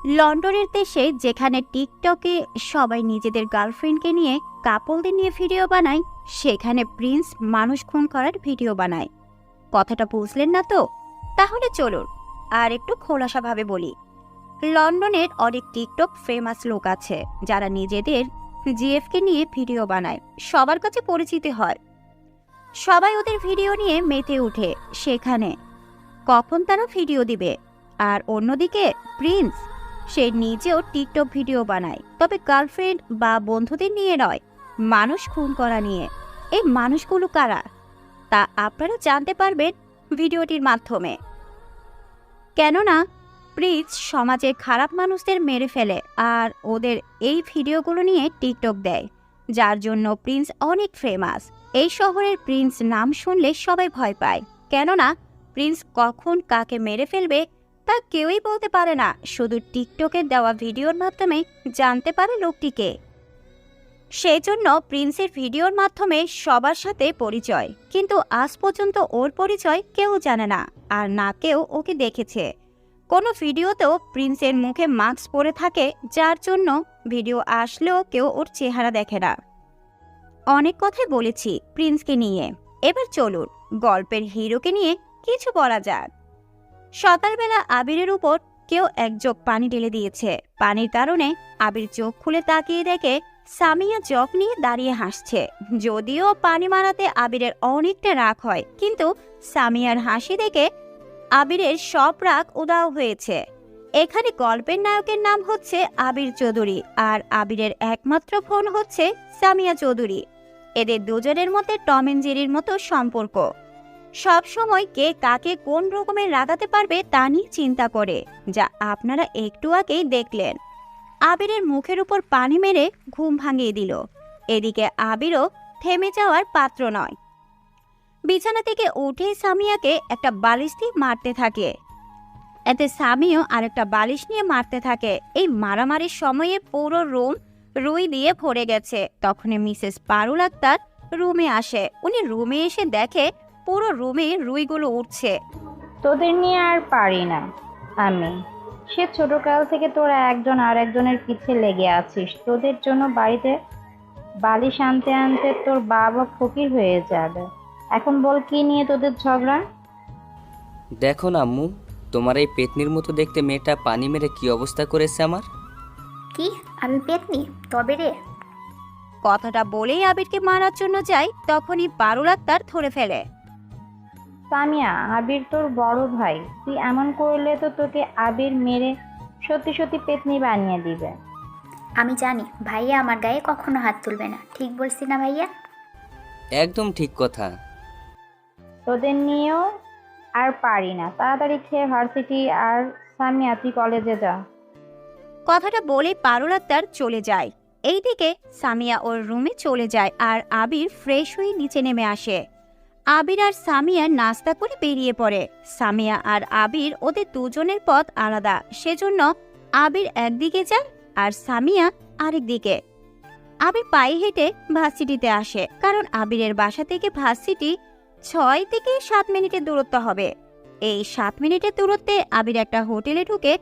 লন্ডনের দেশে যেখানে টিকটকে সবাই নিজেদের গার্লফ্রেন্ডকে নিয়ে কাপলদের নিয়ে ভিডিও বানায়, সেখানে প্রিন্স মানুষ খুন করার ভিডিও বানায়। কথাটা বুঝলেন না তো? তাহলে চলুন আর একটু খোলাসাভাবে বলি। লন্ডনের অনেক টিকটক ফেমাস লোক আছে যারা নিজেদের জিএফকে নিয়ে ভিডিও বানায়, সবার কাছে পরিচিত হয়, সবাই ওদের ভিডিও নিয়ে মেতে ওঠে। সেখানে কখন তারা ভিডিও দিবে, আর অন্যদিকে প্রিন্স সে নিজেও টিকটক ভিডিও বানায়, তবে গার্লফ্রেন্ড বা বন্ধুদের নিয়ে নয়, মানুষ খুন করা নিয়ে। এই মানুষগুলো কারা তা আপনারা জানতে পারবেন ভিডিওটির মাধ্যমে। কেননা প্রিন্স সমাজের খারাপ মানুষদের মেরে ফেলে আর ওদের এই ভিডিওগুলো নিয়ে টিকটক দেয়, যার জন্য প্রিন্স অনেক ফেমাস। এই শহরের প্রিন্স নাম শুনলে সবাই ভয় পায়, কেননা প্রিন্স কখন কাকে মেরে ফেলবে তা কেউই বলতে পারে না, শুধু টিকটকের দেওয়া ভিডিওর মাধ্যমে জানতে পারে লোকটিকে। সেই জন্য প্রিন্সের ভিডিওর মাধ্যমে সবার সাথে পরিচয়, কিন্তু আজ পর্যন্ত ওর পরিচয় কেউ জানে না, আর না কেউ ওকে দেখেছে। কোনো ভিডিওতেও প্রিন্সের মুখে মাস্ক পরে থাকে, যার জন্য ভিডিও আসলেও কেউ ওর চেহারা দেখে না। অনেক কথাই বলেছি প্রিন্সকে নিয়ে, এবার চলুন গল্পের হিরোকে নিয়ে কিছু বলা যাক। সকালবেলা আবিরের উপর কেউ এক জগ পানি ঢেলে দিয়েছে। পানির কারণে আবির চোখ খুলে তাকিয়ে দেখে সামিয়া জগ নিয়ে দাঁড়িয়ে হাসছে। যদিও পানি মারাতে আবিরের অনেকটা রাগ হয়, কিন্তু সামিয়ার হাসি দেখে আবিরের সব রাগ উধাও হয়েছে। এখানে গল্পের নায়কের নাম হচ্ছে আবির চৌধুরী, আর আবিরের একমাত্র বোন হচ্ছে সামিয়া চৌধুরী। এদের দুজনের মধ্যে টম এন্ড জেরির মতো সম্পর্ক। সব সময় কে কাকে কোন রকমের রাগাতে পারবে তা নিয়ে চিন্তা করে, যা আপনারা একটু আগেই দেখলেন। আবিরের মুখের উপর পানি মেরে ঘুম ভাঙিয়ে দিল। এদিকে আবিরও থেমে যাওয়ার পাত্র নয়। বিছানা থেকে উঠে সামিয়াকে একটা বালিশ দিয়ে মারতে থাকে, এতে সামিও আরেকটা বালিশ নিয়ে মারতে থাকে। এই মারামারির সময়ে পুরো রুম রুই দিয়ে ভরে গেছে। তখনই মিসেস পারুল আক্তার রুমে আসে। উনি রুমে এসে দেখে পুরো রুমে রুইগুলো উঠছে। তোদের নিয়ে আর পারি না আমি। সে ছোটকাল থেকে তোরা একজন আর একজনের পিছে লেগে আছিস। তোদের জন্য বাড়িতে বালিশ আনতে আনতে তোর বাবা ফকির হয়ে যাবে। এখন বল কি নিয়ে তোদের ঝগড়া? দেখো না আম্মু, তোমার এই পেতনির মতো দেখতে মেয়েটা পানি মেরে কি অবস্থা করেছে আমার। কি? আমি পেতনি? তবে রে। কথাটা বলেই আবিরকে মারার জন্য যায়, তখনই পারুল আক্তার ধরে ফেলে। সামিয়া, আবির তোর বড় ভাই, তুই এমন করলে তো তোকে আবির মেরে সত্যি সত্যি পেতনি বানিয়ে দিবে। আমি জানি ভাইয়া আমার গায়ে কখনো হাত তুলবে না। ঠিক বলছি না ভাইয়া? একদম ঠিক কথা। তোদের নিয়েও আর পারি না। তাড়াতাড়ি খেয়ে ভার্সিটি, আর সামিয়া তুই কলেজে যা। কথাটা বলে পারুল আক্তার চলে যায়। এইদিকে সামিয়া ওর রুমে চলে যায়, আর আবির ফ্রেশ হয়ে নিচে নেমে আসে। আবির আর সামিয়া নাস্তা করে বেরিয়ে পড়ে। সামিয়া আর আবির ওদের দুজনের পথ আলাদা, সেজন্য আবির একদিকে যায় আর সামিয়া আরেক দিকে। আবির পায়ে হেঁটে ভার্সিটিতে আসে, কারণ আবিরের বাসা থেকে ভার্সিটি 6 থেকে 7 মিনিটের দূরত্ব হবে। এই 7 মিনিটের দূরত্বে আবির একটা হোটেলে ঢুকে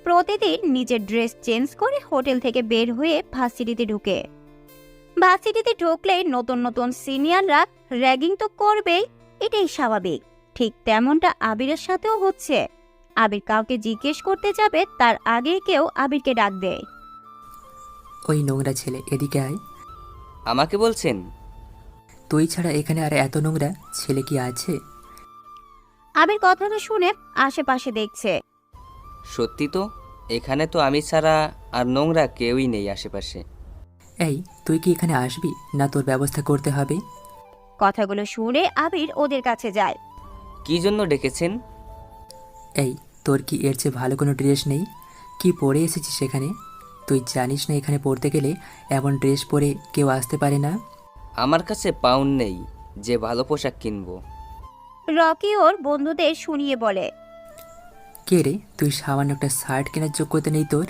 প্রতিদিন নিজের ড্রেস চেঞ্জ করে হোটেল থেকে বের হয়ে ভার্সিটিতে ঢুকে। ভার্সিটিতে ঢুকলেই নতুন নতুন সিনিয়ররা র্যাগিং তো করবেই, এটাই স্বাভাবিক। ঠিক তেমনটা আবিরের সাথেও হচ্ছে। আবির কাউকে জিজ্ঞেস করতে যাবে তার আগে কেউ আবিরকে ডাক দেয়। ওই নোংরা ছেলে, এদিকে আয়। আমাকে বলছেন? তুই ছাড়া এখানে আর এত নোংরা ছেলে কি আছে? আবির কথাটা শুনে আশেপাশে দেখছে। সত্যি তো, এখানে তো আমি ছাড়া আর নোংরা কেউই নেই আশেপাশে। এই, তুই কি এখানে আসবি না তোর ব্যবস্থা করতে হবে? কথাগুলো শুনে আবির ওদের কাছে যায়। কি জন্য ডেকেছেন? এই, তোর কি এর চেয়ে ভালো কোনো ড্রেস নেই? কি পরে এসেছিস সেখানে? তুই জানিস না এখানে পড়তে গেলে এমন ড্রেস পরে কেউ আসতে পারে না? আমার কাছে পাউন্ড নেই যে ভালো পোশাক কিনবো। রকি ওর বন্ধুদের শুনিয়ে বলে। কে রে, তুই সামান্য একটা শার্ট কেনার যোগ্যতা নেই তোর?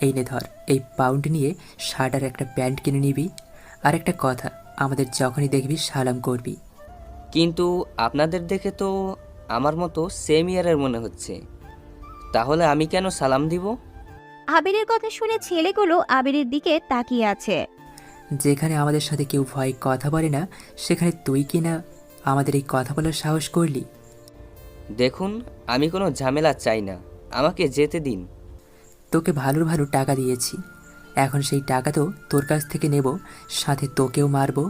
এই নে ধর, এই পাউন্ড নিয়ে শার্ট আর একটা প্যান্ট কিনে নিবি। আর একটা কথা, আমাদের যখনই দেখবি সালাম করবি। কিন্তু আপনাদের দেখে তো আমার মতো সেম ইয়ারের মনে হচ্ছে, তাহলে আমি কেন সালাম দিব? আবিরের কথা শুনে ছেলেগুলো আবিরের দিকে তাকিয়ে আছে। যেখানে আমাদের সাথে কেউ ভয় কথা বলে না, সেখানে তুই কি না আমাদের এই কথা বলার সাহস করলি? দেখুন, আমি কোনো ঝামেলা চাই না, আমাকে যেতে দিন। তোকে ভালো ভালো টাকা দিয়েছি, এখন সেই টাকা তো তোর কাছ থেকে নেব, সাথে তোকেও মারবো।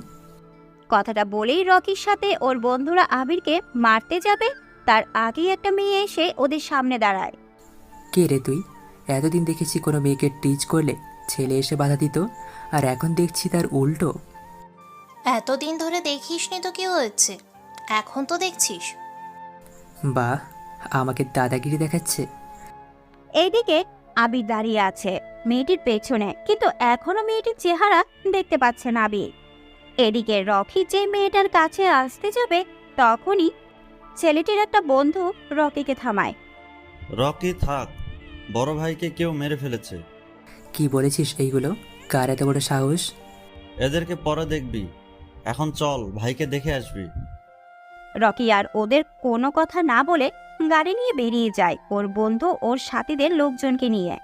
কথাটা বলেই রকির সাথে ওর বন্ধুরা আবিরকে মারতে যাবে, তার আগেই একটা মেয়ে এসে ওদের সামনে দাঁড়ায়। কে রে তুই? এতদিন দেখেছি কোনো মেয়েকে টিচ করলে ছেলে এসে বাধা দিত, আর এখন দেখছি তার উল্টো। এতদিন ধরে দেখিসনি তো কি হয়েছে, এখন তো দেখছিস। বাহ, আমাকে দাদাগিরি দেখাচ্ছে। এইদিকে আবির দাঁড়িয়ে আছে মেয়েটির পেছনে, কিন্তু এখনো মেয়েটির চেহারা দেখতে পাচ্ছে না আবির। এদিকে রকি যে মেয়েটার কাছে আসতে যাবে, তখনই ছেলেটির একটা বন্ধু রকিকে থামায়। রকি থাক, বড় ভাইকে কেউ মেরে ফেলেছে। কি বলেছিস এইগুলো? কার এত বড় সাহস? এদেরকে পরে দেখবি, এখন চল ভাইকে দেখে আসবি। রকি আর ওদের কোনো কথা না বলে গাড়ি নিয়ে বেরিয়ে যায় ওর বন্ধু ওর সাথীদের লোকজনকে নিয়ে।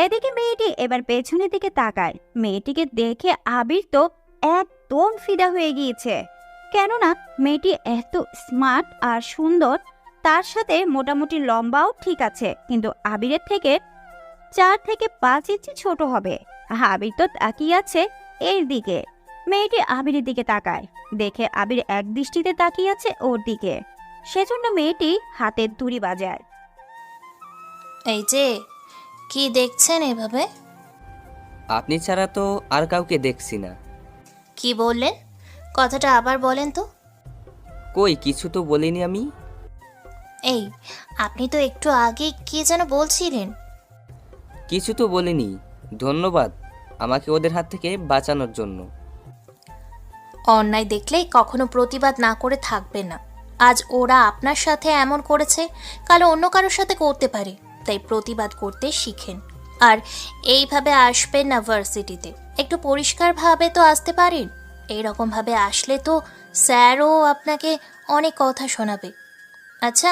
এদিকে মেয়েটি এবার পেছনের দিকে তাকায়। মেয়েটিকে দেখে আবির তো একদম ফিদা হয়ে গিয়েছে, কেননা মেয়েটি এত স্মার্ট আর সুন্দর, তার সাথে মোটামুটি লম্বাও ঠিক আছে, কিন্তু আবিরের থেকে 4 থেকে 5 ইঞ্চি ছোট হবে। আবির তো তাকিয়ে আছে এর দিকে। মেয়েটি আবিরের দিকে তাকায়, দেখে আবির এক দৃষ্টিতে তাকিয়ে আছে ওর দিকে, সেজন্য মেয়েটি হাতের তুড়ি বাজায়। এই যে, কি দেখছেন এভাবে? আপনি ছাড়া তো আর কাউকে দেখছি না। কি বললেন? কথাটা আবার বলেন তো। কই, কিছু তো বলিনি আমি। এই, আপনি তো একটু আগে কি যেন বলছিলেন। কিছু তো বলিনি। ধন্যবাদ আমাকে ওদের হাত থেকে বাঁচানোর জন্য। অন্যায় দেখলেই কখনো প্রতিবাদ না করে থাকবেন না। আজ ওরা আপনার সাথে এমন করেছে, কাল অন্য কারোর সাথে করতে পারে, তাই প্রতিবাদ করতে শিখেন। আর এইভাবে আসবেন না ভার্সিটিতে, একটু পরিষ্কারভাবে তো আসতে পারেন। এইরকমভাবে আসলে তো স্যারও আপনাকে অনেক কথা শোনাবে। আচ্ছা,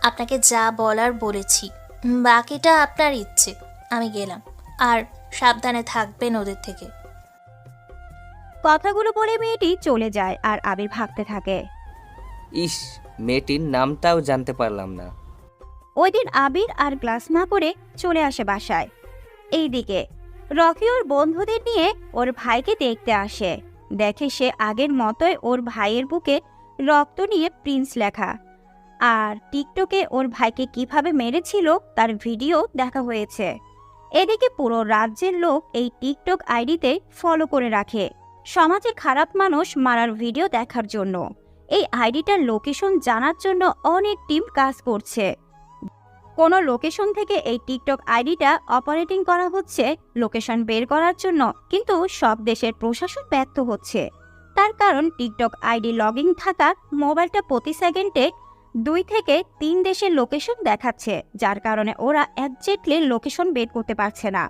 আপনাকে যা বলার বলেছি, বাকিটা আপনার ইচ্ছে। আমি গেলাম, আর সাবধানে থাকবেন ওদের থেকে। কথাগুলো বলে মেয়েটি চলে যায় আর আবির ভাবতে থাকে। ইস, মেয়েটির নামটাও জানতে পারলাম না। ওই দিন আবির আর ক্লাস না করে চলে আসে বাসায়। এইদিকে রকি ওর বন্ধুদের নিয়ে ওর ভাইকে দেখতে আসে। দেখে সে আগের মতোই ওর ভাইয়ের বুকে রক্ত নিয়ে প্রিন্স লেখা, আর টিকটকে ওর ভাইকে কিভাবে মেরেছিল তার ভিডিও দেখা হয়েছে। এদিকে পুরো রাজ্যের লোক এই টিকটক আইডিতে ফলো করে রাখে সমাজে খারাপ মানুষ মারার ভিডিও দেখার জন্য। এই আইডিটার লোকেশন জানার জন্য অনেক টিম কাজ করছে। কোনো লোকেশন থেকে এই টিকটক আইডিটা অপারেটিং করা হচ্ছে লোকেশন বের করার জন্য, কিন্তু সব দেশের প্রশাসন ব্যর্থ হচ্ছে। তার কারণ টিকটক আইডি লগইন থাকা মোবাইলটা প্রতি সেকেন্ডে 2 থেকে 3 দেশের লোকেশন দেখাচ্ছে, যার কারণে ওরা একজ্যাক্টলি লোকেশন বের করতে পারছে না।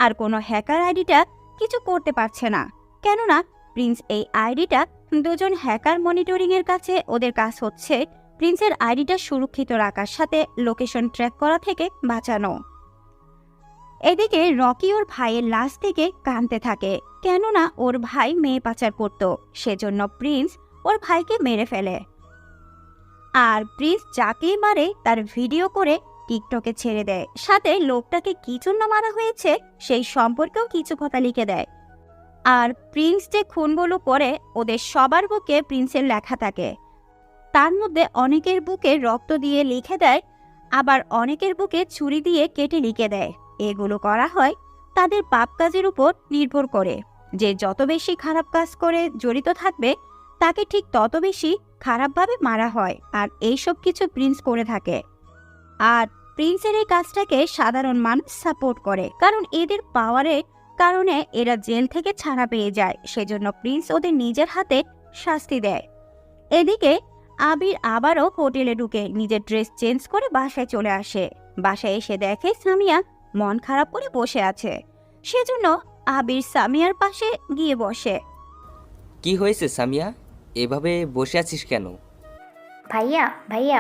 আর কোনো হ্যাকার আইডিটা কিছু করতে পারছে না, কেননা প্রিন্স এই আইডিটা 2 জন হ্যাকার মনিটরিং এর কাছে ওদের কাজ হচ্ছে প্রিন্সের আইডিটা সুরক্ষিত রাখার সাথে লোকেশন ট্র্যাক করা থেকে বাঁচানো। এদিকে রকি ওর ভাইয়ের লাশ থেকে কাঁদতে থাকে, কেননা ওর ভাই মেয়ে পাচার করত, সেজন্য প্রিন্স ওর ভাইকে মেরে ফেলে। আর প্রিন্স যাকেই মারে তার ভিডিও করে টিকটকে ছেড়ে দেয়, সাথে লোকটাকে কি জন্য মারা হয়েছে সেই সম্পর্কেও কিছু কথা লিখে দেয়। আর প্রিন্স যে খুনগুলো করে ওদের সবার বুকে প্রিন্সের লেখা থাকে, তার মধ্যে অনেকের বুকে রক্ত দিয়ে লিখে দেয়, আবার অনেকের বুকে ছুরি দিয়ে কেটে লিখে দেয়। এগুলো করা হয় তাদের পাপ কাজের উপর নির্ভর করে, যে যত বেশি খারাপ কাজ করে জড়িত থাকবে তাকে ঠিক তত বেশি খারাপভাবে মারা হয়। আর এইসব কিছু প্রিন্স করে থাকে। আর প্রিন্সের এই কাজটাকে সাধারণ মানুষ সাপোর্ট করে, কারণ এদের পাওয়ারের কারণে এরা জেল থেকে ছাড়া পেয়ে যায়, সেজন্য প্রিন্স ওদের নিজের হাতে শাস্তি দেয়। এদিকে আবির আবারও হোটেলে ঢুকে নিজের ড্রেস চেঞ্জ করে বাসায় চলে আসে। বাসায় এসে দেখে সামিয়া মন খারাপ করে বসে আছে, সেজন্য আবির সামিয়ার পাশে গিয়ে বসে। কি হয়েছে সামিয়া, এভাবে বসে আছিস কেন? ভাইয়া ভাইয়া,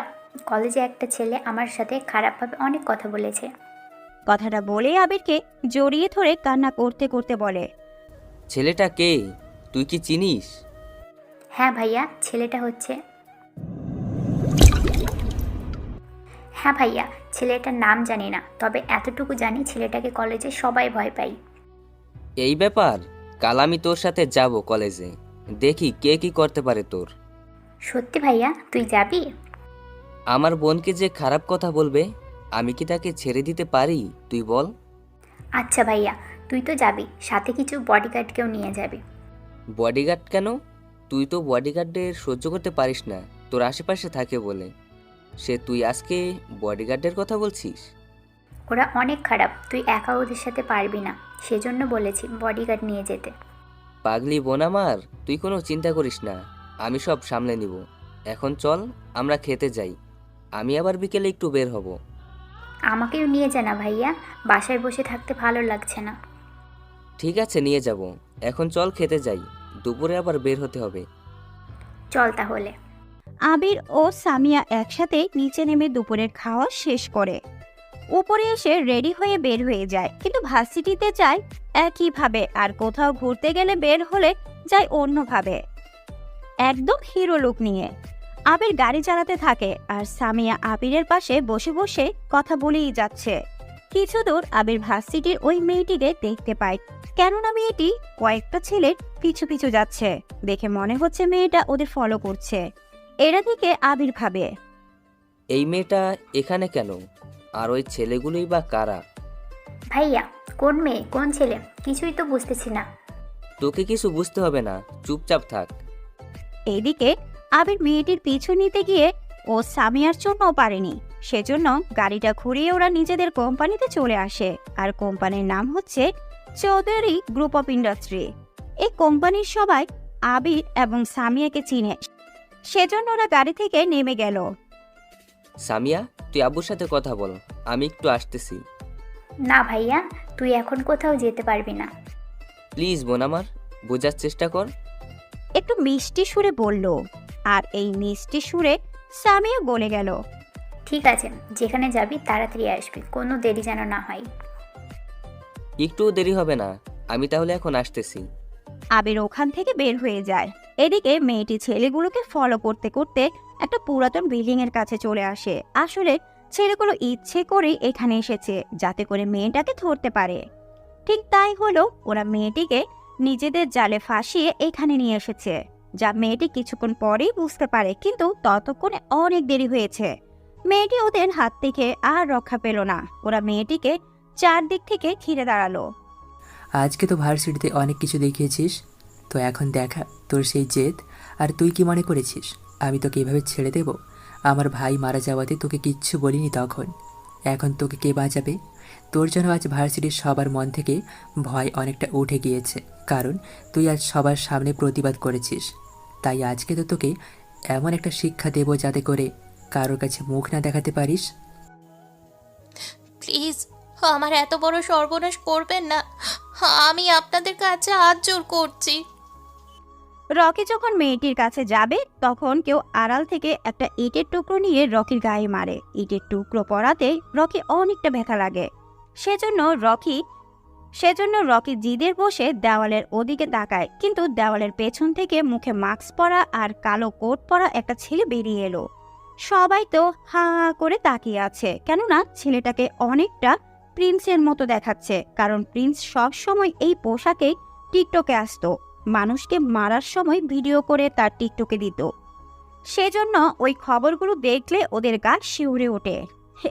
কলেজে একটা ছেলে আমার সাথে খারাপভাবে অনেক কথা বলেছে। কথাটা বলে আবিরকে জড়িয়ে ধরে কান্না করতে করতে বলে, ছেলেটা কে? তুই কি চিনিস? হ্যাঁ ভাইয়া, ছেলেটা হচ্ছে হ্যাঁ ভাইয়া, ছেলেটার নাম জানি না, তবে এতটুকু জানি ছেলেটাকে কলেজে সবাই ভয় পায়। এই ব্যাপার, কাল আমি তোর সাথে যাব কলেজে, দেখি কে কি করতে পারে তোর। সত্যি ভাইয়া, তুই যাবি? আমার বোনকে যে খারাপ কথা বলবে, আমি কি তাকে ছেড়ে দিতে পারি? তুই বল। আচ্ছা ভাইয়া, তুই তো যাবি, সাথে কিছু বডিগার্ডকেও নিয়ে যাবি। বডিগার্ড কেন? তুই তো বডিগার্ডের সহ্য করতে পারিস না, তোর আশেপাশে থাকে বলে। তুই আজকে বডিগার্ডের কথা বলছিস? ওরা অনেক খারাপ, তুই একা ওদের সাথে পারবি না, সেজন্য বলেছি বডিগার্ড নিয়ে যেতে। পাগলি বোন আমার, তুই কোনো চিন্তা করিস না, আমি সব সামলে নিব। এখন চল আমরা খেতে যাই, আমি আবার বিকেলে একটু বের হব। আমাকেও নিয়ে যা না ভাইয়া, বাসায় বসে থাকতে ভালো লাগছে না। ঠিক আছে, নিয়ে যাব। এখন চল খেতে যাই, দুপুরে আবার বের হতে হবে। চল তাহলে। আবির ও সামিয়া একসাথে নিচে নেমে দুপুরের খাওয়া শেষ করে উপরে এসে রেডি হয়ে বের হয়ে যায়, কিন্তু ভার্সিটিতে যায় একইভাবে, আর কোথাও ঘুরতে গেলে বের হলে যায় অন্যভাবে, একদম হিরো লুক নিয়ে। আবির গাড়ি চালাতে থাকে আর সামিয়া আবিরের পাশে বসে বসে কথা বলেই যাচ্ছে। কিছু দূর আবির ভার্সিটির ওই মেয়েটিকে দেখতে পায়, কেননা মেয়েটি কয়েকটা ছেলের পিছু পিছু যাচ্ছে, দেখে মনে হচ্ছে মেয়েটা ওদের ফলো করছে। এরা দিকে আবির ভাবে, এই মেয়েটা এখানে কেন? আর ওই ছেলেগুলোই বা কারা? ভাইয়া, কোন মেয়ে কোন ছেলে কিছুই তো বুঝতেছি না। তোকে কিছু বুঝতে হবে না, চুপচাপ থাক। এইদিকে আবির মেয়েটির পিছু নিতে গিয়ে ও সামিয়ার জন্য পারেনি, সেজন্য গাড়িটা ঘুরিয়ে ওরা নিজেদের কোম্পানিতে চলে আসে। আর কোম্পানির নাম হচ্ছে চৌধুরী গ্রুপ অফ ইন্ডাস্ট্রি। এই কোম্পানির সবাই আবির এবং সামিয়াকে চিনে, সেজন্য ওরা গাড়ি থেকে নেমে গেল। সামিয়া, তুই আব্বুর সাথে কথা বল, আমি একটু আসতেছি। না ভাইয়া, তুই এখন কোথাও যেতে পারবি না। প্লিজ বোন আমার, বোঝার চেষ্টা কর। একটু মিষ্টি সুরে বলল, আর এই মিষ্টি সুরে সামিয়া বলে গেল, ঠিক আছে, যেখানে যাবি তাড়াতাড়ি আসবি, কোনো দেরি যেন না হয়। একটুও দেরি হবে না, আমি তাহলে এখন আসতেছি। আবির ওখান থেকে বের হয়ে যায়। এদিকে মেয়েটি ছেলেগুলোকে ফলো করতে করতে একটা পুরাতন বিল্ডিং এর কাছে চলে আসে। আসলে ছেলেগুলো ইচ্ছে করে এখানে এসেছে যাতে করে মেয়েটাকে ধরতে পারে। ঠিক তাই হলো, ওরা মেয়েটিকে নিজেদের জালে ফাঁসিয়ে এখানে নিয়ে এসেছে, যা মেয়েটি কিছুক্ষণ পরেই বুঝতে পারে, কিন্তু ততক্ষণে অনেক দেরি হয়েছে। মেয়েটি ওদের হাত থেকে আর রক্ষা পেল না। ওরা মেয়েটিকে চারদিক থেকে ঘিরে দাঁড়ালো। আজকে তো ভার্সিটিতে অনেক কিছু দেখিয়েছিস, তো এখন দেখা তোর সেই জেদ। আর তুই কি মনে করেছিস আমি তোকে এভাবে ছেড়ে দেব? আমার ভাই মারা যাওয়াতে তোকে কিচ্ছু বলিনি তখন, এখন তোকে কে বাঁচাবে? তোর জন্য আজ ভার্সিটির সবার মন থেকে ভয় অনেকটা উঠে গিয়েছে, কারণ তুই আজ সবার সামনে প্রতিবাদ করেছিস। তাই আজকে তো তোকে এমন একটা শিক্ষা দেব যাতে করে কারোর কাছে মুখ না দেখাতে পারিস। প্লিজ আমার এত বড় সর্বনাশ করবেন না, আমি আপনাদের কাছে হাত জোর করছি। রকি যখন মেয়েটির কাছে যাবে তখন কেউ আড়াল থেকে একটা ইটের টুকরো নিয়ে রকির গায়ে মারে। ইটের টুকরো পড়াতে রকি অনেকটা ব্যথা লাগে, সেজন্য রকি জিদের বসে দেওয়ালের ওদিকে তাকায়, কিন্তু দেওয়ালের পেছন থেকে মুখে মাস্ক পরা আর কালো কোট পরা একটা ছেলে বেরিয়ে এলো। সবাই তো হা হা করে তাকিয়ে আছে, কেননা ছেলেটাকে অনেকটা প্রিন্সের মতো দেখাচ্ছে, কারণ প্রিন্স সব সময় এই পোশাকেই টিকটকে আসতো, মানুষকে মারার সময় ভিডিও করে তার টিকটকে দিত। সেজন্য ওই খবরগুলো দেখলে ওদের গা শিউরে ওঠে।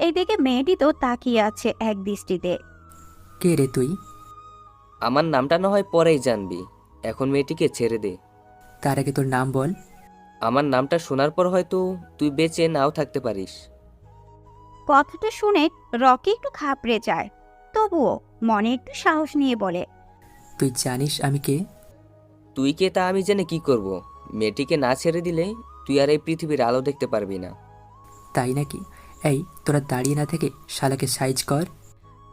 এইদিকে মেয়েটি তো তাকিয়ে আছে এক দৃষ্টিতে। কে রে তুই? আমার নামটা না হয় পরেই জানবি, এখন মেয়েটিকে ছেড়ে দে। তার আগে তোর নাম বল। আমার নামটা শোনার পর হয়তো তুই বেঁচে নাও থাকতে পারিস। কথাটা শুনে রকি একটু ঘাবড়ে যায়, তবুও মনে একটু সাহস নিয়ে বলে, তুই জানিস আমি কে? তুই কে তা আমি জেনে কি করব? মেয়েটিকে না ছেড়ে দিলে তুই আর এই পৃথিবীর আলো দেখতে পারবি না। তাই নাকি? এই তোরা দাঁড়িয়ে না থেকে শালাকে সাইজ কর।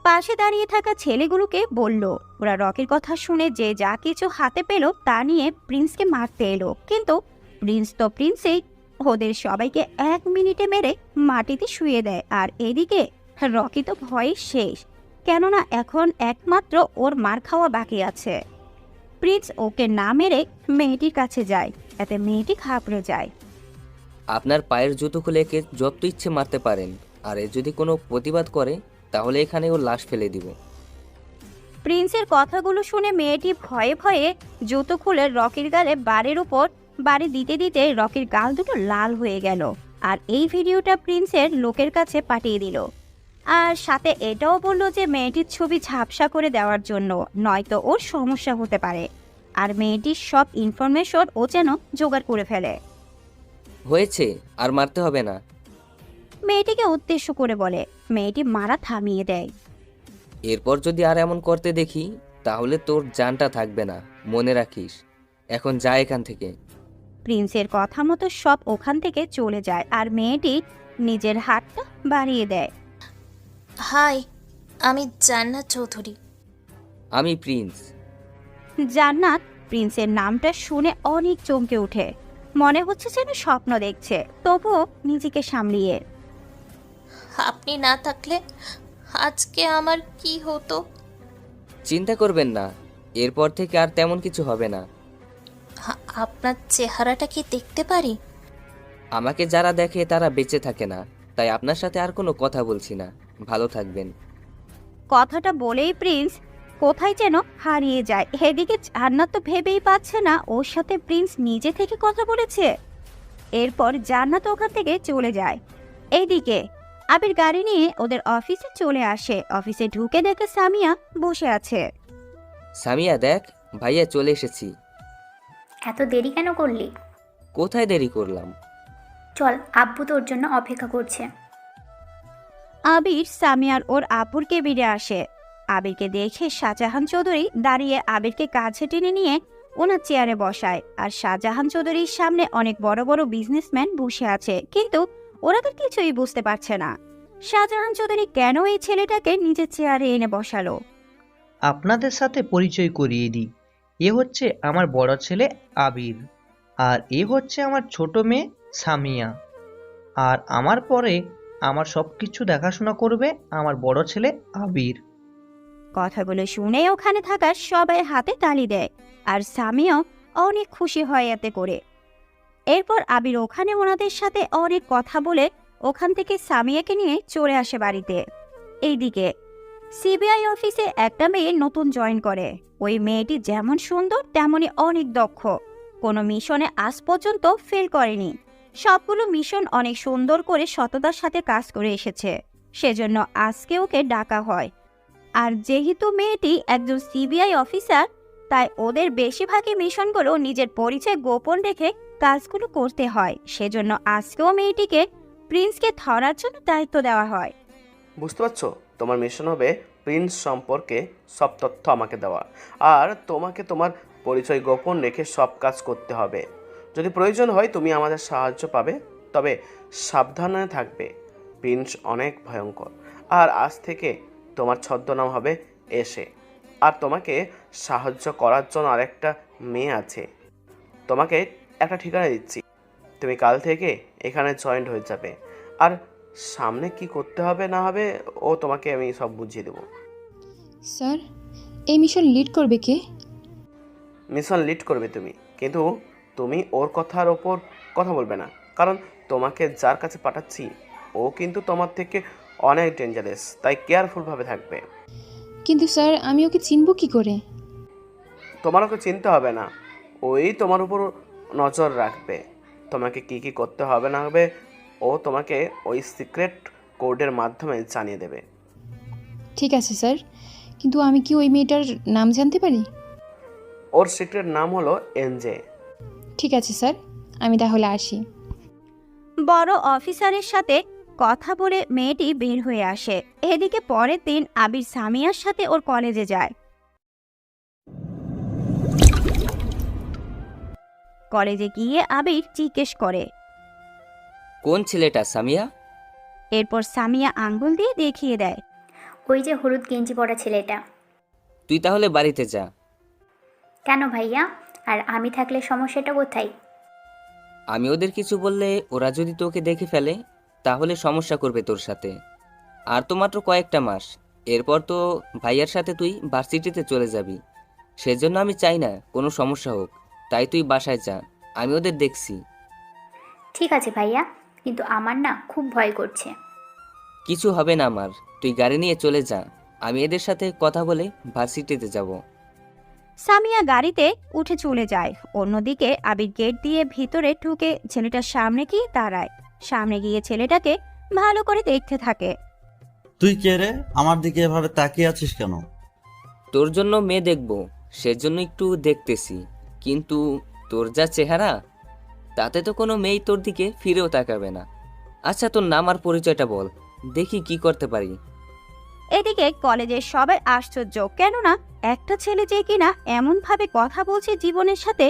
পাশে দাঁড়িয়ে থাকা ছেলেগুলোকে বলল। ওরা রকির কথা শুনে যে যা কিছু হাতে পেল তা নিয়ে প্রিন্সকে মারতে এলো, কিন্তু প্রিন্সই ওদের সবাইকে 1 মিনিটে মেরে মাটিতে শুয়ে দেয়। আর এদিকে রকি তো ভয়ে শেষ, কেননা এখন একমাত্র ওর মার খাওয়া বাকি আছে। প্রিন্স ওকে না মেরে মেয়েটির কাছে যায়, এতে মেয়েটি ঘাবড়ে যায়। আপনার পায়ের জুতো খুলে একে যত ইচ্ছে মারতে পারেন, আর এ যদি কোনো প্রতিবাদ করে তাহলে এখানে ওর লাশ ফেলে দিব। প্রিন্সের কথাগুলো শুনে মেয়েটি ভয়ে ভয়ে জুতো খুলে রকির গালে বাড়ির উপর বাড়ি দিতে দিতে রকির গাল দুটো লাল হয়ে গেল। আর এই ভিডিওটা প্রিন্সের লোকের কাছে পাঠিয়ে দিল, আর সাথে এটাও বলল যে মেয়েটির ছবি ঝাপসা করে দেওয়ার জন্য, নয়তো ওর সমস্যা হতে পারে। আর মেয়েটির সব ইনফরমেশন ও যেন জোগাড় করে ফেলে। হয়েছে, আর মারতে হবে না। মেয়েটিকে উদ্দেশ্য করে বলে। মেয়েটি মারা থামিয়ে দেয়। এরপর যদি আর এমন করতে দেখি তাহলে তোর জানটা থাকবে না, মনে রাখিস। এখন যা এখান থেকে। প্রিন্সের কথা মতো সব ওখান থেকে চলে যায়, আর মেয়েটি নিজের হাতটা বাড়িয়ে দেয়। হাই, আমি জান্নাত চৌধুরী। আমি প্রিন্স। জান্নাত প্রিন্সের নামটা শুনে অনেক চমকে ওঠে, মনে হচ্ছে যেন স্বপ্ন দেখছে, তবুও নিজেকে সামলিয়ে। আপনি না থাকলে আজকে আমার কি হতো? চিন্তা করবেন না, এরপর থেকে আর তেমন কিছু হবে না। আপনার চেহারাটা কি দেখতে পারি? আমাকে যারা দেখে তারা বেঁচে থাকে না, তাই আপনার সাথে আর কোনো কথা বলছি না। ভালো থাকবেন। কথাটা বলেই প্রিন্স কোথায় যেন হারিয়ে যায়। এদিকে জান্নাত তো ভেবেই পাচ্ছে না ওর সাথে প্রিন্স নিজে থেকে কথা বলেছে। এরপর জান্নাত ওখান থেকে চলে যায়। এইদিকে আবির গাড়ি নিয়ে ওদের অফিসে চলে আসে। অফিসে ঢুকে দেখে সামিয়া বসে আছে। সামিয়া দেখ, ভাইয়া চলে এসেছি। এত দেরি কেন করলি? কোথায় দেরি করলাম? চল, আব্বু তোর জন্য অপেক্ষা করছে। আবির সামিয়ার ওর আব্বুর কেবিনে আসে। আবিরকে দেখে শাহজাহান চৌধুরী দাঁড়িয়ে আবিরকে কাছে টেনে নিয়ে ওনার চেয়ারে বসায়। আর শাহজাহান চৌধুরীর সামনে অনেক বড় বড় বিজনেসম্যান বসে আছে, কিন্তু ওরা তো কিছুই বুঝতে পারছে না শাহজাহান চৌধুরী কেন এই ছেলেটাকে নিজের চেয়ারে এনে বসালো। আপনাদের সাথে পরিচয় করিয়ে দিই, এ হচ্ছে আমার বড় ছেলে আবির, আর এ হচ্ছে আমার ছোট মেয়ে সামিয়া। আর আমার পরে আমার সব কিছু দেখাশোনা করবে আমার বড় ছেলে আবির। কথাগুলো শুনে ওখানে থাকা সবাই হাতে তালি দেয়, আর সামিয়াও অনেক খুশি হয় এতে করে। এরপর আবির ওখানে ওনাদের সাথে অনেক কথা বলে ওখান থেকে সামিয়াকে নিয়ে চলে আসে বাড়িতে। এইদিকে সিবিআই অফিসে একটা মেয়ে নতুন জয়েন করে। ওই মেয়েটি যেমন সুন্দর তেমনই অনেক দক্ষ, কোনো মিশনে আজ পর্যন্ত ফেল করেনি। সবগুলো মিশন অনেক সুন্দর করে সততার সাথে কাজ করে এসেছে, সেজন্য আজকে ওকে ডাকা হয়। আর যেহেতু মেয়েটি একজন সিবিআই অফিসার, তাই ওদের বেশিরভাগই মিশনগুলো নিজের পরিচয় গোপন রেখে কাজগুলো করতে হয়। সেজন্য আজকেও মেয়েটিকে প্রিন্সকে ধরার জন্য দায়িত্ব দেওয়া হয়। বুঝতে পারছো, তোমার মিশন হবে প্রিন্স সম্পর্কে সব তথ্য আমাকে দেওয়া, আর তোমাকে তোমার পরিচয় গোপন রেখে সব কাজ করতে হবে। যদি প্রয়োজন হয় তুমি আমাদের সাহায্য পাবে, তবে সাবধানে থাকবে। প্রিন্স অনেক ভয়ঙ্কর, আর আজ থেকে তোমার ছদ্মনাম হবে এসে। আর তোমাকে সাহায্য করার জন্য আরেকটা মেয়ে আছে। তোমাকে একটা ঠিকানা দিচ্ছি, তুমি কাল থেকে এখানে জয়েন্ট হয়ে যাবে। আর সামনে কি করতে হবে না হবে ও তোমাকে আমি সব বুঝিয়ে দেবো। স্যার, এই মিশন লিড করবে কে? মিশন লিড করবে তুমি, কিন্তু তুমি ওর কথার ওপর কথা বলবে না, কারণ তোমাকে যার কাছে পাঠাচ্ছি ও কিন্তু তোমার থেকে অনেক ডেঞ্জারাস, তাই কেয়ারফুলভাবে থাকবে। কিন্তু স্যার, আমি ওকে চিনব কি করে? তোমার ওকে চিনতে হবে না, ওই তোমার উপর নজর রাখবে। তোমাকে কি কি করতে হবে না হবে ও তোমাকে ওই সিক্রেট কোডের মাধ্যমে জানিয়ে দেবে। ঠিক আছে স্যার, কিন্তু আমি কি ওই মেয়েটার নাম জানতে পারি? ওর সিক্রেট নাম হলো এনজে। ঠিক আছে স্যার, আমি তাহলে আসি। বড় অফিসারের সাথে কথা বলে মেয়েটি বের হয়ে আসে। এদিকে পরের দিন আবির সামিয়ার সাথে ওর কলেজে যায়। কলেজে গিয়ে আবির জিজ্ঞেস করে, কোন ছেলেটা সামিয়া? এরপর সামিয়া আঙ্গুল দিয়ে দেখিয়ে দেয়। ওই যে হলুদ গেঞ্জি পরা ছেলেটা। তুই তাহলে বাড়িতে যা। কেন ভাইয়া? আর আমি থাকলে সমস্যাটা কোথায়? আমি ওদের কিছু বললে ওরা যদি তোকে দেখে ফেলে তাহলে সমস্যা করবে তোর সাথে। আর তো মাত্র কয়েকটা মাস, এরপর তো ভাইয়ার সাথে তুই ভার্সিটিতে চলে যাবি। সেজন্য আমি চাই না কোনো সমস্যা হোক, তাই তুই বাসায় যা, আমি ওদের দেখছি। ঠিক আছে ভাইয়া, কিন্তু আমার না খুব ভয় করছে। কিছু হবে না আমার, তুই গাড়ি নিয়ে চলে যা, আমি এদের সাথে কথা বলে ভার্সিটিতে যাব। সামিয়া গাড়িতে উঠে চলে যায়। অন্যদিকে আবির গেট দিয়ে ভিতরে ঢুকে ছেলেটার সামনে গিয়ে দাঁড়ায়। সামনে গিয়ে ছেলেটাকে ভালো করে দেখতে থাকে। তুই কে রে? আমার দিকে এভাবে তাকিয়ে আছিস কেন? তোর জন্য মেয়ে দেখব, সেজন্য একটু দেখতেছি, কিন্তু তোর যা চেহারা, তাতে তো কোনো মেয়েই তোর দিকে ফিরেও তাকাবে না। আচ্ছা, তোর নাম আর পরিচয়টা বল, দেখি কি করতে পারি। এদিকে কলেজের সবাই আশ্চর্য, কেননা একটা ছেলে যে কিনা এমন ভাবে কথা বলছে জীবনের সাথে,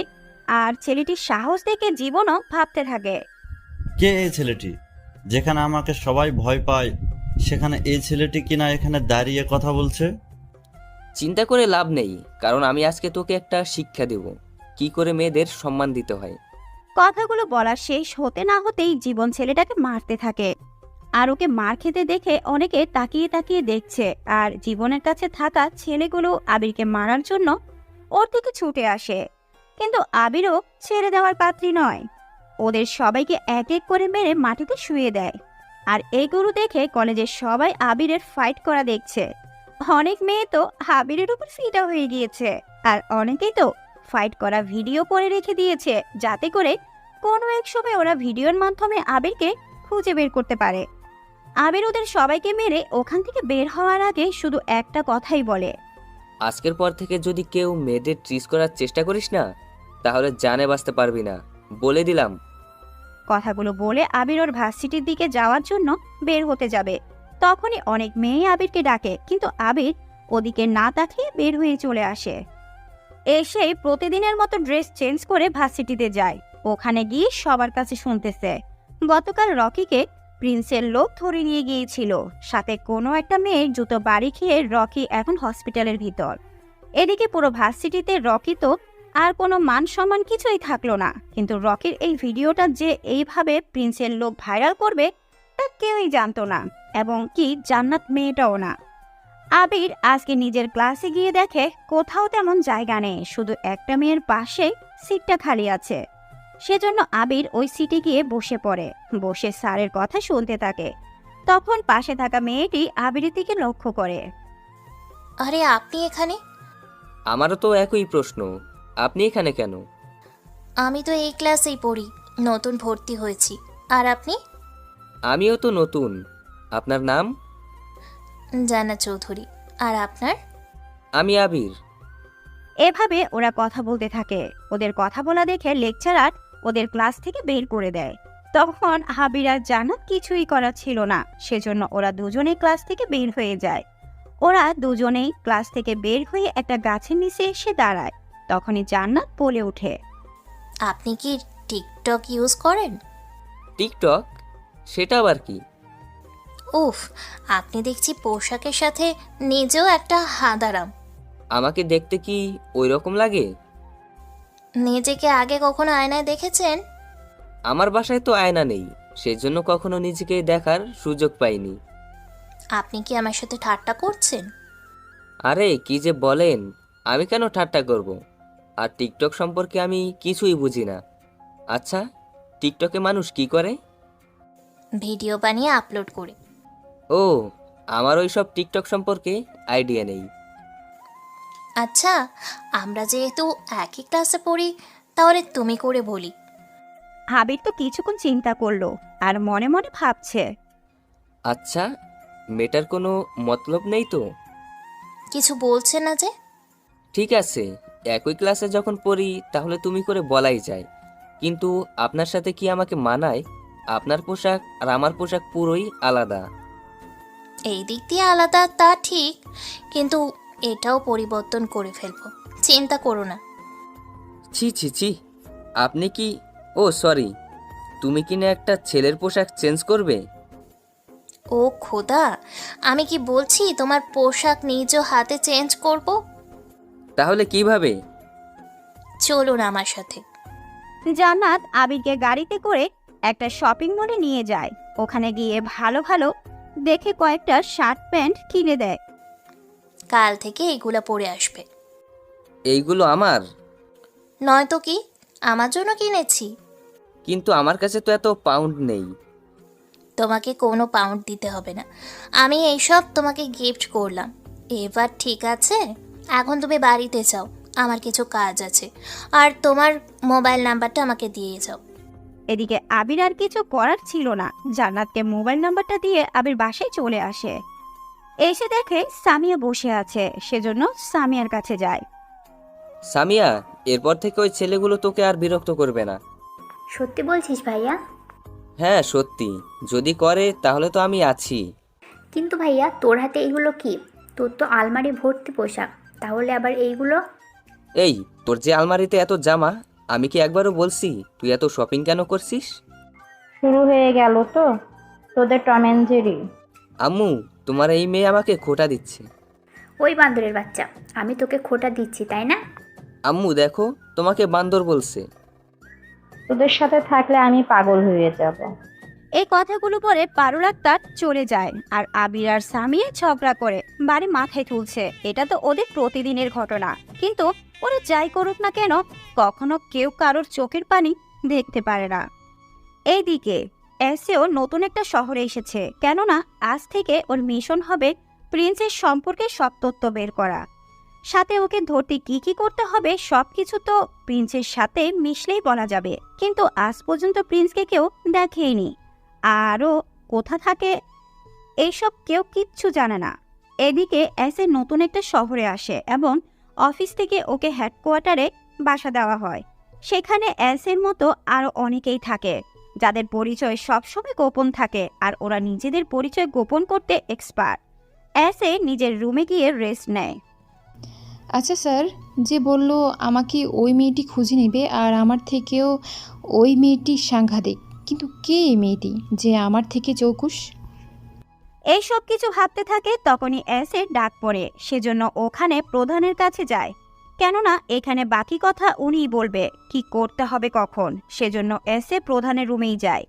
আর ছেলেটির সাহস দেখে জীবনও ভাবতে থাকে। কে এই ছেলেটি? যেখানে আমাকে সবাই ভয় পায়, সেখানে এই ছেলেটি কিনা এখানে দাঁড়িয়ে কথা বলছে। চিন্তা করে লাভ নেই, কারণ আমি আজকে তোকে একটা শিক্ষা দেব, কি করে মেয়েদের সম্মান দিতে হয়। কথাগুলো বলা শেষ হতে না হতেই জীবন ছেলেটাকে মারতে থাকে। আর ওকে মার খেতে দেখে অনেকে তাকিয়ে তাকিয়ে দেখছে, আর জীবনের কাছে থাকা ছেলেগুলো আবিরকে মারার জন্য ওর দিকে ছুটে আসে। কিন্তু আবিরও ছেড়ে দেওয়ার পাত্রী নয়, ওদের সবাইকে এক এক করে মেরে মাটিতে শুয়ে দেয়। আর এইগুলো দেখে কলেজের সবাই আবিরের ফাইট করা দেখছে। অনেক মেয়ে তো আবিরের উপর ফিদা হয়ে গিয়েছে, আর অনেকেই তো ফাইট করা ভিডিও করে রেখে দিয়েছে, যাতে করে কোনো এক সময় ওরা ভিডিওর মাধ্যমে আবিরকে খুঁজে বের করতে পারে। আবির ওদের সবাইকে মেরে ওখান থেকে বের হওয়ার আগে শুধু একটা কথাই বলে, আজকের পর থেকে যদি কেউ মেয়েদের ট্রিজ করার চেষ্টা করিস না, তাহলে জানে বাঁচতে পারবি না, বলে দিলাম। কথাগুলো বলে আবির ওর ভার্সিটির দিকে যাওয়ার জন্য বের হতে যাবে। তখনই অনেক মেয়ে আবিরকে ডাকে, কিন্তু আবির ওদিকে না তাকিয়ে বের হয়ে চলে আসে। এসে প্রতিদিনের মতো ড্রেস চেঞ্জ করে ভার্সিটিতে যায়। ওখানে গিয়ে সবার কাছে শুনতেছে গতকাল রকিকে প্রিন্সের লোক ধরে নিয়ে গিয়েছিল, সাথে কোনো একটা মেয়ের জুতো বাড়ি খেয়ে রকি এখন হসপিটালের ভিতর। এদিকে পুরো ভার্সিটিতে রকি তো আর কোনো মান সম্মান কিছুই থাকলো না, কিন্তু রকির এই ভিডিওটা যে এইভাবে প্রিন্সের লোক ভাইরাল করবে তা কেউই জানতো না, এবং কি জান্নাত মেয়েটাও না। আবির আজকে নিজের ক্লাসে গিয়ে দেখে কোথাও তেমন জায়গা নেই, শুধু একটা মেয়ের পাশে সিটটা খালি আছে। সেজন্য আবির ওই সিটে গিয়ে বসে পড়ে, বসে স্যারের কথা শুনতে থাকে। তখন পাশে থাকা মেয়েটি আবিরের দিকে লক্ষ্য করে। আরে আপনি এখানে? আমারও তো একই প্রশ্ন, আপনি এখানে কেন? আমি তো এই ক্লাসেই পড়ি, নতুন ভর্তি হয়েছি। আর আপনি? আমিও তো নতুন। আপনার নাম? জান্নাত চৌধুরী। আর আপনার? আমি আবির। এভাবে ওরা কথা বলতে থাকে। ওদের কথা বলা দেখে লেকচারার ওদের ক্লাস থেকে বের করে দেয়। তখন আবির আর জান্নাত কিছুই করা ছিল না, সেজন্য ওরা দুজনেই ক্লাস থেকে বের হয়ে যায়। ওরা দুজনেই ক্লাস থেকে বের হয়ে একটা গাছের নিচে এসে দাঁড়ায়। তখনই জান্নাত বলে ওঠে, আপনি কি টিকটক ইউজ করেন? টিকটক? সেটা আবার কি? উফ, আপনি দেখছি পোশাকের সাথে নিজেও একটা হাঁদারাম। আমাকে দেখতে কি ওই রকম লাগে? নিজেকে আগে কখনো আয়নায় দেখেছেন? আমার বাসায় তো আয়না নেই, সেজন্য কখনো নিজেকে দেখার সুযোগ পাইনি। আপনি কি আমার সাথে ঠাট্টা করছেন? আরে কি যে বলেন, আমি কেন ঠাট্টা করব? আর টিকটক সম্পর্কে আমি কিছুই বুঝি না। আচ্ছা, টিকটকে মানুষ কি করে? ভিডিও বানিয়ে আপলোড করে। ও, আমার ওই সব টিকটক সম্পর্কে আইডিয়া নেই। আচ্ছা, আমরা যেহেতু একই ক্লাসে পড়ি, তাহলে তুমি করে বলি। আবির তো কিছুক্ষণ চিন্তা করলো আর মনে মনে ভাবছে, আচ্ছা, মেটার কোনো মতলব নেই তো? কিছু বলছে না যে? ঠিক আছে, একই ক্লাসে যখন পড়ি তাহলে তুমি করে বলাই যায়, কিন্তু আপনার সাথে কি আমাকে মানায়? আপনার পোশাক আর আমার পোশাক পুরোই আলাদা। এই দিক দিয়ে আলাদা তা ঠিক, কিন্তু এটাও পরিবর্তন করে ফেলবো, চিন্তা করো না। ছি ছি ছি, আপনি কি, ও সরি, তুমি কি না একটা ছেলের পোশাক চেঞ্জ করবে? ও খোদা, আমি কি বলছি তোমার পোশাক নিজ হাতে চেঞ্জ করব? তাহলে কিভাবে? চলুন আমার সাথে। জান্নাত আবিরকে গাড়িতে করে একটা শপিং মলে নিয়ে যায়। ওখানে গিয়ে ভালো ভালো দেখে কয়েকটা শার্ট প্যান্ট কিনে দেয়। কাল থেকে এইগুলো পরে আসবে। এইগুলো আমার, নয়তো কি, আমার জন্য কিনেছি। কিন্তু আমার কাছে তো এত পাউন্ড নেই। তোমাকে কোনো পাউন্ড দিতে হবে না, আমি এইসব তোমাকে গিফট করলাম। এবার ঠিক আছে, এখন তুমি বাড়িতে যাও, আমার কিছু কাজ আছে। আর তোমার মোবাইল নাম্বারটা আমাকে দিয়ে যাও। এদিকে আবির আর কিছু করার ছিল না, জান্নাতকে মোবাইল নাম্বারটা দিয়ে আবির বাসায় চলে আসে। এসে দেখে সামিয়া বসে আছে, সেজন্য সামিয়ার কাছে যায়। সামিয়া, এরপর থেকে ওই ছেলেগুলো তোকে আর বিরক্ত করবে না। সত্যি বলছিস ভাইয়া? হ্যাঁ সত্যি, যদি করে তাহলে তো আমি আছি। কিন্তু ভাইয়া তোর হাতে এইগুলো কি? তোর তো আলমারি ভর্তি পোশাক, তাহলে আবার এইগুলো? এই, তোর যে আলমারিতে এত জামা, আমি কি একবারও বলছি তুই এত শপিং কেন করছিস? শুরু হয়ে গেল তো তোদের টম অ্যান্ড জেরি। আম্মু, তোমার এই মেয়ে আমাকে খোঁটা দিচ্ছে। ওই বান্দরের বাচ্চা, আমি তোকে খোটা দিচ্ছি তাই না? আম্মু দেখো, তোমাকে বান্দর বলছে। তোদের সাথে থাকলে আমি পাগল হয়ে যাব। এই কথাগুলো পরে পারুল আক্তার চলে যায়, আর আবির আর সামিয়া ঝগড়া করে বাড়ি মাথায় তুলছে। এটা তো ওদের প্রতিদিনের ঘটনা, কিন্তু ওরা যাই করুক না কেন, কখনো কেউ কারোর চোখের পানি দেখতে পারে না। এইদিকে এসেও নতুন একটা শহরে এসেছে, কেননা আজ থেকে ওর মিশন হবে প্রিন্সের সম্পর্কে সব তথ্য বের করা। সাথে ওকে ধরতে কি কি করতে হবে সবকিছু তো প্রিন্সের সাথে মিশলেই বলা যাবে, কিন্তু আজ পর্যন্ত প্রিন্সকে কেউ দেখেইনি। আরও কোথা থাকে এইসব কেউ কিচ্ছু জানে না। এদিকে এসে নতুন একটা শহরে আসে এবং অফিস থেকে ওকে হেডকোয়ার্টারে বাসা দেওয়া হয়। সেখানে এসের মতো আরও অনেকেই থাকে, যাদের পরিচয় সবসময় গোপন থাকে, আর ওরা নিজেদের পরিচয় গোপন করতে এক্সপার্ট। এসে নিজের রুমে গিয়ে রেস্ট নেয়। আচ্ছা স্যার, যে বলল আমাকে ওই মেয়েটি খুঁজে নেবে আর আমার থেকেও ওই মেয়েটি সাংঘাতিক, কিন্তু কে এই মেয়েটি যে আমার থেকে চৌকুশ? এই সব কিছু ভাবতে থাকে, তখনই এসে ডাক পড়ে, সেজন্য ওখানে প্রধানের কাছে যায়। কেননা এখানে বাকি কথা উনিই বলবে কি করতে হবে কখন, সেজন্য এসে প্রধানের রুমেই যায়।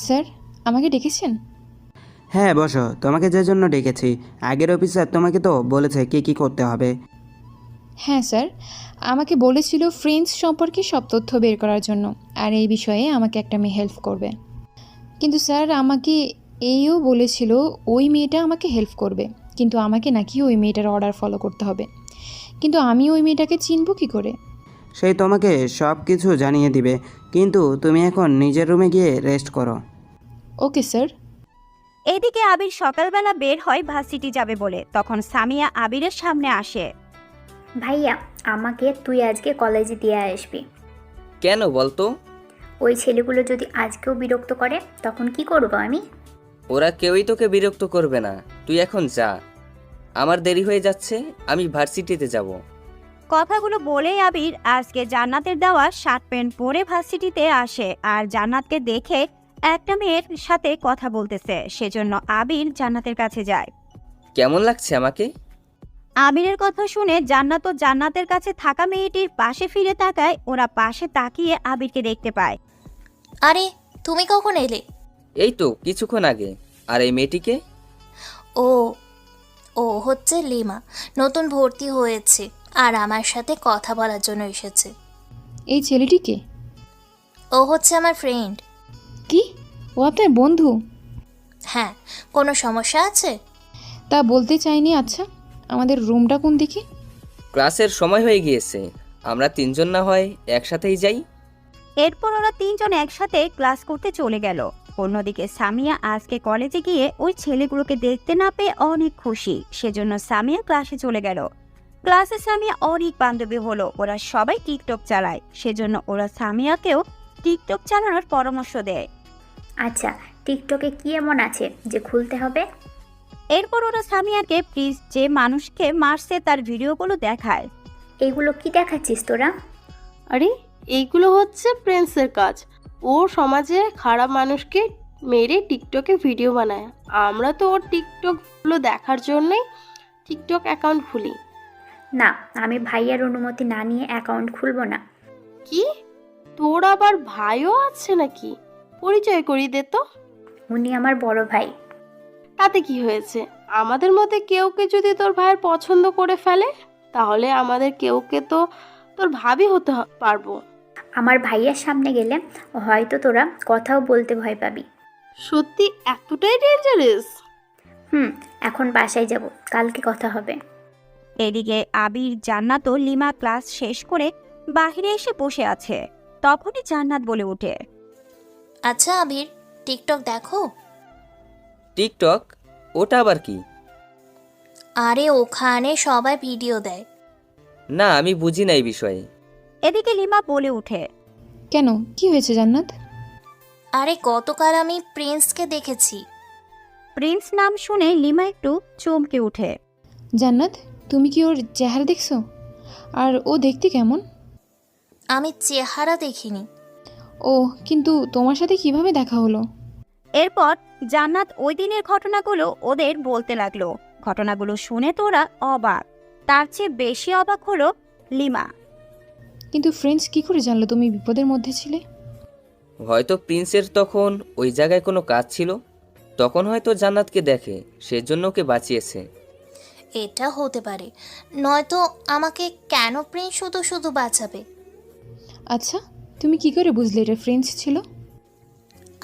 স্যার, আমাকে ডেকেছেন? হ্যাঁ বসো, তোমাকে যে জন্য ডেকেছি, আগের অফিসার তোমাকে তো বলেছে কি কি করতে হবে। হ্যাঁ স্যার, আমাকে বলেছিল ফ্রেন্ডস সম্পর্কে সব তথ্য বের করার জন্য, আর এই বিষয়ে আমাকে একটা মেয়ে হেল্প করবে। কিন্তু স্যার আমাকে এইও বলেছিল ওই মেয়েটা আমাকে হেল্প করবে, কিন্তু আমাকে নাকি ওই মেয়েটার অর্ডার ফলো করতে হবে। কিন্তু আমি ওই মেয়েটাকে চিনব কী করে? সেই তোমাকে সব কিছু জানিয়ে দিবে, কিন্তু তুমি এখন নিজের রুমে গিয়ে রেস্ট করো। Okay sir. এদিকে আবির সকালবেলা বের হয় ভার্সিটি যাবে বলে, তখন সামিয়া আবিরের সামনে আসে। ভাইয়া, আমাকে তুই আজকে কলেজে দিয়ে আসবি। কেন বলতো? ওই ছেলেগুলো যদি আজকেও বিরক্ত করে তখন কি করব আমি? ওরা কেউই তোকে বিরক্ত করবে না, তুই এখন যা। আমার দেরি হয়ে যাচ্ছে, আমি ভার্সিটিতে যাব। কথাগুলো বলেই আবির আজকে জান্নাতের দেওয়া শার্ট প্যান্ট পরে ভার্সিটিতে আসে, আর জান্নাতকে দেখে একটা মেয়ের সাথে কথা বলতেছে, সেজন্য আবির জান্নাতের কাছে যায়। কেমন লাগছে আমাকে? আবিরের কথা শুনে জান্নাত ও জান্নাতের কাছে থাকা মেয়েটির পাশে ফিরে তাকায়। ওরা পাশে তাকিয়ে আবিরকে দেখতে পায়। আরে তুমি কখন এলে? এই তো কিছুক্ষণ আগে। আর এই মেয়েটিকে? ও ও হচ্ছে লিমা, নতুন ভর্তি হয়েছে আর আমার সাথে কথা বলার জন্য এসেছে। এই ছেলেটিকে? ও হচ্ছে আমার ফ্রেন্ড। কি, ও আপনার বন্ধু? হ্যাঁ, কোনো সমস্যা আছে? তা বলতে চাইনি। আচ্ছা, আমাদের রুমটা কোন দিকে? ক্লাসের সময় হয়ে গিয়েছে, আমরা তিনজন না হয় একসাথেই যাই। এরপর ওরা তিনজন একসাথে ক্লাস করতে চলে গেল। অন্যদিকে সামিয়া আজকে কলেজে গিয়ে ওই ছেলেগুলোকে দেখতে না পেয়ে অনেক খুশি, সেজন্য সামিয়া ক্লাসে চলে গেল। ক্লাসে সামিয়া অনেক বান্ধবী হলো, ওরা সবাই টিকটক চালায়, সেজন্য ওরা সামিয়াকেও টিকটক চালানোর পরামর্শ দেয়। আচ্ছা, টিকটকে কি এমন আছে যে খুলতে হবে? এরপর ওরা সামিয়াকে প্লিজ যে মানুষকে মারছে তার ভিডিওগুলো দেখায়। এইগুলো কি দেখাচ্ছিস তোরা? আরে এইগুলো হচ্ছে প্রিন্সের কাজ। ও সমাজে খারাপ মানুষকে মেরে টিকটকে ভিডিও বানায়। আমরা তো ওর টিকটকগুলো দেখার জন্যই টিকটক অ্যাকাউন্ট খুলি। না, আমি ভাইয়ার অনুমতি না নিয়ে অ্যাকাউন্ট খুলবো না। কি, তোর আবার ভাইও আছে নাকি? পরিচয় করিয়ে দে তো। উনি আমার বড় ভাই। তাতে কি হয়েছে? আমাদের মধ্যে কেউকে যদি তোর ভাইয়ের পছন্দ করে ফেলে, তাহলে আমাদের কেউকে তো তোর ভাবি হতে পারবো। আমার ভাইয়ার সামনে গেলে হয়তো তোরা কথাও বলতে ভয় পাবি। সত্যি এতটাই ডেঞ্জারাস? এখন বাসায় যাব, কালকে কথা হবে। এদিকে আবির, জান্নাত ও লিমা ক্লাস শেষ করে বাহিরে এসে বসে আছে। তখনই জান্নাত বলে ওঠে, আচ্ছা আবির, টিকটক দেখো? টিকটক? ওটা আবার কি? আরে ওখানে সবাই ভিডিও দেয়। না, আমি বুঝি না এই বিষয়ে। এদিকে লিমা বলে ওঠে, কেন, কি হয়েছে জান্নাত? আরে গতকাল আমি প্রিন্সকে দেখেছি। প্রিন্স নাম শুনে লিমা একটু চমকে ওঠে। জান্নাত, তুমি কি ওর চেহারা দেখছো? আর ও দেখতে কেমন? আমি চেহারা দেখিনি। ও, কিন্তু তোমার সাথে কিভাবে দেখা হলো? এরপর জান্নাত ওই দিনের ঘটনাগুলো ওদের বলতে লাগলো। ঘটনাগুলো শুনে তোরা অবাক। তার চেয়ে বেশি অবাক হলো লিমা। কিন্তু ফ্রেন্ডস কি করে জানলো তুমি বিপদের মধ্যে ছিলে? হয়তো প্রিন্সের তখন ওই জায়গায় কোনো কাজ ছিল, তখন হয়তো জান্নাতকে দেখে, সেজন্য ওকে বাঁচিয়েছে। এটা হতে পারে, নয়তো আমাকে কেন প্রিন্স শুধু শুধু বাঁচাবে? আচ্ছা, তুমি কি করে বুঝলে এটা ফ্রেন্ডস ছিল?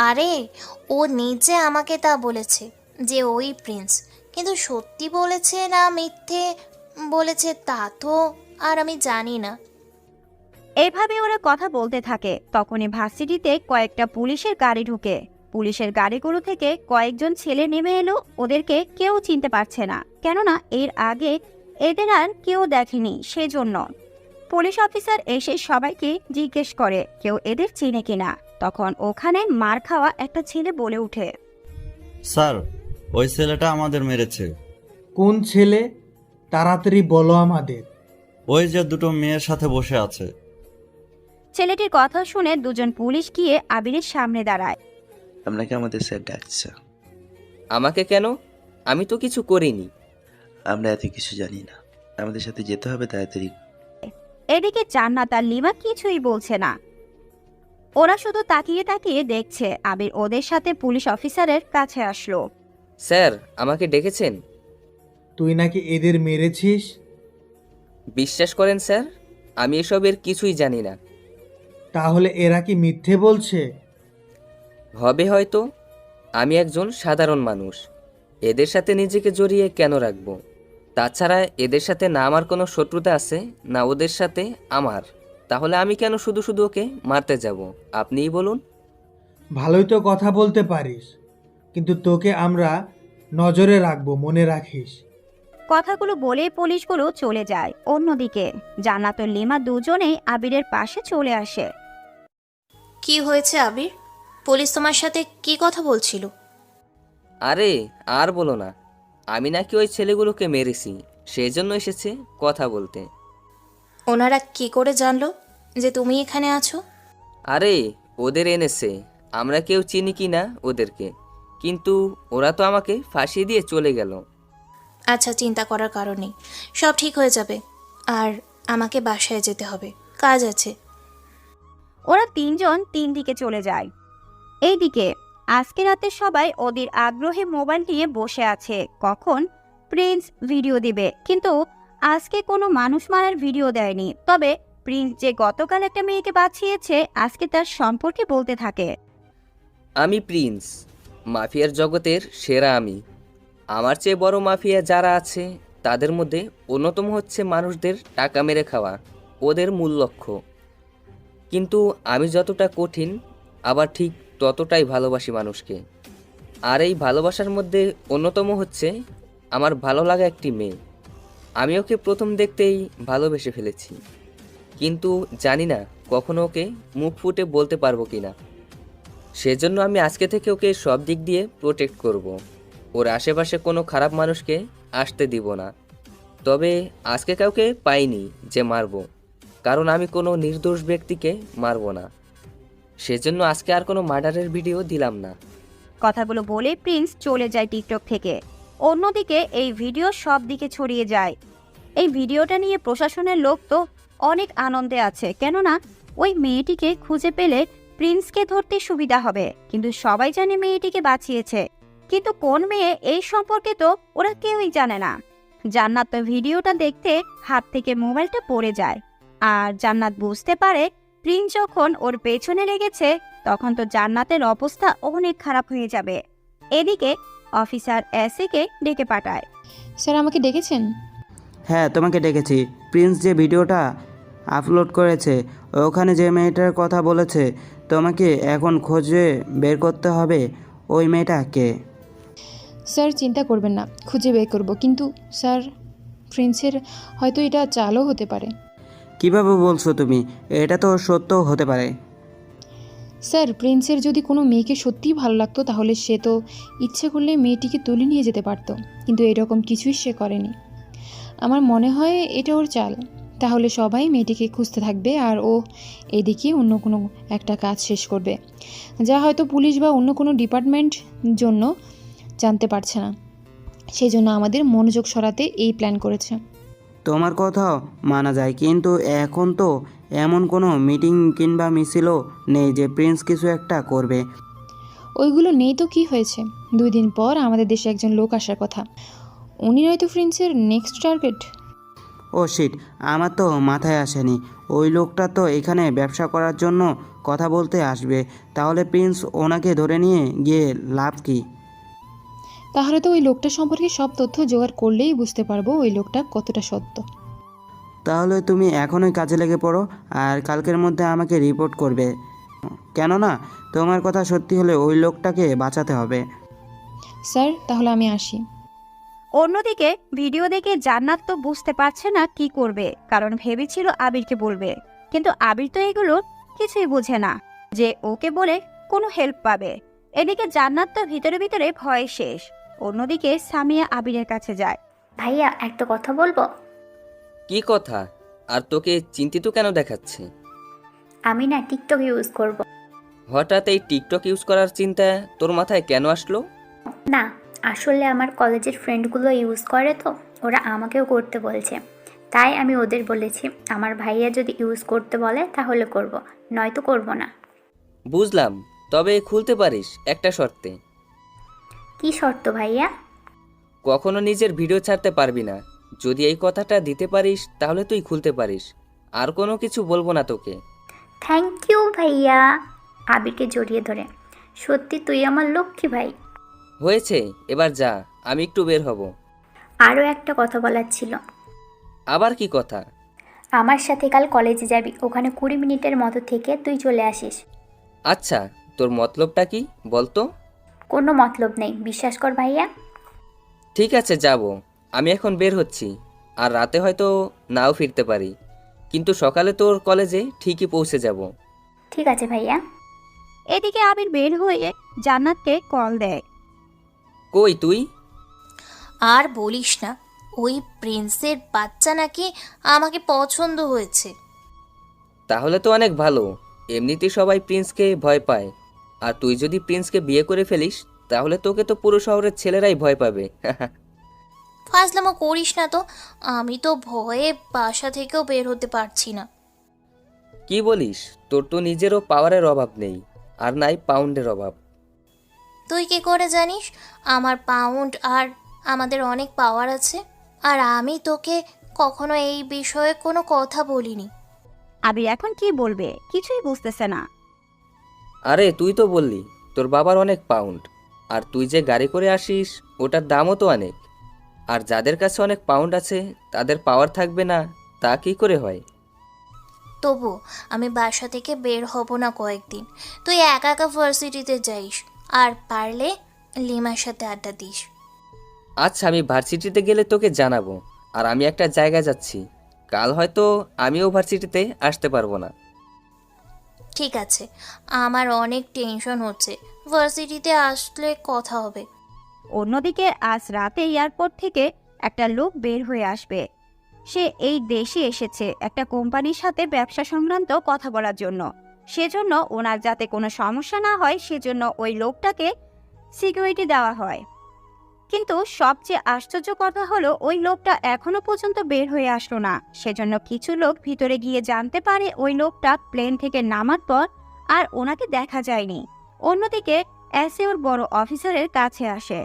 আরে ও নিজে আমাকে তা বলেছে যে ওই প্রিন্স, কিন্তু সত্যি বলেছে না মিথ্যে বলেছে তা তো আর আমি জানি না। এভাবে ওরা কথা বলতে থাকে। তখনই ভার্সিটিতে কয়েকটা পুলিশের গাড়ি ঢুকে। পুলিশের গাড়িগুলো থেকে কয়েকজন ছেলে নেমে এলো। ওদেরকে কেউ চিনতে পারছে না, কেননা এর আগে এদের আর কেউ দেখেনি, সেজন্য। পুলিশ অফিসার এসে সবাইকে জিজ্ঞেস করে কেউ এদের চিনে কিনা। তখন ওখানে মার খাওয়া একটা ছেলে বলে ওঠে, স্যার, ওই ছেলেটা আমাদের মেরেছে। কোন ছেলে? তাড়াতাড়ি বলো আমাদের। ওই যে দুটো মেয়ের সাথে বসে আছে। ছেলেটির কথা শুনে দুজন পুলিশ গিয়ে আবিরের সামনে দাঁড়ায়। আপনাকে আমাদের স্যার ডাকছে। আমাকে কেন? আমি তো কিছু করিনি। আমরা এত কিছু জানি না, আমাদের সাথে যেতে হবে তাড়াতাড়ি। এদিকে জান্নাত আর লিমা কিছুই বলছে না। ওরা শুধু তাকিয়ে তাকিয়ে দেখছে। আবির ওদের সাথে পুলিশ অফিসারের কাছে আসলো। স্যার, আমাকে ডেকেছেন? তুই নাকি এদের মেরেছিস? বিশ্বাস করেন স্যার, আমি এসবের কিছুই জানি না। তাহলে এরা কি মিথ্যে বলছে? হবে হয়তো। আমি একজন সাধারণ মানুষ, এদের সাথে নিজেকে জড়িয়ে কেন রাখবো? তাছাড়া এদের সাথে না আমার কোনো শত্রুতা আছে, না ওদের সাথে আমার। তাহলে আমি কেন শুধু শুধু ওকে মারতে যাব? আপনিই বলুন। ভালোই তো কথা বলতে পারিস, কিন্তু তোকে আমরা নজরে রাখবো, মনে রাখিস। কথাগুলো বলে পুলিশগুলো চলে যায়। অন্যদিকে জান্নাত ও লিমা দুজনেই আবিরের পাশে চলে আসে। কি হয়েছে আবির? পুলিশ তোমার সাথে কি কথা বলছিল? আরে আর বলো না, আমি নাকি ওই ছেলেগুলোকে মেরেছি, সেই জন্য এসেছে কথা বলতে। ওনারা কি করে জানলো যে তুমি এখানে আছো? আরে ওদের এনেছে, আমরা কেউ চিনি কি না ওদেরকে, কিন্তু ওরা তো আমাকে ফাঁসিয়ে দিয়ে চলে গেল। আচ্ছা, চিন্তা করার কারণ নেই, সব ঠিক হয়ে যাবে। আর আমাকে বাসায় যেতে হবে, কাজ আছে। ওরা তিনজন তিন দিকে চলে যায়। এইদিকে আজকে রাতে সবাই ওদের আগ্রহে মোবাইল নিয়ে বসে আছে কখন প্রিন্স ভিডিও দিবে, কিন্তু আজকে কোনো মানুষ মারার ভিডিও দেয়নি। তবে প্রিন্স যে গতকাল একটা মেয়েকে বাঁচিয়েছে, আজকে তার সম্পর্কে বলতে থাকে। আমি প্রিন্স, মাফিয়ার জগতের সেরা আমি। আমার চেয়ে বড় মাফিয়া যারা আছে তাদের মধ্যে অন্যতম হচ্ছে মানুষদের টাকা মেরে খাওয়া, ওদের মূল লক্ষ্য। কিন্তু আমি যতটা কঠিন, আবার ঠিক ততটাই ভালোবাসি মানুষকে। আর এই ভালোবাসার মধ্যে অন্যতম হচ্ছে আমার ভালো লাগা একটি মেয়ে। আমি ওকে প্রথম দেখতেই ভালোবেসে ফেলেছি, কিন্তু জানি না কখনো ওকে মুখ ফুটে বলতে পারবো কিনা। সেজন্য আমি আজকে থেকে ওকে সব দিক দিয়ে প্রোটেক্ট করব। ওর আশেপাশে কোনো খারাপ মানুষকে আসতে দিব না। তবে আজকে কাউকে পাইনি যে মারব, কারণ আমি কোনো নির্দোষ ব্যক্তিকে মারব না। সেজন্য আজকে আর কোনো মার্ডারের ভিডিও দিলাম না। কথাগুলো বলে প্রিন্স চলে যায় টিকটক থেকে। অন্যদিকে এই ভিডিও সব দিকে ছড়িয়ে যায়। এই ভিডিওটা নিয়ে প্রশাসনের লোক তো অনেক আনন্দে আছে, কেননা ওই মেয়েটিকে খুঁজে পেলে প্রিন্সকে ধরতে সুবিধা হবে। কিন্তু সবাই জানে মেয়েটিকে বাঁচিয়েছে, কিন্তু কোন মেয়ে এই সম্পর্কে তো ওরা কেউই জানে না। জান্নাত তো ভিডিওটা দেখতে হাত থেকে মোবাইলটা পড়ে যায়, আর জান্নাত বুঝতে পারে প্রিন্স যখন ওর পেছনে লেগেছে তখন তো জান্নাতের অবস্থা অনেক খারাপ হয়ে যাবে। এদিকে অফিসার এসিকে ডেকে পাঠায়। স্যার আমাকে ডেকেছেন? হ্যাঁ, তোমাকে ডেকেছি। প্রিন্স যে ভিডিওটা আপলোড করেছে, ওখানে যে মেয়েটার কথা বলেছে, তোমাকে এখন খুঁজে বের করতে হবে ওই মেয়েটা কে। স্যার চিন্তা করবেন না, খুঁজে বের করব। কিন্তু স্যার, প্রিন্সের হয়তো এটা চালও হতে পারে। কিভাবে বলছো তুমি? এটা তো সত্য হতে পারে। স্যার, প্রিন্সের যদি কোনো মেয়েকে সত্যিই ভালো লাগতো তাহলে সে তো ইচ্ছে করলে মেয়েটিকে তুলে নিয়ে যেতে পারতো, কিন্তু এরকম কিছুই সে করেনি। আমার মনে হয় এটা ওর চাল। তাহলে সবাই মেয়েটিকে খুঁজতে থাকবে আর ও এদিকে অন্য কোনো একটা কাজ শেষ করবে, যা হয়তো পুলিশ বা অন্য কোনো ডিপার্টমেন্ট জন্য জানতে পারছে না। সেই জন্য আমাদের মনোযোগ সরাতে এই প্ল্যান করেছে। তোমার কথাও মানা যায়, কিন্তু এখন তো এমন কোনো মিটিং কিংবা মিছিলও নেই যে প্রিন্স কিছু একটা করবে। ওইগুলো নেই তো কি হয়েছে? 2 দিন পর আমাদের দেশে একজন লোক আসার কথা। উনি নয়তো প্রিন্সের নেক্সট টার্গেট। ও শিট, আমার তো মাথায় আসেনি। ওই লোকটা তো এখানে ব্যবসা করার জন্য কথা বলতে আসবে। তাহলে প্রিন্স ওনাকে ধরে নিয়ে গিয়ে লাভ কি? তাহলে তো ওই লোকটা সম্পর্কে সব তথ্য জোগাড় করলেই বুঝতে পারবো ওই লোকটা কতটা সত্য। তাহলে তুমি এখনই কাজে লেগে পড়ো আর কালকের মধ্যে আমাকে রিপোর্ট করবে, কেননা তোমার কথা সত্যি হলে ওই লোকটাকে বাঁচাতে হবে। স্যার, তাহলে আমি আসি। অন্যদিকে ভিডিও দেখে জান্নাত তো বুঝতে পারছে না কি করবে, কারণ ভেবেছিল আবিরকে বলবে, কিন্তু আবির তো এগুলো কিছুই বোঝে না যে ওকে বলে কোনো হেল্প পাবে। এদিকে জান্নাত তো ভিতরে ভিতরে ভয়ে শেষ। অন্যদিকে সামিয়া আবিরের কাছে যায়। ভাইয়া একটা কথা বলবো? কি কথা? আর তোকে চিন্তিত কেন দেখাচ্ছে? আমি না টিকটক ইউজ করব। হঠাৎ এই টিকটক ইউজ করার চিন্তা তোর মাথায় কেন আসলো? না, আসলে আমার কলেজের ফ্রেন্ডগুলো ইউজ করে তো ওরা আমাকেও করতে বলছে, তাই আমি ওদের বলেছি আমার ভাইয়া যদি ইউজ করতে বলে তাহলে করব, নয়তো করব না। বুঝলাম, তবে খুলতে পারিস একটা শর্তে। কি শর্ত ভাইয়া? কখনো নিজের ভিডিও ছাড়তে পারবি না। যদি এই কথাটা দিতে পারিস তাহলে তুই খুলতে পারিস, আর কোনো কিছু বলবো না তোকে। থ্যাংক ইউ ভাইয়া। আবিরকে জড়িয়ে ধরে, সত্যি তুই আমার লক্ষ্মী ভাই। হয়েছে, এবার যা, আমি একটু বের হব। আরও একটা কথা বলার ছিল। আবার কি কথা? আমার সাথে কাল কলেজে যাবি, ওখানে 20 মিনিটের মতো থেকে তুই চলে আসিস। আচ্ছা, তোর মতলবটা কি বলতো? কোনো মতলব নেই, বিশ্বাস কর ভাইয়া। ঠিক আছে, যাব। আমি এখন বের হচ্ছি, আর রাতে হয়তো নাও ফিরতে পারি, কিন্তু সকালে তোর কলেজে ঠিকই পৌঁছে যাব। ঠিক আছে ভাইয়া। এদিকে আবির বের হয়ে জান্নাতকে কল দেয়। কই তুই? আর বলিস না, ওই প্রিন্সের বাচ্চা নাকি আমাকে পছন্দ হয়েছে। তাহলে তো অনেক ভালো। এমনিতেই সবাই প্রিন্সকে ভয় পায়, আর তুই যদি প্রিন্সকে বিয়ে করে ফেলিস তাহলে তোকে তো পুরো শহরের ছেলেরাই ভয় পাবে। ফাজলামো করিস না তো, আমি তো ভয়ে বাসা থেকেও বের হতে পারছি না। কি বলিস? তোর তো নিজেরও পাওয়ারের অভাব নেই, আর নাই পাউন্ডের অভাব। তুই কি করে জানিস আমার পাউন্ড আর আমাদের অনেক পাওয়ার আছে? আর আমি তোকে কখনো এই বিষয়ে কোনো কথা বলিনি। আবির এখন কি বলবে কিছুই বুঝতেছে না। আরে তুই তো বললি তোর বাবার অনেক পাউন্ড, আর তুই যে গাড়ি করে আসিস ওটার দামও তো অনেক। আর যাদের কাছে অনেক পাউন্ড আছে তাদের পাওয়ার থাকবে না, তা কি করে হয়? তবু আমি বাসা থেকে বের হব না কয়েকদিন। তুই একা একা ভার্সিটিতে যাইস, আর পারলে লিমার সাথে আড্ডা দিস। আচ্ছা, আমি ভার্সিটিতে গেলে তোকে জানাবো। আর আমি একটা জায়গায় যাচ্ছি, কাল হয়তো আমিও ভার্সিটিতে আসতে পারবো না। ঠিক আছে, আমার অনেক টেনশন হচ্ছে। ভার্সিটিতে আসলে কথা হবে। অন্যদিকে আজ রাতে এয়ারপোর্ট থেকে একটা লোক বের হয়ে আসবে। সে এই দেশে এসেছে একটা কোম্পানির সাথে ব্যবসা সংক্রান্ত কথা বলার জন্য। সেজন্য ওনার যাতে কোনো সমস্যা না হয় সেজন্য ওই লোকটাকে সিকিউরিটি দেওয়া হয়। কিন্তু সবচেয়ে আশ্চর্য কথা হলো ওই লোকটা এখনো পর্যন্ত বের হয়ে আসলো না। সেজন্য কিছু লোক ভিতরে গিয়ে জানতে পারে ওই লোকটা প্লেন থেকে নামার পর আর ওনাকে দেখা যায়নি। অন্যদিকে এসে ওর বড় অফিসারের কাছে আসে।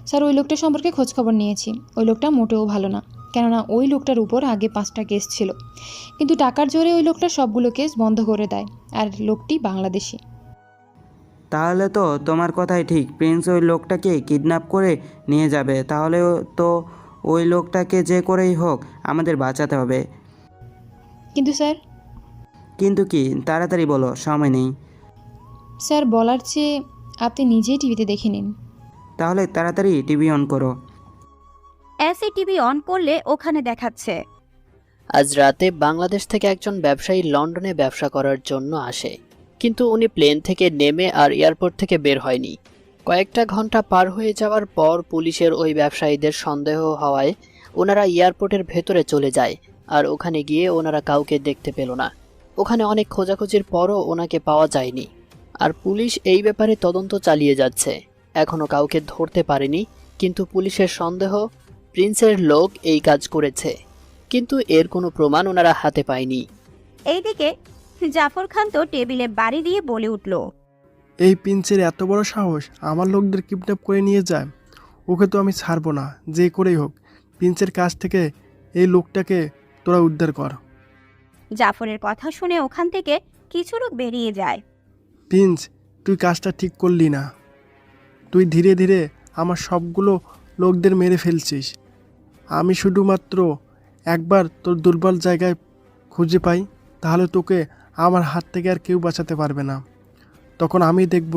স্যার ওই লোকটা সম্পর্কে খোঁজখবর নিয়েছি। ওই লোকটা মোটেও ভালো না, কেননা ওই লোকটার উপর আগে 5টা কেস ছিল, কিন্তু টাকার জোরে ওই লোকটা সবগুলো কেস বন্ধ করে দেয়। আর লোকটি বাংলাদেশি। তাহলে তো তোমার কথাই ঠিক, প্রিন্স ওই লোকটাকে কিডন্যাপ করে নিয়ে যাবে। তাহলে তো ওই লোকটাকে যে করেই হোক আমাদের বাঁচাতে হবে। কিন্তু স্যার, কিন্তু কি? তাড়াতাড়ি বলো, সময় নেই। স্যার বলার চেয়ে আপনি নিজেই টিভিতে দেখে নিন। তাহলে তাড়াতাড়ি টিভি অন করো। এসে টিভি অন করলে ওখানে দেখাচ্ছে আজ রাতে বাংলাদেশ থেকে একজন ব্যবসায়ী লন্ডনে ব্যবসা করার জন্য আসে, কিন্তু উনি প্লেন থেকে নেমে আর এয়ারপোর্ট থেকে বের হয়নি। কয়েকটা ঘন্টা পার হয়ে যাওয়ার পর পুলিশের ওই ব্যবসায়ীদের সন্দেহ হওয়ায় ওনারা এয়ারপোর্টের ভেতরে চলে যায়, আর ওখানে গিয়ে ওনারা কাউকে দেখতে পেল না। ওখানে অনেক খোঁজাখুঁজির পরও ওনাকে পাওয়া যায়নি, আর পুলিশ এই ব্যাপারে তদন্ত চালিয়ে যাচ্ছে। এখনও কাউকে ধরতে পারেনি, কিন্তু পুলিশের সন্দেহ প্রিন্সের লোক এই কাজ করেছে, কিন্তু এর কোনো প্রমাণ ওনারা হাতে পায়নি। এইদিকে জাফর খান তো টেবিলে বাড়ি দিয়ে বলে উঠল, এই প্রিন্সের এত বড় সাহস আমার লোকদের কিডন্যাপ করে নিয়ে যায়। ওকে তো আমি ছাড়বো না, যে করেই হোক। প্রিন্সের কাছ থেকে এই লোকটাকে তোরা উদ্ধার কর। জাফরের কথা শুনে ওখান থেকে কিছু লোক বেরিয়ে যায়। প্রিন্স, তুই কাজটা ঠিক করলি না। তুই ধীরে ধীরে আমার সবগুলো লোকদের মেরে ফেলছিস। আমি শুধুমাত্র একবার তোর দুর্বল জায়গায় খুঁজে পাই, তাহলে তোকে আমার হাত থেকে আর কেউ বাঁচাতে পারবে না। তখন আমি দেখব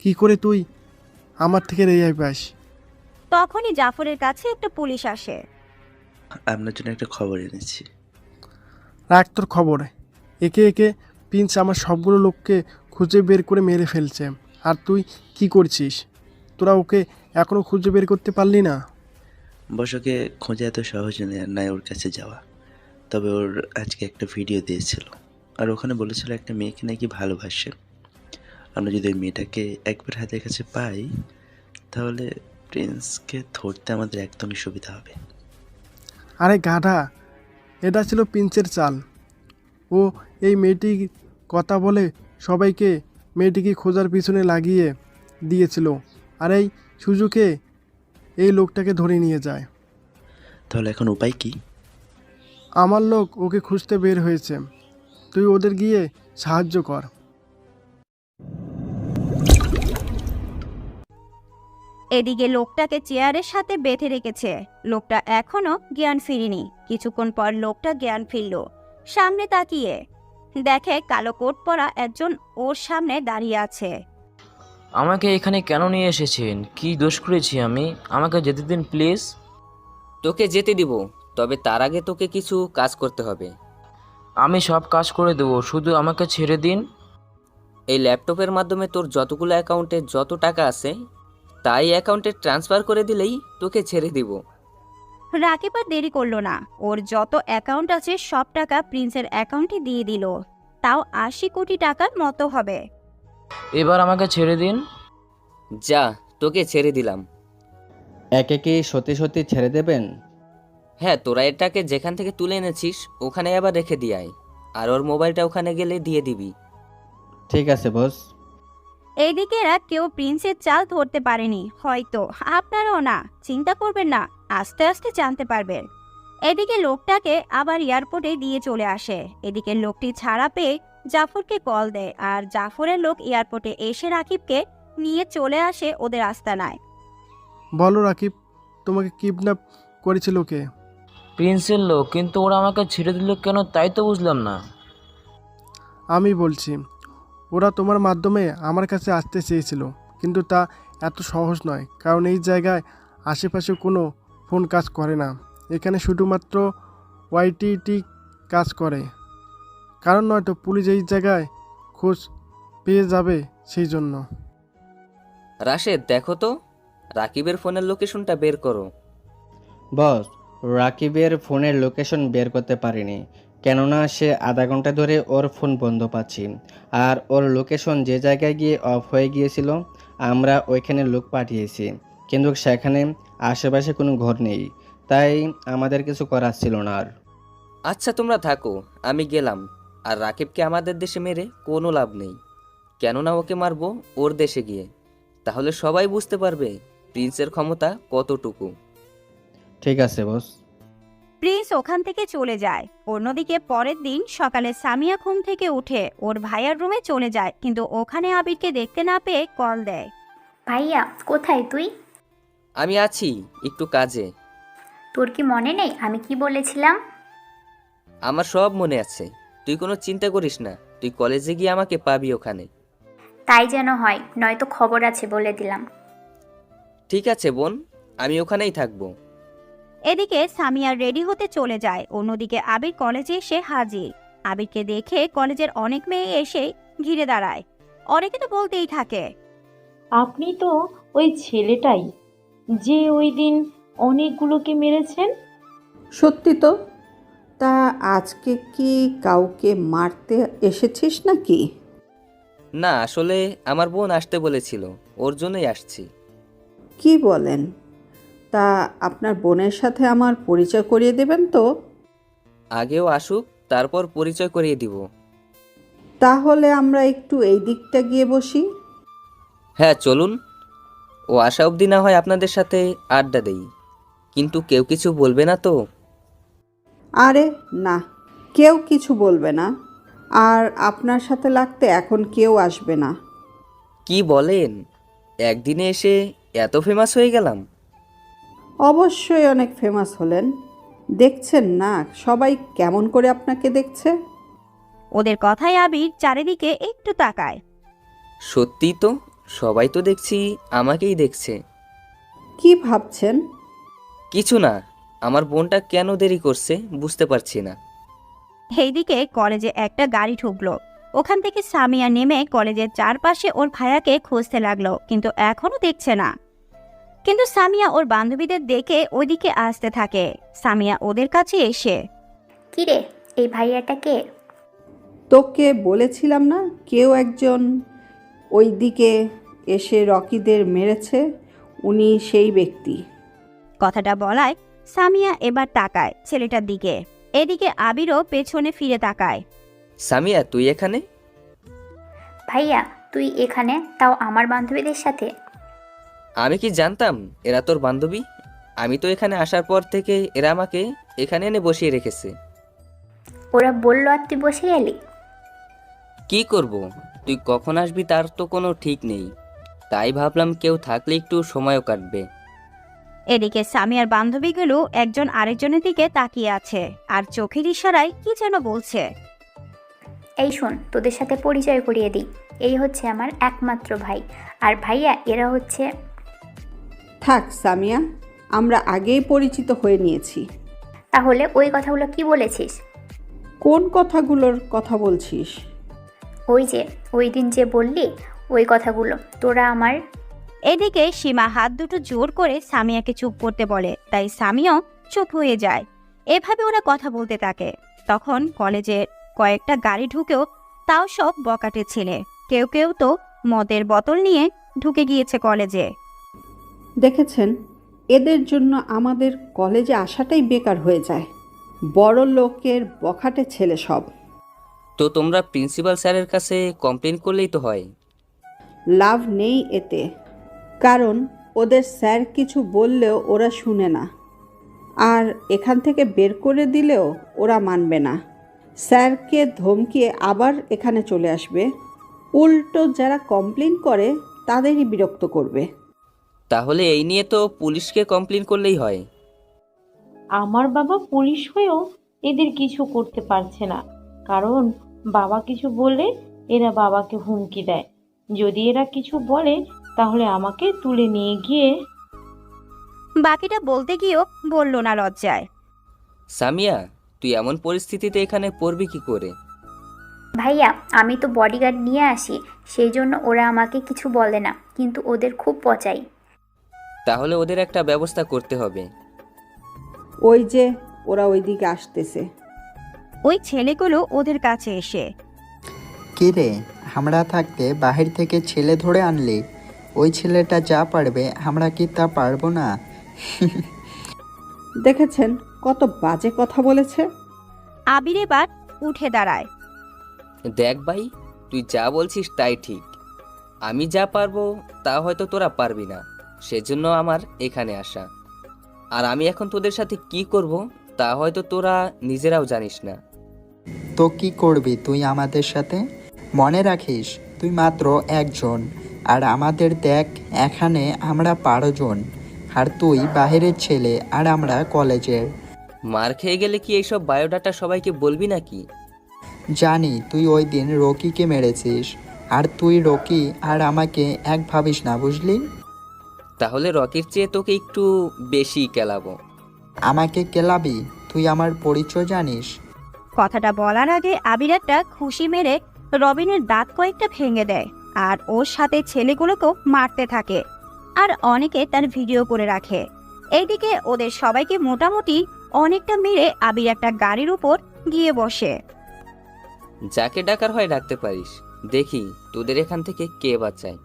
কি করে তুই আমার থেকে রেহাই পাস। তখনই জাফরের কাছে একটা পুলিশ আসে। আপনার জন্য একটা খবর এনেছি। রাখ তোর খবর। একে একে প্রিন্স আমার সবগুলো লোককে খুঁজে বের করে মেরে ফেলছে, আর তুই কি করছিস? তোরা ওকে এখনও খুঁজে বের করতে পারলি না? বসকে খোঁজা এত সহজ নয় ওর কাছে যাওয়া। তবে ওর আজকে একটা ভিডিও দিয়েছিল, আর ওখানে বলেছিল একটা মেয়েকে নাকি ভালোবাসে। আমরা যদি ওই মেয়েটাকে একবার হাতের কাছে পাই, তাহলে প্রিন্সকে ধরতে আমাদের একদমই সুবিধা হবে। আরে গাধা, এটা ছিল প্রিন্সের চাল। ও এই মেয়েটির কথা বলে সবাইকে মেয়েটিকে খোঁজার পিছনে লাগিয়ে দিয়েছিল, আর এই সুযোগে এই লোকটাকে ধরে নিয়ে যায়। তাহলে এখন উপায় কি? আমার লোক ওকে খুঁজতে বের হয়েছে, তুই ওদের গিয়ে সাহায্য কর। এদিকে লোকটাকে চেয়ারের সাথে বেঁধে রেখেছে। লোকটা এখনো জ্ঞান ফিরেনি। কিছুক্ষণ পর লোকটা জ্ঞান ফিরল। সামনে তাকিয়ে দেখে কালো কোট পরা একজন ওর সামনে দাঁড়িয়ে আছে। আমাকে এখানে কেন নিয়ে এসেছেন? কি দোষ করেছি আমি? আমাকে যেতে দিন প্লিজ। তোকে যেতে দিব, তবে তার আগে তোকে কিছু কাজ করতে হবে। আমি সব কাজ করে দেবো, শুধু আমাকে ছেড়ে দিন। এই ল্যাপটপের মাধ্যমে তোর যতগুলো অ্যাকাউন্টে যত টাকা আছে তাই অ্যাকাউন্টে ট্রান্সফার করে দিলেই তোকে ছেড়ে দিব। রাকিব আর দেরি করলো না। ওর যত অ্যাকাউন্ট আছে সব টাকা প্রিন্সের অ্যাকাউন্টে দিয়ে দিল। তাও 80 কোটি টাকার মতো হবে। এবার আমাকে ছেড়ে দিন। যা, তোকে ছেড়ে দিলাম। একে কি সত্যি সত্যি ছেড়ে দেবেন? হ্যাঁ, তোরা এটাকে যেখান থেকে তুলে এনেছিস ওখানে আবার রেখে দিয়ে আয়, আর ওর মোবাইলটা ওখানে গেলে দিয়ে দিবি। ঠিক আছে বস। এইদিকে এরা কেউ প্রিন্সের চাল ধরতে পারেনি, হয়তো আপনারাও না। চিন্তা করবেন না, আস্তে আস্তে জানতে পারবেন। এদিকে লোকটাকে আবার এয়ারপোর্টে দিয়ে চলে আসে। এদিকে লোকটি ছাড়া পেয়ে জাফরকে কল দেয়, আর জাফরের লোক এয়ারপোর্টে এসে রাকিবকে নিয়ে চলে আসে ওদের আস্তানায়। বলো রাকিব, তোমাকে কিডন্যাপ করেছিল কে? প্রিন্সের লোক, কিন্তু ওরা আমাকে ছেড়ে দিল কেন তাই তো বুঝলাম না। আমি বলছি, ওরা তোমার মাধ্যমে আমার কাছে আসতে চেয়েছিল, কিন্তু তা এত সহজ নয়, কারণ এই জায়গায় আশেপাশে কোনো ফোন কাজ করে না। এখানে শুধুমাত্র ওয়াইটিটি কাজ করে, কারণ নয়তো পুলিশ এই জায়গায় খোঁজ পেয়ে যাবে সেই জন্য। রাশেদ, দেখো তো রাকিবের ফোনের লোকেশনটা বের করো। বস, রাকিবের ফোনের লোকেশন বের করতে পারিনি, কেননা সে আধা ঘন্টা ধরে ওর ফোন বন্ধ পাচ্ছি, আর ওর লোকেশন যে জায়গায় গিয়ে অফ হয়ে গিয়েছিল আমরা ওইখানে লোক পাঠিয়েছি, কিন্তু সেখানে আশেপাশে কোনো ঘর নেই, তাই আমাদের কিছু করার ছিল না। আর আচ্ছা তোমরা থাকো, আমি গেলাম। আর রাকিবকে আমাদের দেশে মেরে কোনো লাভ নেই। কেননা ওকে মারবো ওর দেশে গিয়ে। তাহলে সবাই বুঝতে পারবে প্রিন্সের ক্ষমতা কতটুকু। ঠিক আছে বস। প্রিন্স ওখান থেকে চলে যায়। অন্যদিকে পরের দিন সকালে সামিয়া ঘুম থেকে উঠে ওর ভাইয়ার রুমে চলে যায়, কিন্তু ওখানে আবিরকে দেখতে না পেয়ে কল দেয়। ভাইয়া কোথায় তুই? আমি আছি একটু কাজে। তোর কি মনে নেই আমি কি বলেছিলাম? আমার সব মনে আছে, তুই কোনো চিন্তা করিস না। তুই কলেজে গিয়ে আমাকে পাবি ওখানে। তাই যেন হয়, নয়তো খবর আছে বলে দিলাম। ঠিক আছে বোন, আমি ওখানেই থাকবো। এদিকে সামিয়া রেডি হতে চলে যায়। অন্যদিকে আবির কলেজে এসে হাজির। আবিরকে দেখে কলেজের অনেক মেয়ে এসে ঘিরে দাঁড়ায়। অনেকে তো বলতেই থাকে, আপনি তো ওই ছেলেটাই যে ওই দিন অনেকগুলোকে মেরেছেন। সত্যি তো। তা আজকে কি কাউকে মারতে এসেছিস নাকি? না, আসলে আমার বোন আসতে বলেছিল, ওর জন্যই আসছি। কি বলেন? তা আপনার বোনের সাথে আমার পরিচয় করিয়ে দেবেন তো? আগেও আসুক, তারপর পরিচয় করিয়ে দিব। তাহলে আমরা একটু এই দিকটা গিয়ে বসি। হ্যাঁ চলুন। ও আসা অবধি না হয় আপনাদের সাথে আড্ডা দেই, কিন্তু কেউ কিছু বলবে না তো? আরে না, কেউ কিছু বলবে না। আর আপনার সাথে লাগতে এখন কেউ আসবে না। কি বলেন, একদিনে এসে এত ফেমাস হয়ে গেলাম? অবশ্যই অনেক ফেমাস হলেন। দেখছেন না সবাই কেমন করে আপনাকে দেখছে? ওদের কথায় আবির চারিদিকে একটু তাকায়। সত্যি তো, সবাই তো দেখছি আমাকেই দেখছে। কি ভাবছেন? কিছু না, আমার বোনটা কেন দেরি করছে বুঝতে পারছি না। এইদিকে কলেজে একটা গাড়ি ঢুকলো। ওখান থেকে সামিয়া নেমে কলেজের চারপাশে ওর ভাইয়াকে খুঁজতে লাগলো, কিন্তু এখনো দেখছে না। কিন্তু সামিয়া ওর বান্ধবীদের দেখে ওইদিকে আসতে থাকে। সামিয়া ওদের কাছে এসে, কি রে, এই ভাইয়াটা কে? তোকে বলেছিলাম না কেউ একজন ওই দিকে এসে রকিদের মেরেছে, উনি সেই ব্যক্তি। কথাটা বলায় সামিয়া এবার তাকায় ছেলেটার দিকে। এদিকে আবিরও পেছনে ফিরে তাকায়। সামিয়া তুই এখানে? ভাইয়া তুই এখানে, তাও আমার বান্ধবীদের সাথে? আমি কি জানতাম এরা তোর বান্ধবী? আমি তো এখানে আসার পর থেকে এরা আমাকে এখানে এনে বসিয়ে রেখেছে। ওরা বললো আর তুই বসে গেলি? কি করব, তুই কখন আসবি তার তো কোনো ঠিক নেই, তাই ভাবলাম কেউ থাকলে একটু সময়ও কাটবে। এদিকে সামিয়ার বান্ধবীগুলো একজন আরেকজনের দিকে তাকিয়ে আছে আর চোখের ইশারায় কি যেন বলছে। এই শোন, তোদের সাথে পরিচয় করিয়ে দিই। এই হচ্ছে আমার একমাত্র ভাই, আর ভাইয়া এরা হচ্ছে। থাক সামিয়া, আমরা আগেই পরিচিত হয়ে নিয়েছি। তাহলে ওই কথাগুলো কি বলেছিস? কোন কথাগুলোর কথা বলছিস? ওই যে ওই দিন যে বললি ওই কথাগুলো, তোরা আমার। এদিকে সীমা হাত দুটো জোর করে সামিয়াকে চুপ করতে বলে, তাই সামিয়াও চুপ হয়ে যায়। এভাবে ওরা কথা বলতে থাকে। তখন কলেজে কয়েকটা গাড়ি ঢুকেও তাও সব বকাটে ছেলে। কেউ কেউ তো মদের বোতল নিয়ে ঢুকে গিয়েছে কলেজে। দেখেছেন, এদের জন্য আমাদের কলেজে আসাটাই বেকার হয়ে যায়। বড় লোকের বখাটে ছেলে সব। তো তোমরা প্রিন্সিপাল স্যারের কাছে কমপ্লেন করলেই তো হয়। লাভ নেই এতে, কারণ ওদের স্যার কিছু বললেও ওরা শুনে না, আর এখান থেকে বের করে দিলেও ওরা মানবে না। স্যারকে ধমকিয়ে আবার এখানে চলে আসবে। উল্টো যারা কমপ্লেন করে তাদেরই বিরক্ত করবে। তাহলে এই নিয়ে তো পুলিশকে কমপ্লেন করলেই হয়। আমার বাবা পুলিশ হয়েও এদের কিছু করতে পারছে না, কারণ বাবা কিছু বললে এরা বাবাকে হুমকি দেয়। যদি এরা কিছু বলে তাহলে আমাকে তুলে নিয়ে গিয়ে। বাকিটা বলতে গিয়েও বলল না লজ্জায়। সামিয়া তুই এমন পরিস্থিতিতে এখানে পড়বি কি করে? ভাইয়া আমি তো বডিগার্ড নিয়ে আসি, সেই জন্য ওরা আমাকে কিছু বলে না, কিন্তু ওদের খুব পচাই। তাহলে ওদের একটা ব্যবস্থা করতে হবে। ওই যে ওরা ওইদিকে আসতেছে। ওই ছেলেগুলো ওদের কাছে এসে, কি রে, আমরা থাকতে বাহির থেকে ছেলে ধরে আনলি? ওই ছেলেটা যা পারবে আমরা কি তা পারবো না? দেখেছেন কত বাজে কথা বলেছে। আবির এবার উঠে দাঁড়ায়। দেখ ভাই, তুই যা বলছিস তাই ঠিক। আমি যা পারবো তা হয়তো তোরা পারবি না, সেজন্য আমার এখানে আসা। আর আমি এখন তোদের সাথে কি করব তা হয়তো তোরা নিজেরাও জানিস না। তো কি করবি তুই আমাদের সাথে? মনে রাখিস তুই মাত্র একজন, আর আমাদের দেখ এখানে আমরা 12 জন, আর তুই বাইরের ছেলে আর আমরা কলেজের। মার খেয়ে গেলে কি এইসব বায়োডাটা সবাইকে বলবি নাকি? জানি তুই ওই দিন রকিকে মেরেছিস, আর তুই রকি আর আমাকে এক ভাবিস না, বুঝলি? তাহলে রকির চেয়ে তোকে একটু বেশি কেলাবো। আমাকে কেলাবি? তুই আমার পরিচয় জানিস? কথাটা বলার আগে আবির একটা খুশি মেরে রবিনের দাঁত কয়েকটা ভেঙে দেয় আর ওর সাথে ছেলেগুলোকেও মারতে থাকে, আর অনেকে তার ভিডিও করে রাখে। এইদিকে ওদের সবাইকে মোটামুটি অনেকটা মেরে আবির একটা গাড়ির উপর গিয়ে বসে। যাকে ডাকার হয় ডাকতে পারিস, দেখি তোদের এখান থেকে কে বাঁচায়।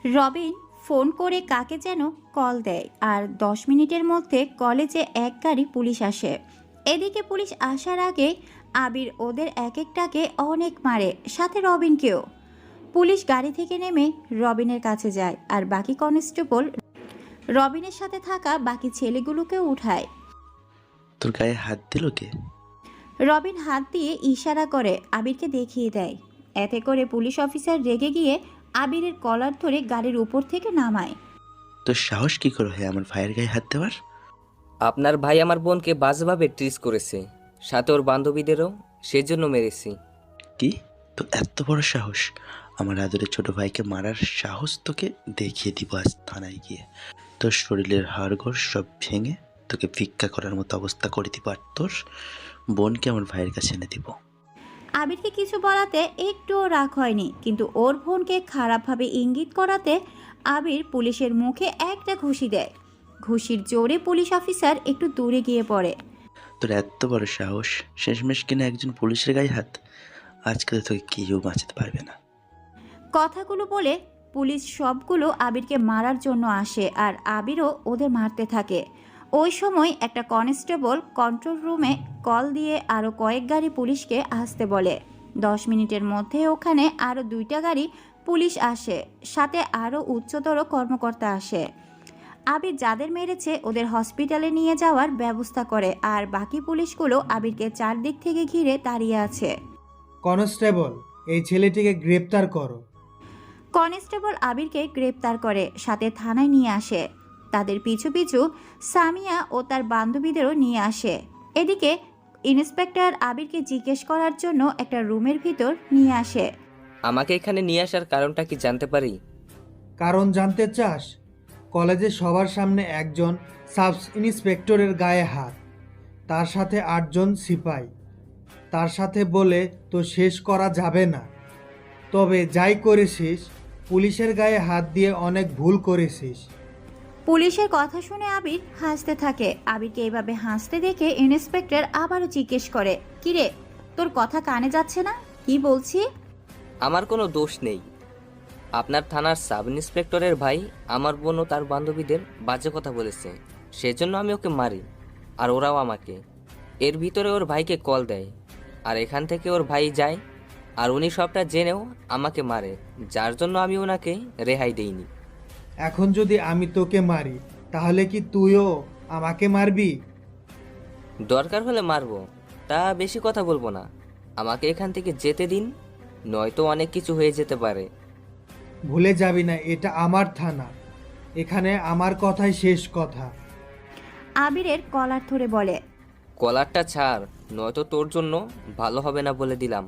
রবিন ফোন করে কাকে যেন কল দেয়, আর 10 মিনিটের মধ্যে কলেজে এক গাড়ি পুলিশ আসে। এদিকে পুলিশ আসার আগে আবির ওদের এক একটাকে অনেক মারে, সাথে রবিনকেও। পুলিশ গাড়ি থেকে নেমে রবিনের কাছে যায়, আর বাকি কনস্টেবল রবিনের সাথে থাকা বাকি ছেলেগুলোকেও উঠায়। তোর গায়ে হাত দিল কে? রবিন হাত দিয়ে ইশারা করে আবিরকে দেখিয়ে দেয়। এতে করে পুলিশ অফিসার রেগে গিয়ে আবিরের কলার ধরে গাড়ির উপর থেকে নামায়। তোর সাহস কি করে হয় আমার ভাইয়ের গায়ে হাত দেওয়ার? আপনার ভাই আমার বোনকে বাজেভাবে ট্রিট করেছে, সাথে ওর বান্ধবীদেরও, সেজন্য মেরেছি। কি? তো এত বড় সাহস? আমার আদরের ছোট ভাইকে মারার সাহস তোকে দেখিয়ে দিব আজ থানায় গিয়ে। তোর শরীরের হাড়গোড় সব ভেঙে তোকে ভিক্ষা করার মতো অবস্থা করে দিব, আর তোর বোনকে আমার ভাইয়ের কাছে এনে দিব। আবিরকে কিছু বলাতে একটুও রাগ হয়নি, কিন্তু ওর বোনকে খারাপভাবে ইঙ্গিত করাতে আবির পুলিশের মুখে একটা ঘুষি দেয়। ঘুষির জোরে পুলিশ অফিসার একটু দূরে গিয়ে পড়ে। তোর এত বড় সাহস, শেষমেশ কিনা একজন পুলিশের গায়ে হাত! আজকে তোকে কেউ বাঁচাতে পারবে না। কথাগুলো বলে পুলিশ সবগুলো আবিরকে মারার জন্য আসে, আর আবিরও ওদের মারতে থাকে। ওই সময় একটা কনস্টেবল কন্ট্রোল রুমে কল দিয়ে আরও কয়েক গাড়ি পুলিশকে আসতে বলে। 10 মিনিটের মধ্যে ওখানে আরও 2টা গাড়ি পুলিশ আসে, সাথে আরও উচ্চতর কর্মকর্তা আসে। আবির যাদের মেরেছে ওদের হসপিটালে নিয়ে যাওয়ার ব্যবস্থা করে, আর বাকি পুলিশগুলো আবিরকে চারদিক থেকে ঘিরে দাঁড়িয়ে আছে। কনস্টেবল, এই ছেলেটিকে গ্রেপ্তার করো। কনস্টেবল আবিরকে গ্রেপ্তার করে, সাথে থানায় নিয়ে আসে। তাদের পিছু পিছু সামিয়া ও তার বান্ধবীদেরও নিয়ে আসে। এদিকে ইন্সপেক্টর আবিরকে জিজ্ঞেস করার জন্য একটা রুমের ভিতর নিয়ে আসে। আমাকে এখানে নিয়ে আসার কারণটা কি জানতে পারি? কারণ জানতে চাস? কলেজে সবার সামনে একজন সাব ইন্সপেক্টরের গায়ে হাত, তার সাথে 8 জন সিপাই, তার সাথে বলে তো শেষ করা যাবে না। তবে যাই করেছিস, পুলিশের গায়ে হাত দিয়ে অনেক ভুল করেছিস। পুলিশের কথা শুনে আবির হাসতে থাকে। আবিরকে এইভাবে হাসতে দেখে ইন্সপেক্টর আবারও জিজ্ঞেস করে, কিরে, তোর কথা কানে যাচ্ছে না? কি বলছি? আমার কোনো দোষ নেই। আপনার থানার সাব ইন্সপেক্টরের ভাই আমার বোন ও তার বান্ধবীদের বাজে কথা বলেছে, সেজন্য আমি ওকে মারি, আর ওরাও আমাকে। এর ভিতরে ওর ভাইকে কল দেয়, আর এখান থেকে ওর ভাই যায়, আর উনি সবটা জেনেও আমাকে মারে, যার জন্য আমি ওনাকে রেহাই দেইনি। এখন যদি আমি তোকে মারি, তাহলে কি তুইও আমাকে মারবি? দরকার হলে মারবো, তা বেশি কথা বলবো না। আমাকে এখান থেকে যেতে দিন, নয়তো অনেক কিছু হয়ে যেতে পারে। ভুলে যাবি না, এটা আমার থানা, এখানে আমার কথাই শেষ কথা। আবিরের কলার ধরে বলে, কলারটা ছাড়, নয়তো তোর জন্য ভালো হবে না বলে দিলাম।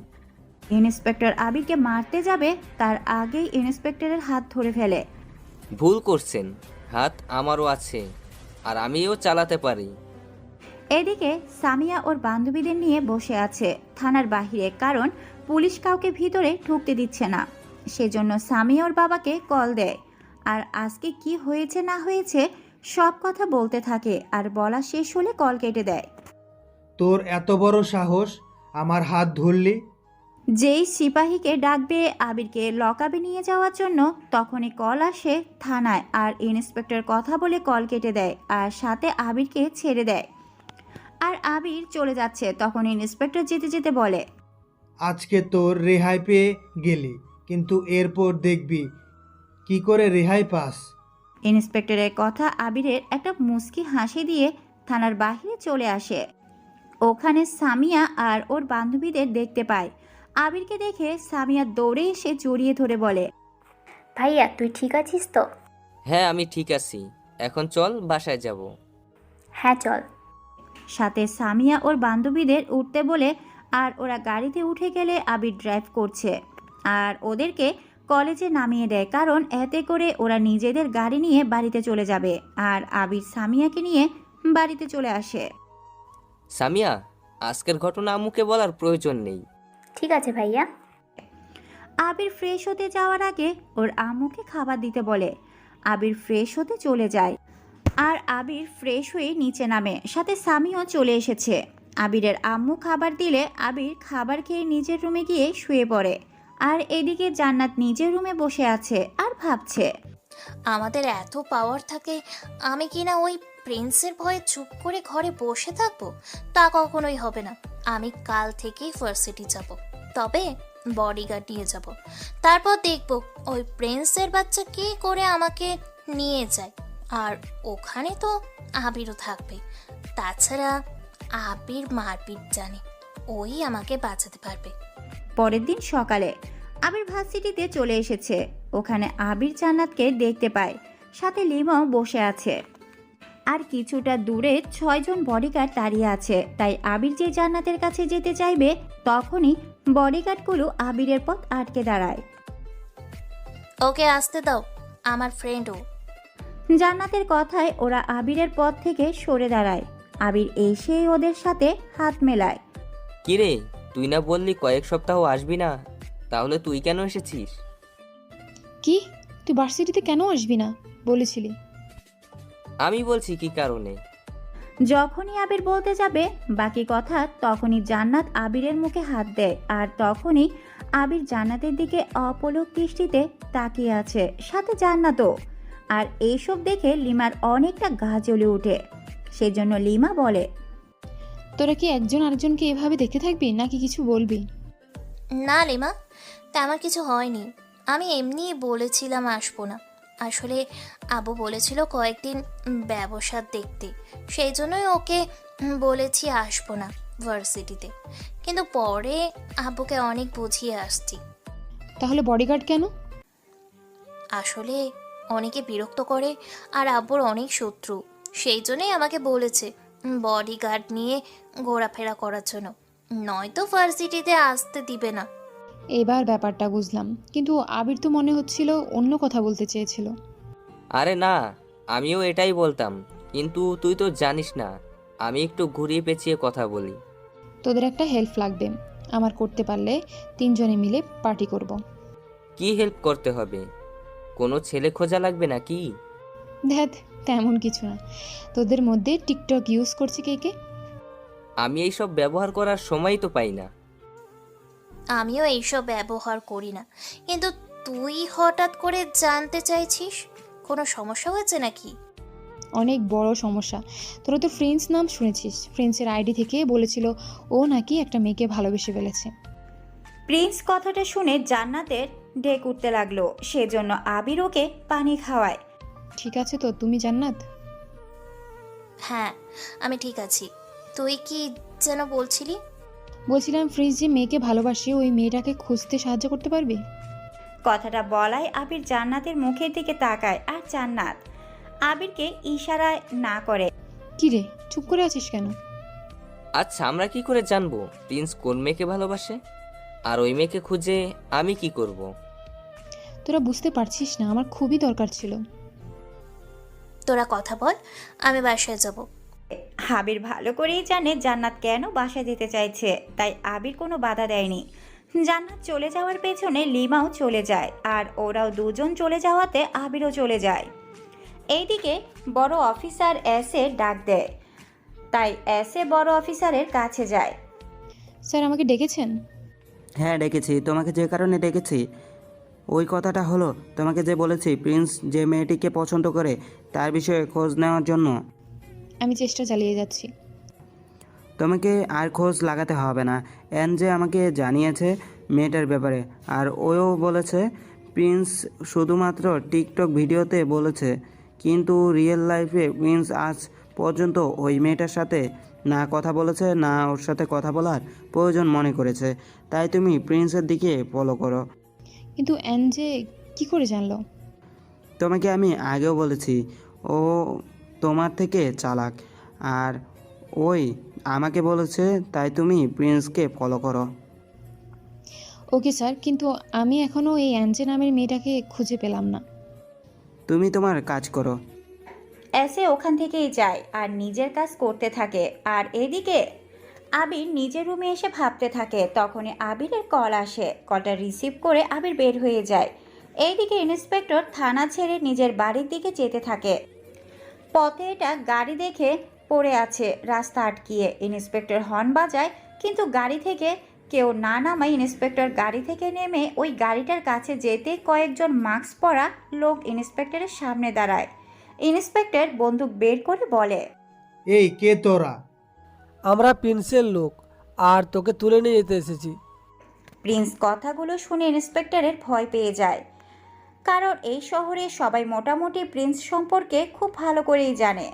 ইন্সপেক্টর আবিরকে মারতে যাবে তার আগেই ইন্সপেক্টরের হাত ধরে ফেলে। ভুল করছেন, হাত আমারও আছে, আর আমিও চালাতে পারি। এদিকে সামিয়া ওর বান্ধবীদের নিয়ে বসে আছে থানার বাহিরে, কারণ পুলিশ কাউকে ভিতরে ঢুকতে দিচ্ছে না। সেজন্য সামিয়া ওর বাবাকে কল দেয়, আর আজকে কি হয়েছে না হয়েছে সব কথা বলতে থাকে, আর বলা শেষ হলে কল কেটে দেয়। তোর এত বড় সাহস, আমার হাত ধরলি? যেই সিপাহীকে ডাকবে আবিরকে লকআপে নিয়ে যাওয়ার জন্য, তখনই কল আসে থানায়, আর ইন্সপেক্টর কথা বলে কল কেটে দেয়, আর সাথে আবিরকে ছেড়ে দেয়। আর আবির চলে যাচ্ছে, তখন ইন্সপেক্টর যেতে যেতে বলে, আজকে তোর রেহাই পেয়ে গেলি, কিন্তু এরপর দেখবি কি করে রেহাই পাস। ইন্সপেক্টরের কথা আবিরের একটা মুচকি হাসি দিয়ে থানার বাহিরে চলে আসে। ওখানে সামিয়া আর ওর বান্ধবীদের দেখতে পায়। আবিরকে দেখে সামিয়া দৌড়ে এসে জড়িয়ে ধরে বলে, ভাইয়া তুই ঠিক আছিস তো? হ্যাঁ আমি ঠিক আছি, এখন চল বাসায় যাব। হ্যাঁ চল। সাথে সামিয়া ওর বান্ধবীদের উঠতে বলে আর ওরা গাড়িতে উঠে গেলে আবির ড্রাইভ করছে আর ওদেরকে কলেজে নামিয়ে দেয়, কারণ এতে করে ওরা নিজেদের গাড়ি নিয়ে বাড়িতে চলে যাবে। আর আবির সামিয়াকে নিয়ে বাড়িতে চলে আসে। সামিয়া, আজকের ঘটনা আম্মুকে বলার প্রয়োজন নেই। ঠিক আছে ভাইয়া। আবির ফ্রেশ হতে যাওয়ার আগে ওর আম্মুকে খাবার দিতে বলে। আবির ফ্রেশ হতে চলে যায় আর আবির ফ্রেশ হয়ে নিচে নামে, সাথে সামিও চলে এসেছে। আবিরের আম্মু খাবার দিলে আবির খাবার খেয়ে নিজের রুমে গিয়ে শুয়ে পড়ে। আর এদিকে জান্নাত নিজের রুমে বসে আছে আর ভাবছে, আমাদের এত পাওয়ার থাকে, আমি কি না ওই প্রিন্সের ভয়ে চুপ করে ঘরে বসে থাকবো? তা কখনোই হবে না। আমি কাল থেকেই ভার্সিটি যাব, তবে বডিগার্ড নিয়ে যাব। তারপর দেখব ওই প্রিন্সের বাচ্চা কি করে আমাকে নিয়ে যায়। আর ওখানে তো আবিরও থাকবে। তাছাড়া আবির মারপিট জানে, ওই আমাকে বাঁচাতে পারবে। পরের দিন সকালে আবির ভার্সিটিতে চলে এসেছে। ওখানে আবির জান্নাতকে দেখতে পায়, সাথে লিমাও বসে আছে। আর কিছুটা দূরে 6 জন বডিগার্ড দাঁড়িয়ে আছে। তাই আবির যে জান্নাতের কাছে যেতে চাইবে, তখনই বডিগার্ডগুলো আবিরের পথ আটকে দাঁড়ায়। ওকে আসতে দাও, আমার ফ্রেন্ডও। জান্নাতের কথায় ওরা আবিরের পথ থেকে সরে দাঁড়ায়। আবির এসে ওদের সাথে হাত মেলায়। কিরে, তুই না বললি কয়েক সপ্তাহ আসবি না, তাহলে তুই কেন এসেছিস? কি, তুই ভার্সিটিতে কেন আসবি না বলেছিলি? আমি বলছি কি কারণে। যখনই আবির বলতে যাবে বাকি কথা, তখনই জান্নাত আবিরের মুখে হাত দেয়। আর তখনই আবির জান্নাতের দিকে অপলক দৃষ্টিতে তাকিয়ে আছে, সাথে জান্নাতও। আর এইসব দেখে লিমার অনেকটা গা জ্বলে ওঠে। সেজন্য লিমা বলে, তোরা কি একজন আরেকজনকে এভাবে দেখতে থাকবি নাকি কিছু বলবি? না লিমা, তেমন কিছু হয়নি। আমি এমনিই বলেছিলাম আসবো না। আসলে আবু বলেছিল কয়েকদিন ব্যবসা দেখতে, সেই জন্যই ওকে বলেছি আসবো না ভার্সিটিতে। কিন্তু পরে আব্বুকে অনেক বুঝিয়ে আসছি। তাহলে বডিগার্ড কেন? আসলে অনেকে বিরক্ত করে আর আব্বুর অনেক শত্রু, সেই জন্যই আমাকে বলেছে বডিগার্ড নিয়ে ঘোরাফেরা করার জন্য, নয়তো ভার্সিটিতে আসতে দিবে না। এবার ব্যাপারটা বুঝলাম, কিন্তু আবির তো মনে হচ্ছিল অন্য কথা বলতে চেয়েছিল। আরে না, আমিও এটাই বলতাম, কিন্তু তুই তো জানিস না আমি একটু ঘুরিয়ে পেঁচিয়ে কথা বলি। তোদের একটা হেল্প লাগবে, আমার করতে পারলে 3 জনে মিলে পার্টি করব। কি হেল্প করতে হবে? কোনো ছেলে খোঁজা লাগবে নাকি? দেখ, তেমন কিছু না। তোদের মধ্যে টিকটক ইউজ করছে কে কে? আমি এইসব ব্যবহার করার সময় তো পাই না। আমিও এইসব ব্যবহার করি না, কিন্তু তুই হঠাৎ করে জানতে চাইছিস, কোনো সমস্যা হয়েছে নাকি? অনেক বড় সমস্যা। তোরা তো ফ্রেন্ডস নাম শুনেছিস, ফ্রেন্ডসের আইডি থেকে বলেছিল ও নাকি একটা মেয়েকে ভালোবেসে ফেলেছে। প্রিন্স কথাটা শুনে জান্নাতের ঢেক উঠতে লাগলো। সেজন্য আবির ওকে পানি খাওয়ায়। ঠিক আছে তো তুমি জান্নাত? হ্যাঁ আমি ঠিক আছি। তুই কি যেন বলছিলি? বলছিলাম ফ্রিজ যে মেয়েকে ভালোবাসে, ওই মেয়েটাকে খুঁজতে সাহায্য করতে পারবি? কথাটা বলায় আবির জান্নাতের মুখের দিকে তাকায় আর জান্নাত আবিরকে ইশারায় না করে। কি রে, চুপ করে আছিস কেন? আচ্ছা, আমরা কি করে জানবো প্রিন্স কোন মেয়েকে ভালোবাসে? আর ওই মেয়েকে খুঁজে আমি কি করব? তোরা বুঝতে পারছিস না, আমার খুবই দরকার ছিল। তোরা কথা বল, আমি বাসায় যাব। আবির ভালো করেই জানে জান্নাত কেন বাসায় যেতে চাইছে, তাই আবির কোনো বাধা দেয়নি। জান্নাত চলে যাওয়ার পেছনে লিমাও চলে যায়, আর ওরাও দুজন চলে যাওয়াতে আবিরও চলে যায়। এইদিকে বড় অফিসার এসে ডাক দেয়, তাই এসে বড় অফিসারের কাছে যায়। স্যার আমাকে ডেকেছেন? হ্যাঁ ডেকেছি, তোমাকে যে কারণে ডেকেছি ওই কথাটা হলো, তোমাকে যে বলেছি প্রিন্স যে মেয়েটিকে পছন্দ করে তার বিষয়ে খোঁজ নেওয়ার জন্য। আমি চেষ্টা চালিয়ে যাচ্ছি। তোমাকে আর খোঁজ লাগাতে হবে না। যে আমাকে জানিয়েছে মেয়েটার ব্যাপারে, আর ওও বলেছে প্রিন্স শুধুমাত্র টিকটক ভিডিওতে বলেছে, কিন্তু রিয়েল লাইফে প্রিন্স আজ পর্যন্ত ওই মেয়েটার সাথে না কথা বলেছে, না ওর সাথে কথা বলার প্রয়োজন মনে করেছে। তাই তুমি প্রিন্সের দিকে ফলো করো। কিন্তু যে কি করে জানলো? তোমাকে আমি আগেও বলেছি ও তোমার থেকে চালাক, আর ওই আমাকে বলেছে, তাই তুমি প্রিন্সকে ফলো করো। ওকে স্যার, কিন্তু আমি এখনও এই অ্যাঞ্জে নামের মেয়েটাকে খুঁজে পেলাম না। তুমি তোমার কাজ করো। এসে ওখান থেকেই যায় আর নিজের কাজ করতে থাকে। আর এদিকে আবির নিজের রুমে এসে ভাবতে থাকে। তখনই আবিরের কল আসে। কলটা রিসিভ করে আবির বের হয়ে যায়। এইদিকে ইন্সপেক্টর থানা ছেড়ে নিজের বাড়ির দিকে যেতে থাকে। পথে এটা গাড়ি দেখে পড়ে আছে রাস্তা আটকিয়ে। ইন্সপেক্টর হর্ন বাজায়, কিন্তু গাড়ি থেকে কেউ না নামায় ইন্সপেক্টর গাড়ি থেকে নেমে ওই গাড়িটার কাছে যেতে কয়েকজন মাস্ক পরা লোক ইন্সপেক্টরের সামনে দাঁড়ায়। ইন্সপেক্টর বন্দুক বের করে বলে, এই কে তোরা? আমরা প্রিন্সের লোক, আর তোকে তুলে নিয়ে যেতে এসেছি। প্রিন্স কথাগুলো শুনে ইন্সপেক্টরের ভয় পেয়ে যায়, কারণ এই শহরে সবাই মোটামুটি প্রিন্স সম্পর্কে খুব ভালো করেই জানে।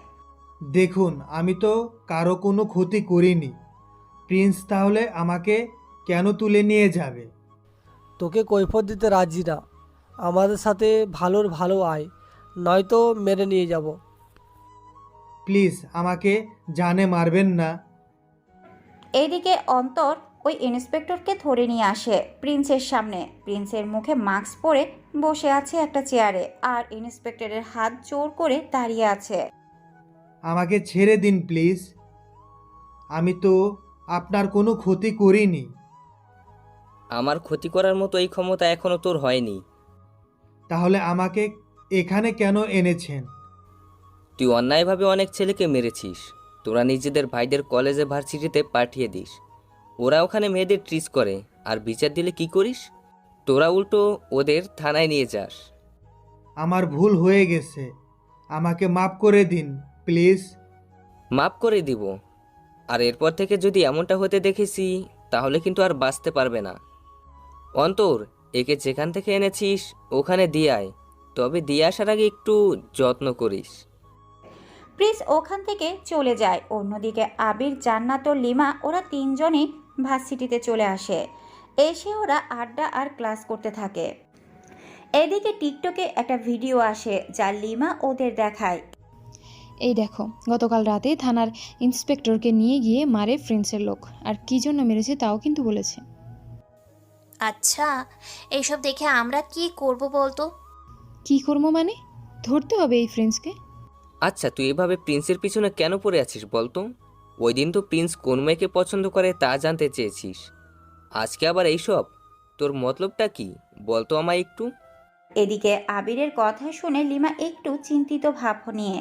দেখুন, আমি তো কারো কোনো ক্ষতি করিনি। প্রিন্স তাহলে আমাকে কেন তুলে নিয়ে যাবে? তোকে কৈফত দিতে রাজি না। আমাদের সাথে ভালোর ভালো আয়, নয়তো মেরে নিয়ে যাব। প্লিজ আমাকে জানে মারবেন না। এইদিকে অন্তর ওই ইন্সপেক্টরকে ধরে নিয়ে আসে প্রিন্সের সামনে। প্রিন্সের মুখে মাস্ক পরে বসে আছে একটা চেয়ারে, আর ইন্সপেক্টরের হাত জোর করে দাঁড়িয়ে আছে। আমাকে ছেড়ে দিন প্লিজ। আমি তো আপনার কোনো ক্ষতি করিনি। আমার ক্ষতি করার মতো এই ক্ষমতা এখনো তোর হয়নি। তাহলে আমাকে এখানে কেন এনেছেন? তুই অন্যায়ভাবে অনেক ছেলেকে মেরেছিস। তোরা নিজেদের ভাইদের কলেজে ভার্সিটিতে পাঠিয়ে দিস, ওরা ওখানে মেয়েদের ট্রিস করে, আর বিচার দিলে কি করিস? তোরা উল্টো ওদের থানায় নিয়ে যাস। আমার ভুল হয়ে গেছে, আমাকে মাফ করে দিন প্লিজ। মাফ করে দিব, আর এরপর থেকে যদি এমনটা হতে দেখেছি তাহলে কিন্তু আর বাঁচতে পারবে না। অন্তর, একে যেখান থেকে এনেছিস ওখানে দিয়ে আয়, তবে দিয়ে আসার আগে একটু যত্ন করিস। প্রিন্স ওখান থেকে চলে যায়। অন্যদিকে আবির, জান্নাত ও লিমা ওরা তিনজনই ভার্সিটিতে চলে আসে। এসে ওরা আড্ডা আর ক্লাস করতে থাকে। এদিকে টিকটকে একটা ভিডিও আসে যা লিমা ওদের দেখায়। এই দেখো, গতকাল রাতে থানার ইন্সপেক্টরকে নিয়ে গিয়ে মারে ফ্রেন্ডসের লোক, আর কি জন্য মেরেছে তাও কিন্তু বলেছে। আচ্ছা, এইসব দেখে আমরা কি করব বলতো? কি করবো মানে? ধরতে হবে এই ফ্রেন্ডসকে। আচ্ছা, তুই এভাবে প্রিন্সের পিছনে কেন পড়ে আছিস বলতো? ওই দিন তো প্রিন্স কোন মেয়েকে পছন্দ করে তা জানতে চেয়েছিস, আজকে আবার এইসব? তোর মতলবটা কি বলতো আমায় একটু? এদিকে আবিরের কথা শুনে লিমা একটু চিন্তিত ভাব নিয়ে,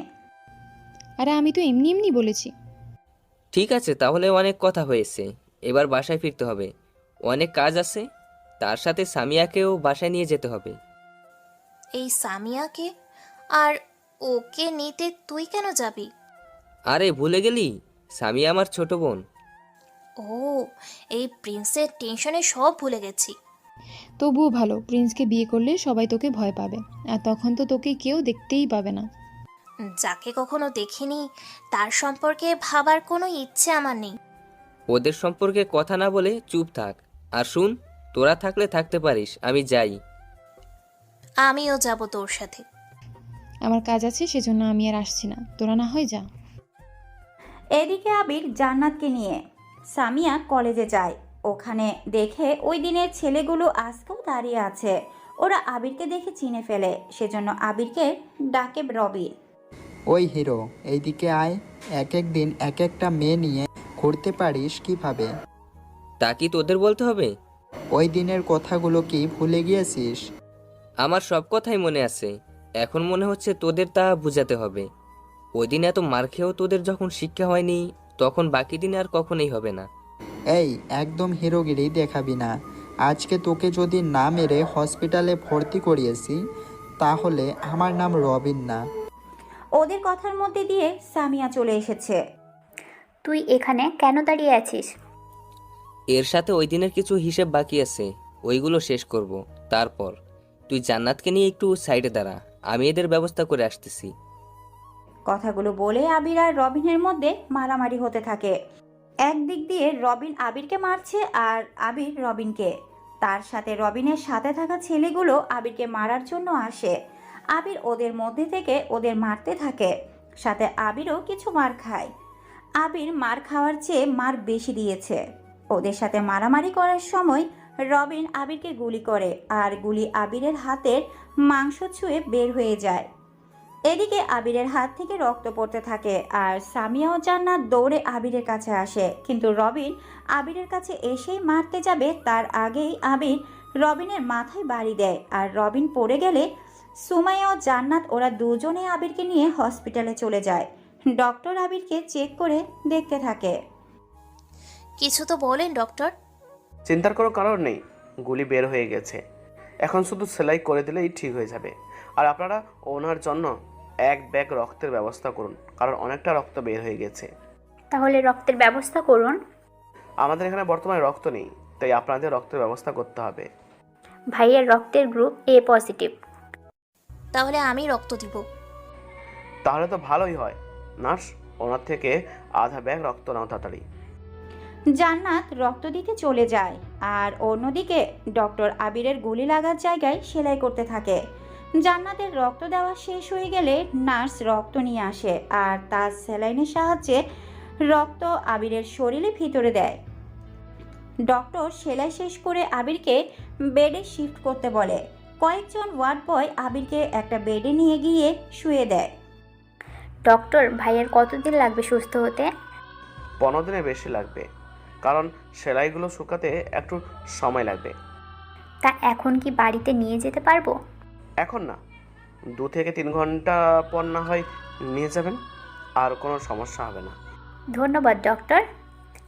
আরে আমি তো এমনি এমনি বলেছি। ঠিক আছে, তাহলে অনেক কথা হয়েছে, এবার বাসায় ফিরতে হবে, অনেক কাজ আছে। তার সাথে সামিয়াকেও বাসায় নিয়ে যেতে হবে। এই সামিয়াকে? আর ওকে নিতে তুই কেন যাবি? আরে ভুলে গেলি, সামিয়া আমার ছোট বোন। ও, এই প্রিন্সের টেনশনে সব ভুলে গেছি। তবুও ভালো, প্রিন্সকে বিয়ে করলে সবাই তোকে ভয় পাবে, আর তখন তো তোকে কেউ দেখতেই পাবে না। যাকে কখনো দেখিনি তার সম্পর্কে ভাবার কোনো ইচ্ছে আমার নেই। ওদের সম্পর্কে কথা না বলে চুপ থাক। আর শুন, তোরা থাকলে থাকতে পারিস, আমি যাই। আমিও যাব তোর সাথে। আমার কাজ আছে, সেজন্য আমি আর আসছি না, তোরা না হয় যা। এদিকে আবির জান্নাতকে নিয়ে সামিয়া কলেজে যায়। ওখানে দেখে ওই দিনের ছেলেগুলো আজকেও দাঁড়িয়ে আছে। ওরা আবিরকে দেখে চিনে ফেলে, সেজন্য আবিরকে ডাকে রবি। ওই হিরো, এইদিকে আয়। এক এক দিন এক একটা মেয়ে নিয়ে ঘুরতে পারিস কিভাবে? তা কি তোদের বলতে হবে? ওই দিনের কথাগুলো কি ভুলে গিয়েছিস? আমার সব কথাই মনে আছে, এখন মনে হচ্ছে তোদের তা বুঝাতে হবে। ওই দিন এত মার খেয়েও তোদের যখন শিক্ষা হয়নি, তখন বাকি দিনে আর কখনোই হবে না। এই, একদম হিরোগিরি দেখাবি না। আজকে তোকে যদি না মেরে হসপিটালে ভর্তি করিয়েছি, তাহলে আমার নাম রবিন না। ওদের কথার মধ্যে দিয়ে সামিয়া চলে এসেছে। তুই এখানে কেন দাঁড়িয়ে আছিস? এর সাথে ওই দিনের কিছু হিসেব বাকি আছে, ওইগুলো শেষ করব। তারপর তুই জান্নাতকে নিয়ে একটু সাইডে দাঁড়া, আমি এদের ব্যবস্থা করে আসতেছি। কথাগুলো বলে আবির আর রবিনের মধ্যে মারামারি হতে থাকে। একদিক দিয়ে রবিন আবিরকে মারছে আর আবির রবিনকে। তার সাথে রবিনের সাথে থাকা ছেলেগুলো আবিরকে মারার জন্য আসে। আবির ওদের মধ্যে থেকে ওদের মারতে থাকে, সাথে আবিরও কিছু মার খায়। আবির মার খাওয়ার চেয়ে মার বেশি দিয়েছে। ওদের সাথে মারামারি করার সময় রবিন আবিরকে গুলি করে আর গুলি আবিরের হাতের মাংস ছুঁয়ে বের হয়ে যায়। এদিকে আবিরের হাত থেকে রক্ত পড়তে থাকে আর সামিয়া ও জান্নাত দৌড়ে আবিরের কাছে আসে, কিন্তু রবিন আবিরের কাছে এসেই মারতে যাবে তার আগেই আবির রবিনের মাথায় বাড়ি দেয় আর রবিন পড়ে গেলে সুমাইয়া ও জান্নাত ওরা দুজনে আবিরকে নিয়ে হসপিটালে চলে যায়। ডক্টর আবিরকে চেক করে দেখতে থাকে। কিছু তো বলেন ডক্টর। চিন্তার কোনো কারণ নেই, গুলি বের হয়ে গেছে, এখন শুধু সেলাই করে দিলেই ঠিক হয়ে যাবে। আর আপনারা ওনার জন্য এক ব্যাগ রক্তের ব্যবস্থা করুন, কারণ অনেকটা রক্ত বের হয়ে গেছে। তাহলে রক্তের ব্যবস্থা করুন। আমাদের এখানে বর্তমানে রক্ত নেই, তাই আপনাদের রক্তের ব্যবস্থা করতে হবে। ভাইয়ের রক্তের গ্রুপ এ পজিটিভ। তাহলে আমি রক্ত দিব। তাহলে তো ভালোই হয়। নার্স, ওনার থেকে আধা ব্যাগ রক্ত নাও তাড়াতাড়ি। জান্নাত রক্ত দিতে চলে যায় আর অন্যদিকে ডক্টর আবিরের গুলি লাগার জায়গায় সেলাই করতে থাকে। জান্নাতের রক্ত দেওয়া শেষ হয়ে গেলে নার্স রক্ত নিয়ে আসে আর তার স্যালাইনের সাহায্যে রক্ত আবিরের শরীরে ভিতরে দেয়। ডক্টর সেলাই শেষ করে আবিরকে বেডে শিফট করতে বলে। কয়েকজন ওয়ার্ড বয় আবিরকে একটা বেডে নিয়ে গিয়ে শুয়ে দেয়। ডক্টর, ভাইয়ের কতদিন লাগবে সুস্থ হতে? 15 দিনের বেশি লাগবে, কারণ সেলাইগুলো শুকাতে একটু সময় লাগবে। তা এখন কি বাড়িতে নিয়ে যেতে পারবো? এখন না, 2 থেকে 3 ঘন্টা পর না হয় নিয়ে যাবেন, আর কোনো সমস্যা হবে না। ধন্যবাদ ডক্টর।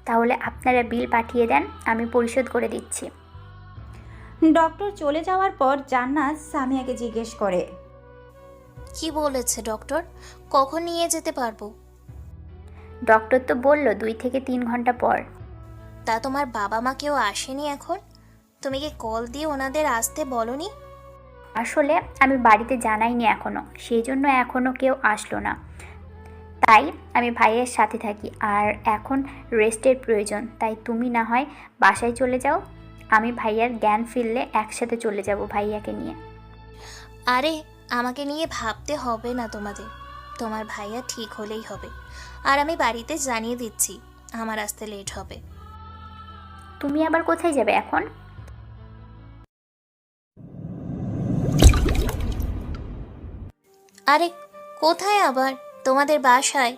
তাহলে আপনারা বিল পাঠিয়ে দেন, আমি পরিশোধ করে দিচ্ছি। ডক্টর চলে যাওয়ার পর জান্নাত সামিয়াকে জিজ্ঞেস করে, কি বলেছে ডক্টর, কখন নিয়ে যেতে পারবো? ডক্টর তো বলল 2 থেকে 3 ঘন্টা পর। তা তোমার বাবা মা কেউ আসেনি এখন? তুমি কি কল দিয়ে ওনাদের আসতে বলনি? আসলে আমি বাড়িতে জানাইনি এখনো, সেই জন্য এখনো কেউ আসলো না। তাই আমি ভাইয়ের সাথে থাকি আর এখন রেস্টের প্রয়োজন, তাই তুমি না হয় বাসায় চলে যাও। আমি ভাইয়ার জ্ঞান ফিরলে একসাথে চলে যাব ভাইয়াকে নিয়ে। আরে আমাকে নিয়ে ভাবতে হবে না তোমাদের, তোমার ভাইয়া ঠিক হলেই হবে। আর আমি বাড়িতে জানিয়ে দিচ্ছি আমার আসতে লেট হবে। তুমি আবার কোথায় যাবে এখন? আরে কোথায় আবার? তোমাদের বাসায়।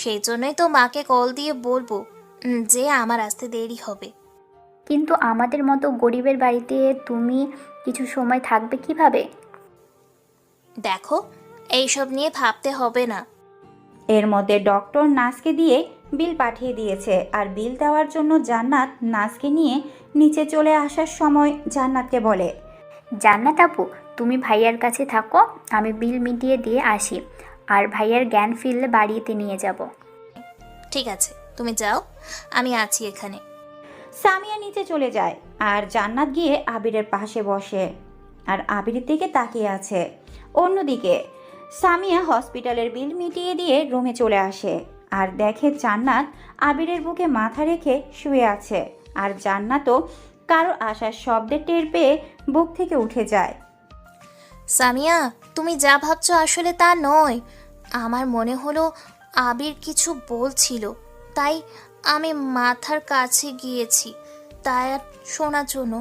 সেই জন্যই তো মাকে কল দিয়ে বলবো যে আমার আসতে দেরি হবে। কিন্তু আমাদের মতো গরিবের বাড়িতে তুমি কিছু সময় থাকবে কিভাবে? দেখো, এইসব নিয়ে ভাবতে হবে না। এর মধ্যে ডক্টর নার্সকে দিয়ে বিল পাঠিয়ে দিয়েছে আর বিল দেওয়ার জন্য জান্নাত নার্সকে নিয়ে নিচে চলে আসার সময় জান্নাতকে বলে, জান্নাত আপু, তুমি ভাইয়ার কাছে থাকো, আমি বিল মিটিয়ে দিয়ে আসি, আর ভাইয়ার জ্ঞান ফিরলে বাড়িতে নিয়ে যাব। ঠিক আছে, তুমি যাও, আমি আছি এখানে। সামিয়া নিচে চলে যায় আর জান্নাত গিয়ে আবিরের পাশে বসে আর আবিরের দিকে তাকিয়ে আছে। অন্যদিকে সামিয়া হসপিটালের বিল মিটিয়ে দিয়ে রুমে চলে আসে আর দেখে জান্নাত আবিরের বুকে মাথা রেখে শুয়ে আছে আর জান্নাতও কারো আসার শব্দে টের পেয়ে বুক থেকে উঠে যায়। সামিয়া, তুমি যা ভাবছো আসলে তা নয়। আমার মনে হলো আবির কিছু বলছিল, তাই আমি মাথার কাছে গিয়েছি তাই শোনার জন্য।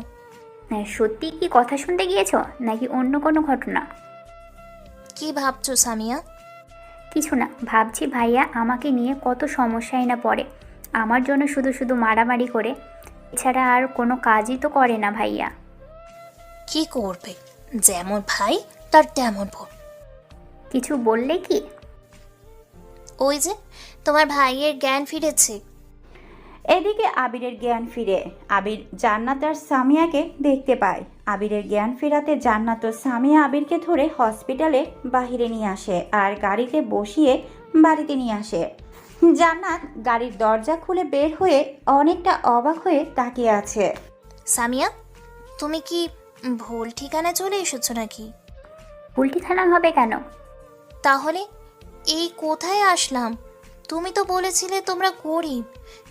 সত্যি কি কথা শুনতে গিয়েছো নাকি অন্য কোনো ঘটনা? কি ভাবছো সামিয়া? কিছু না, ভাবছি ভাইয়া আমাকে নিয়ে কত সমস্যায় না পড়ে। আমার জন্য শুধু শুধু মারামারি করে, এছাড়া আর কোনো কাজই তো করে না ভাইয়া। কি করবে, যেমন ভাই তার তেমন বোন। কিছু বললে কি? ওই যে তোমার ভাইয়ের জ্ঞান ফিরেছে। এদিকে আবিরের জ্ঞান ফিরে আবির জান্নাত আর সামিয়াকে দেখতে পায়। আবিরের জ্ঞান ফেরাতে জান্নাত ও সামিয়া আবিরকে ধরে হসপিটালে বাহিরে নিয়ে আসে আর গাড়িতে বসিয়ে বাড়িতে নিয়ে আসে। জান্নাত গাড়ির দরজা খুলে বের হয়ে অনেকটা অবাক হয়ে তাকিয়ে আছে। সামিয়া, তুমি কি ভুল ঠিকানায় চলে এসেছো নাকি? ভুল ঠিকানা হবে কেন? তাহলে এই কোথায় আসলাম? তুমি তো বলেছিলে তোমরা গরিব,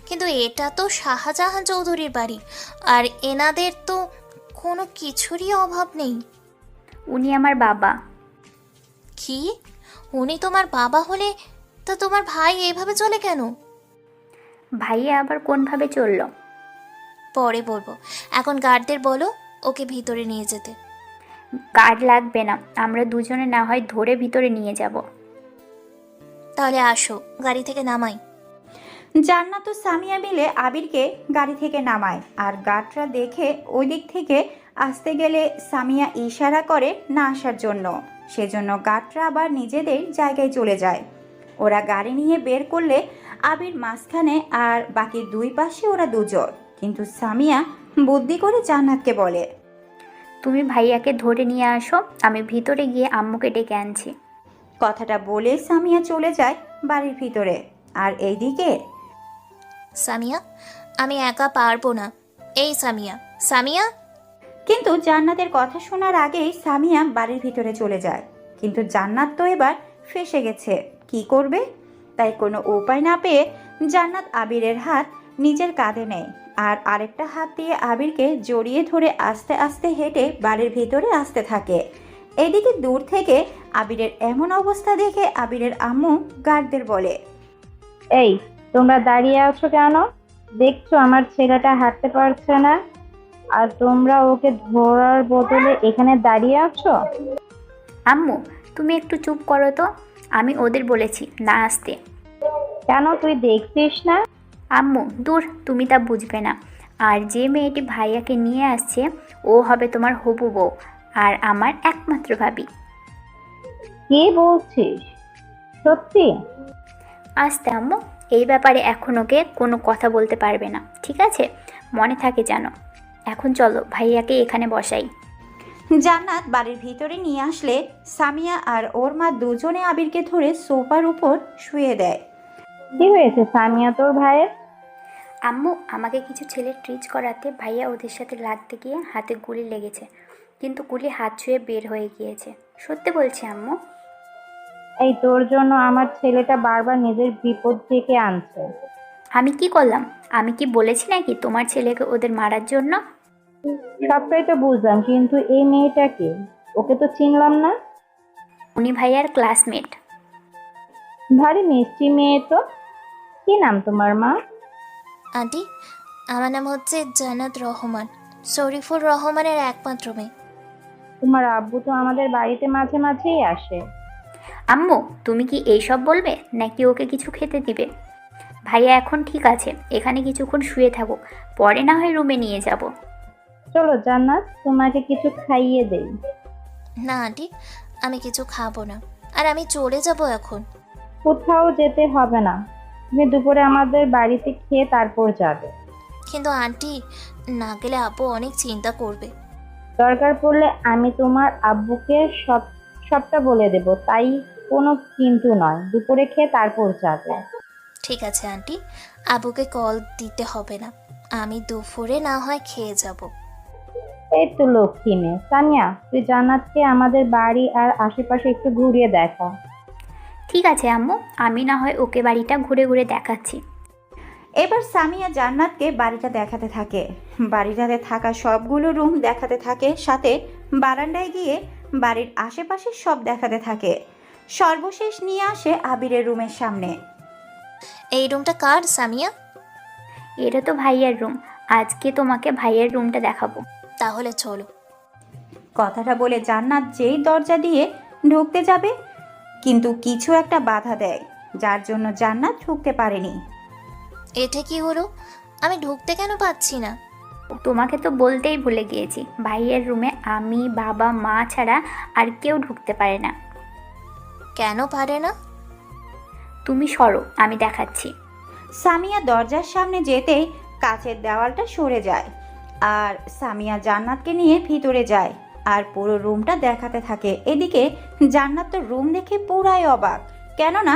কিন্তু এটা তো শাহজাহান চৌধুরীর বাড়ি, আর এনাদের তো কোনো কিছুরই অভাব নেই। উনি আমার বাবা। কি? উনি তোমার বাবা হলে তা তোমার ভাই এভাবে চলে কেন? ভাইয়া আবার কোনভাবে চললো? পরে বলবো, এখন গার্ডদের বলো ওকে ভিতরে নিয়ে যেতে। গার্ড লাগবে না, আমরা দুজনে না হয় ধরে ভিতরে নিয়ে যাব। তাহলে আসো, গাড়ি থেকে নামাই। জান্নাত ও সামিয়া মিলে আবিরকে গাড়ি থেকে নামায়, আর গার্ডরা দেখে ওই দিক থেকে আসতে গেলে সামিয়া ইশারা করে না আসার জন্য। সেজন্য গার্ডরা আবার নিজেদের জায়গায় চলে যায়। ওরা গাড়ি নিয়ে বের করলে আবির মাঝখানে আর বাকি দুই পাশে ওরা দুজন। কিন্তু সামিয়া বুদ্ধি করে জান্নাতকে বলে, তুমি ভাইয়াকে ধরে নিয়ে আসো, আমি ভিতরে গিয়ে আম্মুকে ডেকে আনছি। কথাটা বলে সামিয়া চলে যায় বাড়ির ভিতরে। আর এইদিকে সামিয়া, আমি একা পারবো না। এই সামিয়া, সামিয়া। কিন্তু জান্নাতের কথা শোনার আগেই সামিয়া বাড়ির ভিতরে চলে যায়। কিন্তু জান্নাত তো এবার ফেঁসে গেছে, কি করবে? তাই কোনো উপায় না পেয়ে জান্নাত আবিরের হাত নিজের কাঁধে নেয়, আর আরেকটা হাত দিয়ে আবিরকে জড়িয়ে ধরে আস্তে আস্তে হেঁটে বাড়ির ভিতরে আসতে থাকে। এদিকে দূর থেকে আবিরের এমন অবস্থা দেখে আবিরের আম্মু গার্ডদের বলে, এই তোমরা দাঁড়িয়ে আছো কেন? দেখছো আমার ছেলেটা হাঁটতে পারছে না, আর তোমরা ওকে ধরার বদলে এখানে দাঁড়িয়ে আছো? আম্মু তুমি একটু চুপ করো তো, আমি ওদের বলেছি না আসতে। কেন, তুই দেখছিস না? আম্মু দূর, তুমি তা বুঝবে না। আর যে মেয়েটি ভাইয়াকে নিয়ে আসছে ও হবে তোমার হবু বউ, আর আমার একমাত্র ভাবি। কি বলছিস? সত্যি? আসতে আম্মু, এই ব্যাপারে এখন ওকে কোনো কথা বলতে পারবে না, ঠিক আছে? মনে থাকে জানো। এখন চলো ভাইয়াকে এখানে বসাই। জান্নাত বাড়ির ভিতরে নিয়ে আসলে সামিয়া আর ওর মা দুজনে আবিরকে ধরে সোফার উপর শুয়ে দেয়। কি হয়েছে সামিয়া তোর ভাইয়ের? আম্মু আমাকে কিছু ছেলে ট্রিচ করাতে ভাইয়া ওদের সাথে লাগতে গিয়ে হাতে গুলি লেগেছে, কিন্তু গুলি হাত ছুঁয়ে বের হয়ে গিয়েছে। সত্যি বলছি আম্মু। এই তোর জন্য আমার ছেলেটা বারবার নিজের বিপদ ডেকে আনছে। আমি কি করলাম? আমি কি বলেছি নাকি তোমার ছেলেকে ওদের মারার জন্য? সবটাই তো বুঝলাম, কিন্তু এই মেয়েটাকে, ওকে তো চিনলাম না। উনি ভাইয়ার ক্লাসমেট। ভারী মিষ্টি মেয়ে তো। কি নাম তোমার মা? আন্টি, আমার নাম হচ্ছে জান্নাত রহমান, শরীফুর রহমানের একমাত্র মেয়ে। তোমার আব্বু তো আমাদের বাড়িতে মাঝে মাঝেই আসে। আম্মু তুমি কি এইসব বলবে, নাকি ওকে কিছু খেতে দিবে? ভাইয়া এখন ঠিক আছে, এখানে কিছুক্ষণ শুয়ে থাকুক, পরে না হয় রুমে নিয়ে যাব। চলো জান্নাত, তোমাকে কিছু খাইয়ে দেই। না আন্টি, আমি কিছু খাবো না, আর আমি চলে যাব এখন। কোথাও যেতে হবে না, তুমি দুপুরে আমাদের বাড়িতে খেয়ে তারপর যাবে। কিন্তু আন্টি, না গেলে আপু অনেক চিন্তা করবে। দরকার পড়লে আমি তোমার আব্বুকে সবটা বলে দেব, তাই কোনো কিন্তু নয়। দুপুরে খেয়ে তারপর যাবে। ঠিক আছে আন্টি, আবুকে কল দিতে হবে না, আমি দুপুরে না হয় খেয়ে যাব। এই তো লক্ষ্মী মেয়ে। সানিয়া, তুই জান্নাতকে আমাদের বাড়ি আর আশেপাশে একটু ঘুরিয়ে দেখা। ঠিক আছে আম্মু, আমি না হয় ওকে বাড়িটা ঘুরে ঘুরে দেখাচ্ছি। এবার সামিয়া জান্নাতকে বাড়িটা দেখাতে থাকে। বাড়িটাতে থাকা সবগুলো রুম দেখাতে থাকে, সাথে বারান্দায় গিয়ে বাড়ির আশেপাশে সব দেখাতে থাকে। সর্বশেষ নিয়ে আসে আবিরের রুমের সামনে। এই রুমটা কার সামিয়া? এটা তো ভাইয়ের রুম, আজকে তোমাকে ভাইয়ের রুমটা দেখাবো। তাহলে চলো। কথাটা বলে জান্নাত যেই দরজা দিয়ে ঢুকতে যাবে, কিন্তু কিছু একটা বাধা দেয়, যার জন্য জান্নাত ঢুকতে পারেনি। এটা কি হলো? আমি ঢুকতে কেন পাচ্ছি না? তোমাকে তো বলতেই ভুলে গিয়েছি, ভাইয়ের রুমে আমি, বাবা, মা ছাড়া আর কেউ ঢুকতে পারে না। কেন পারে না? তুমি সরো, আমি দেখাচ্ছি। সামিয়া দরজার সামনে যেতেই কাচের দেওয়ালটা সরে যায়, আর সামিয়া জান্নাতকে নিয়ে ভিতরে যায় আর পুরো রুমটা দেখাতে থাকে। এদিকে জান্নাত তো রুম দেখে পুরাই অবাক, কেননা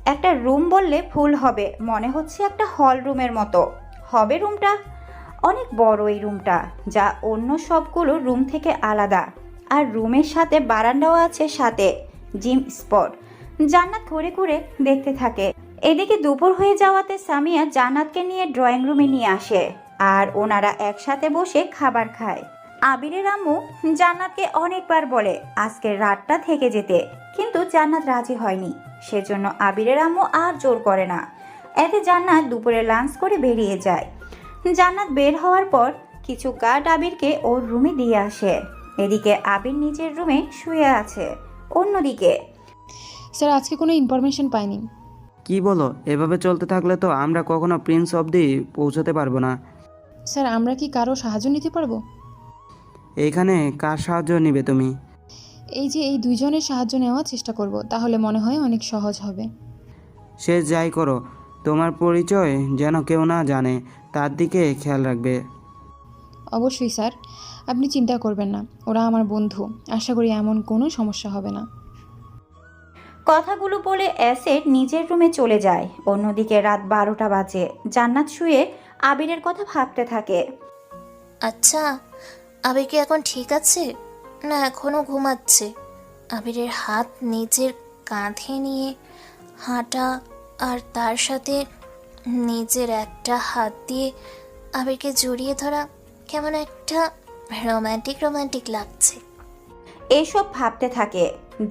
একটা রুম বললে ভুল হবে, মনে হচ্ছে একটা হল রুমের মতো হবে রুমটা। অনেক বড় এই রুমটা, যা অন্য সবগুলো রুম থেকে আলাদা। আর রুমের সাথে বারান্দাও আছে, সাথে জিম স্পট। জান্নাত ঘুরে ঘুরে দেখতে থাকে। এদিকে দুপুর হয়ে যাওয়াতে সামিয়া জান্নাতকে নিয়ে ড্রয়িং রুমে নিয়ে আসে আর ওনারা একসাথে বসে খাবার খায়। আবিরের আম্মু জান্নাতকে অনেকবার বলে আজকের রাতটা থেকে যেতে, কিন্তু জান্নাত রাজি হয়নি। সেজন্য আবিরের আম্মু আর জোর করে না। এতে জান্নাত দুপুরে লাঞ্চ করে বেরিয়ে যায়। জান্নাত বের হওয়ার পর কিছু কার্ড আবিরকে ওর রুমে দিয়ে আসে। এদিকে আবির নিজের রুমে শুয়ে আছে। অন্যদিকে স্যার আজকে কোনো ইনফরমেশন পাইনি। কি বলো? এভাবে চলতে থাকলে তো আমরা কখনো প্রিন্স অবধি পৌঁছাতে পারবো না। স্যার আমরা কি কারো সাহায্য নিতে পারবো? এইখানে কার সাহায্য নিবে তুমি? এই যে এই দুইজনের সাহায্য নেওয়ার চেষ্টা করব, তাহলে মনে হয় অনেক সহজ হবে। সে যাই করো, তোমার পরিচয় যেন কেউ না জানে, তার দিকে খেয়াল রাখবে। অবশ্যই স্যার, আপনি চিন্তা করবেন না, ওরা আমার বন্ধু, আশা করি এমন কোনো সমস্যা হবে না। কথাগুলো বলে অ্যাসেড নিজের রুমে চলে যায়। অন্যদিকে রাত 12টা বাজে। জান্নাত শুয়ে আবিরের কথা ভাবতে থাকে। আচ্ছা, আবির কি এখন ঠিক আছে না এখনো ঘুমাচ্ছে? আবিরের হাত নিজের কাঁধে নিয়ে হাঁটা আর তার সাথে নিজের একটা হাত দিয়ে আবিরকে জড়িয়ে ধরা কেমন একটা রোমান্টিক রোমান্টিক লাগছে। এসব ভাবতে থাকে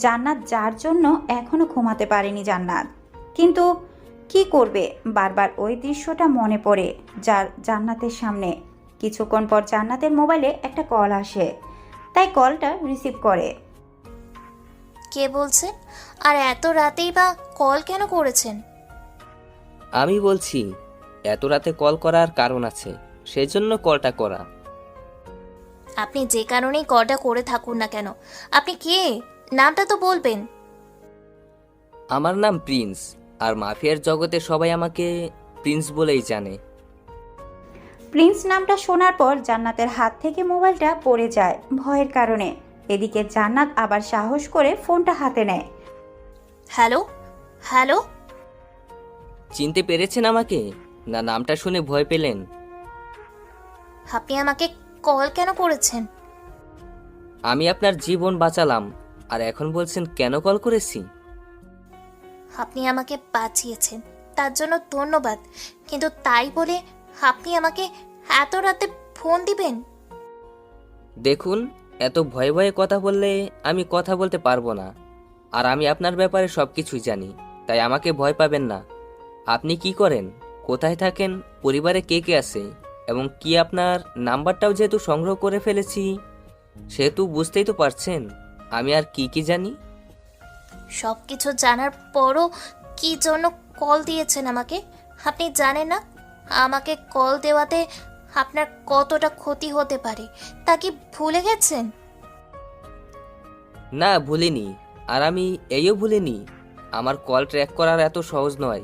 জান্নাত, যার জন্য এখনো ঘুমাতে পারেনি জান্নাত। কিন্তু কি করবে, বারবার ওই দৃশ্যটা মনে পড়ে যার জান্নাতের সামনে। কিছুক্ষণ পর জান্নাতের মোবাইলে একটা কল আসে, তাই কলটা রিসিভ করে। কে বলছে? আর এত রাতেই বা কল কেন করেছেন? আমি বলছি, এত রাতে কল করার কারণ আছে, সেজন্য কলটা করা। আপনি যে কারণেই কলটা করে থাকুন না কেন, আপনি কে? নামটা তো বলবেন। আমার নাম প্রিন্স, আর মাফিয়ার জগতে সবাই আমাকে প্রিন্স বলেই জানে। প্রিন্স নামটা শোনার পর জান্নাতের হাত থেকে মোবাইলটা পড়ে যায় ভয়ের কারণে। এদিকে জান্নাত আবার সাহস করে ফোনটা হাতে নেয়। হ্যালো হ্যালো, চিনতে পেরেছেন আমাকে? না নামটা শুনে ভয় পেলেন? আপনি আমাকে কল কেন করেছেন? আমি আপনার জীবন বাঁচালাম, আর এখন বলছেন কেন কল করেছি? আপনি আমাকে বাঁচিয়েছেন, তার জন্য ধন্যবাদ, কিন্তু তাই বলে আপনি আমাকে এত রাতে ফোন দিবেন? দেখুন, এত ভয়ে ভয়ে কথা বললে আমি কথা বলতে পারবো না। আর আমি আপনার ব্যাপারে সব কিছুই জানি, তাই আমাকে ভয় পাবেন না। আপনি কি করেন, কোথায় থাকেন, পরিবারে কে কে আছে, এবং কি আপনার নাম্বারটাও যেহেতু সংগ্রহ করে ফেলেছি, সেহেতু বুঝতেই তো পারছেন আমি আর কি কি জানি। সব কিছু জানার পরও কি জন্য কল দিয়েছেন আমাকে? আপনি জানেন না আমাকে কল দেওয়াতে আপনার কতটা ক্ষতি হতে পারে, তা কি ভুলে গেছেন? না ভুলিনি, আর আমি এইও ভুলিনি আমার কল ট্র্যাক করার এত সহজ নয়।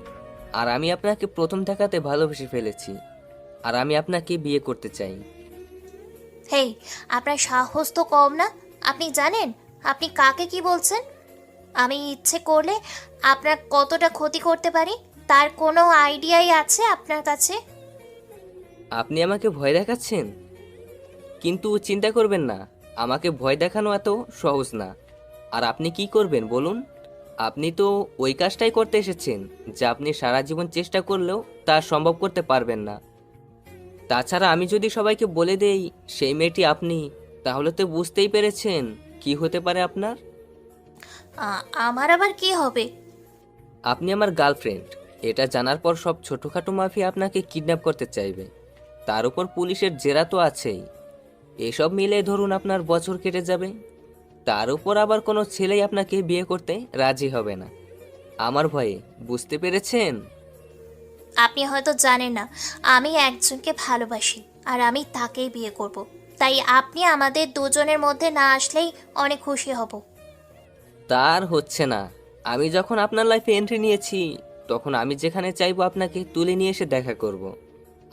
আর আমি আপনাকে প্রথম দেখাতে ভালোবেসে ফেলেছি, আর আমি আপনাকে বিয়ে করতে চাই। হেই, আপনার সাহস তো কম না। আপনি জানেন আপনি কাকে কি বলছেন? আমি ইচ্ছে করলে আপনার কতটা ক্ষতি করতে পারি তার কোনো আইডিয়াই আছে আপনার কাছে? আপনি আমাকে ভয় দেখাচ্ছেন, কিন্তু চিন্তা করবেন না, আমাকে ভয় দেখানো এত সহজ না। আর আপনি কি করবেন বলুন? আপনি তো ওই কাজটাই করতে এসেছেন যা আপনি সারা জীবন চেষ্টা করলেও তা সম্ভব করতে পারবেন না। তাছাড়া আমি যদি সবাইকে বলে দেই সেই মেয়েটি আপনি, তাহলে তো বুঝতেই পেরেছেন কি হতে পারে আপনার। আমার আবার কি হবে? আপনি আমার গার্লফ্রেন্ড, এটা জানার পর সব ছোটোখাটো মাফিয়া আপনাকে কিডন্যাপ করতে চাইবে। তার উপর পুলিশের জেরা তো আছেই। এসব মিলে ধরুন আপনার বছর কেটে যাবে। তার উপর আবার কোনো ছেলেই আপনাকে বিয়ে করতে রাজি হবে না আমার ভয়ে, বুঝতে পেরেছেন? আপনি হয়তো জানেন না আমি একজনকে ভালোবাসি, আর আমি তাকেই বিয়ে করব। তাই আপনি আমাদের দুজনের মধ্যে না আসলেই অনেক খুশি হব। তার হচ্ছে না। আমি যখন আপনার লাইফে এন্ট্রি নিয়েছি, তখন আমি যেখানে চাইবো আপনাকে তুলে নিয়ে এসে দেখা করব।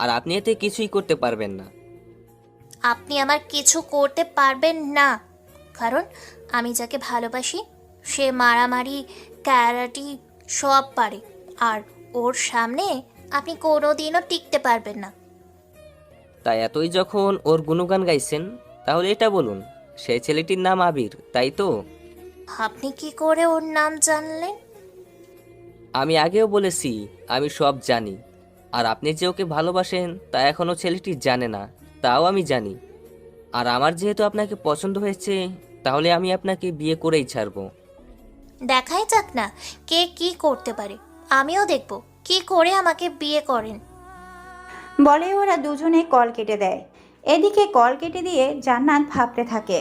আর আপনি এতে কিছুই করতে পারবেন না। আপনি আমার কিছু করতে পারবেন না, কারণ আমি যাকে ভালোবাসি সে মারামারি, ক্যারাটি সব পারে, আর ওর সামনে আপনি কোনোদিনও টিকতে পারবেন না। তাই এতই যখন ওর গুণগান গাইছেন, তাহলে এটা বলুন, সেই ছেলেটির নাম আবির, তাই তো? আপনি কি করে ওর নাম জানলেন? আমি আগেও বলেছি আমি সব জানি। আর আপনি যে ওকে ভালোবাসেন তা এখনও ছেলেটি জানে না, তাও আমি জানি। আর আমার যেহেতু আপনাকে পছন্দ হয়েছে, তাহলে আমি আপনাকে বিয়ে করেই ছাড়বো। দেখাই যাক না কে কি করতে পারে, আমিও দেখব কি করে আমাকে বিয়ে করেন। বলে ওরা দুজনে কল কেটে দেয়। এদিকে কল কেটে দিয়ে জান্নাত ভাবতে থাকে,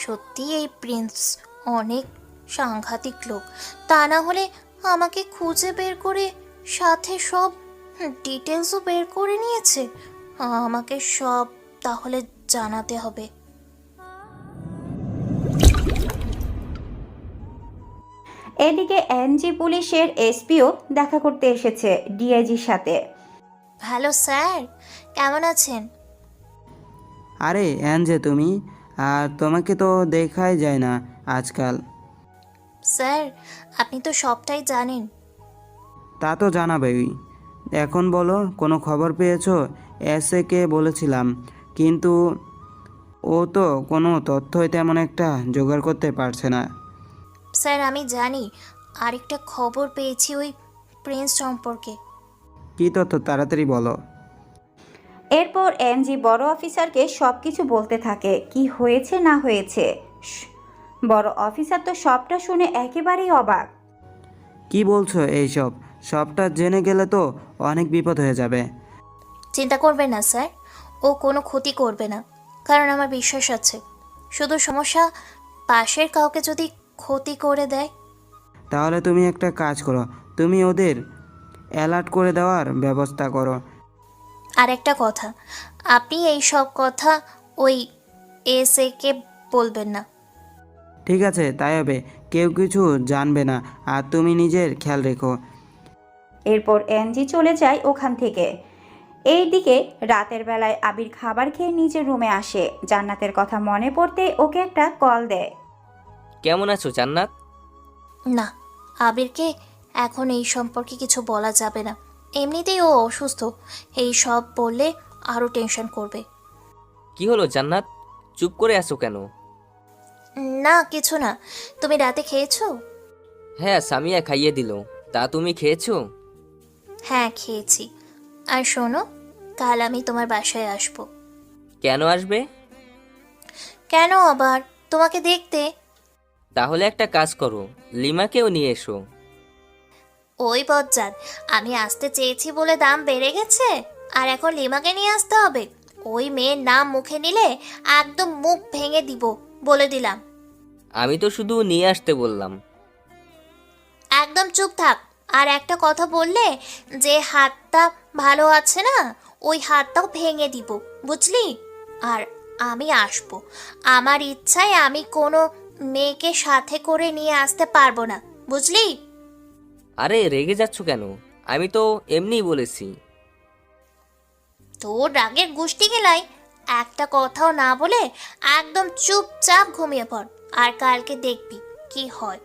সত্যি এই প্রিন্স অনেক সাংঘাতিক লোক। তা না হলে আমাকে খুঁজে বের করে সাথে সব ডিটেলসও বের করে নিয়েছে। আমাকে সব তাহলে জানাতে হবে। এদিকে এনজি পুলিশের এসপিও দেখা করতে এসেছে ডিআইজির সাথে। হ্যালো স্যার, কেমন আছেন? আরে যে তুমি, আর তোমাকে তো দেখাই যায় না আজকাল। স্যার, আপনি তো সবটাই জানেন। তা তো জানাবেই। এখন বলো, কোনো খবর পেয়েছো? কে বলেছিলাম, কিন্তু ও তো কোনো তথ্যই তেমন একটা জোগাড় করতে পারছে না। স্যার, আমি জানি, আরেকটা খবর পেয়েছি ওই প্রিন্স সম্পর্কে। কী তথ্য, তাড়াতাড়ি বলো। এরপর এনজি বড় অফিসারকে সবকিছু বলতে থাকে কি হয়েছে না হয়েছে। বড় অফিসার তো সবটা শুনে একেবারেই অবাক। কি বলছো এইসব? সবটা জেনে গেলে তো অনেক বিপদ হয়ে যাবে। চিন্তা করবেন না স্যার, ও কোনো ক্ষতি করবে না, কারণ আমার বিশ্বাস আছে। শুধু সমস্যা পাশের কাউকে যদি ক্ষতি করে দেয়। তাহলে তুমি একটা কাজ করো, তুমি ওদের অ্যালার্ট করে দেওয়ার ব্যবস্থা করো। আর একটা কথা, আপনি এই সব কথা ওই কে বলবেন না। ঠিক আছে, তাই হবে। কেউ কিছু জানবে না, আর তুমি নিজের খেয়াল রেখো। এরপর এনজি চলে যায় ওখান থেকে। এইদিকে রাতের বেলায় আবির খাবার খেয়ে নিজের রুমে আসে। জান্নাতের কথা মনে পড়তে ওকে একটা কল দেয়। কেমন আছো জান্নাত? না, আবিরকে এখন এই সম্পর্কে কিছু বলা যাবে না। এমনিতেই ও অসুস্থ, এই সব বললে আরও টেনশন করবে। কি হলো জান্নাত, চুপ করে আছো কেন? না কিছু না। তুমি রাতে খেয়েছো? হ্যাঁ, সামিয়া খাইয়ে দিল। তা তুমি খেয়েছো? হ্যাঁ খেয়েছি। আর শোনো, কাল আমি তোমার বাসায় আসবো। কেন আসবে? কেন আবার? তোমাকে দেখতে। তাহলে একটা কাজ করো, লিমাকেও নিয়ে এসো। ওই বজ্জাত, আমি আসতে চেয়েছি বলে দাম বেড়ে গেছে, আর এখন লিমাকে নিয়ে আসতে হবে? ওই মেয়ের নাম মুখে নিলে একদম মুখ ভেঙে দিব, বলে দিলাম। আমি তো শুধু নিয়ে আসতে বললাম। একদম চুপ থাক। আর একটা কথা বললে, যে হাতটা ভালো আছে না, ওই হাতটাও ভেঙে দিব, বুঝলি? আর আমি আসবো, আমার ইচ্ছায় আমি কোনো মেয়েকে সাথে করে নিয়ে আসতে পারবো না, বুঝলি? আরে রেগে যাচ্ছ কেন? আমি তো এমনিই বলেছি। তোর রাগের গুষ্টি গেলাই, একটা কথাও না বলে একদম চুপচাপ ঘুমিয়ে পড়, আর কালকে দেখবি কি হয়।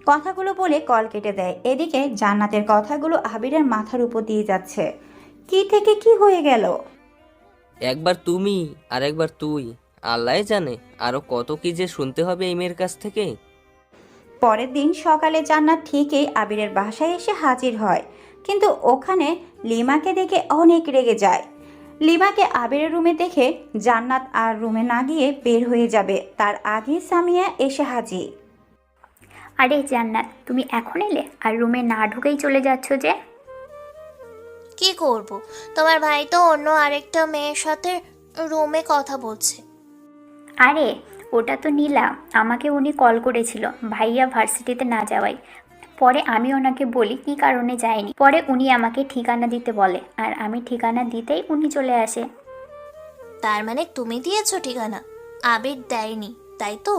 কথাগুলো বলে কল কেটে দেয়। এদিকে জান্নাতের কথাগুলো আবিরের মাথার উপর দিয়ে যাচ্ছে। কি থেকে কি হয়ে গেল? একবার তুমি আর একবার তুই, আল্লাহ জানে আরো কত কি যে শুনতে হবে এই মেয়ের কাছ থেকে। পরের দিন সকালে জান্নাত ঠিকই আবিরের বাসায় এসে হাজির হয়, কিন্তু ওখানে লিমাকে দেখে অনেক রেগে যায়। লিমাকে আবিরের রুমে দেখে জান্নাত আর রুমে না গিয়ে বের হয়ে যাবে, তার আগে সামিয়া এসে হাজির। আরে জান্নাত, তুমি এখন এলে আর রুমে না ঢুকেই চলে যাচ্ছ যে? কি করব, তোমার ভাই তো অন্য আরেকটা মেয়ের সাথে রুমে কথা বলছে। আরে ওটা তো নীলা, আমাকে উনি কল করেছিল ভাইয়া ভার্সিটিতে না যাওয়াই। পরে আমি ওনাকে বলি কি কারণে যায়নি, পরে উনি আমাকে ঠিকানা দিতে বলে, আর আমি ঠিকানা দিতেই উনি চলে আসে। তার মানে তুমি দিয়েছো ঠিকানা, আবির দেয়নি, তাই তো?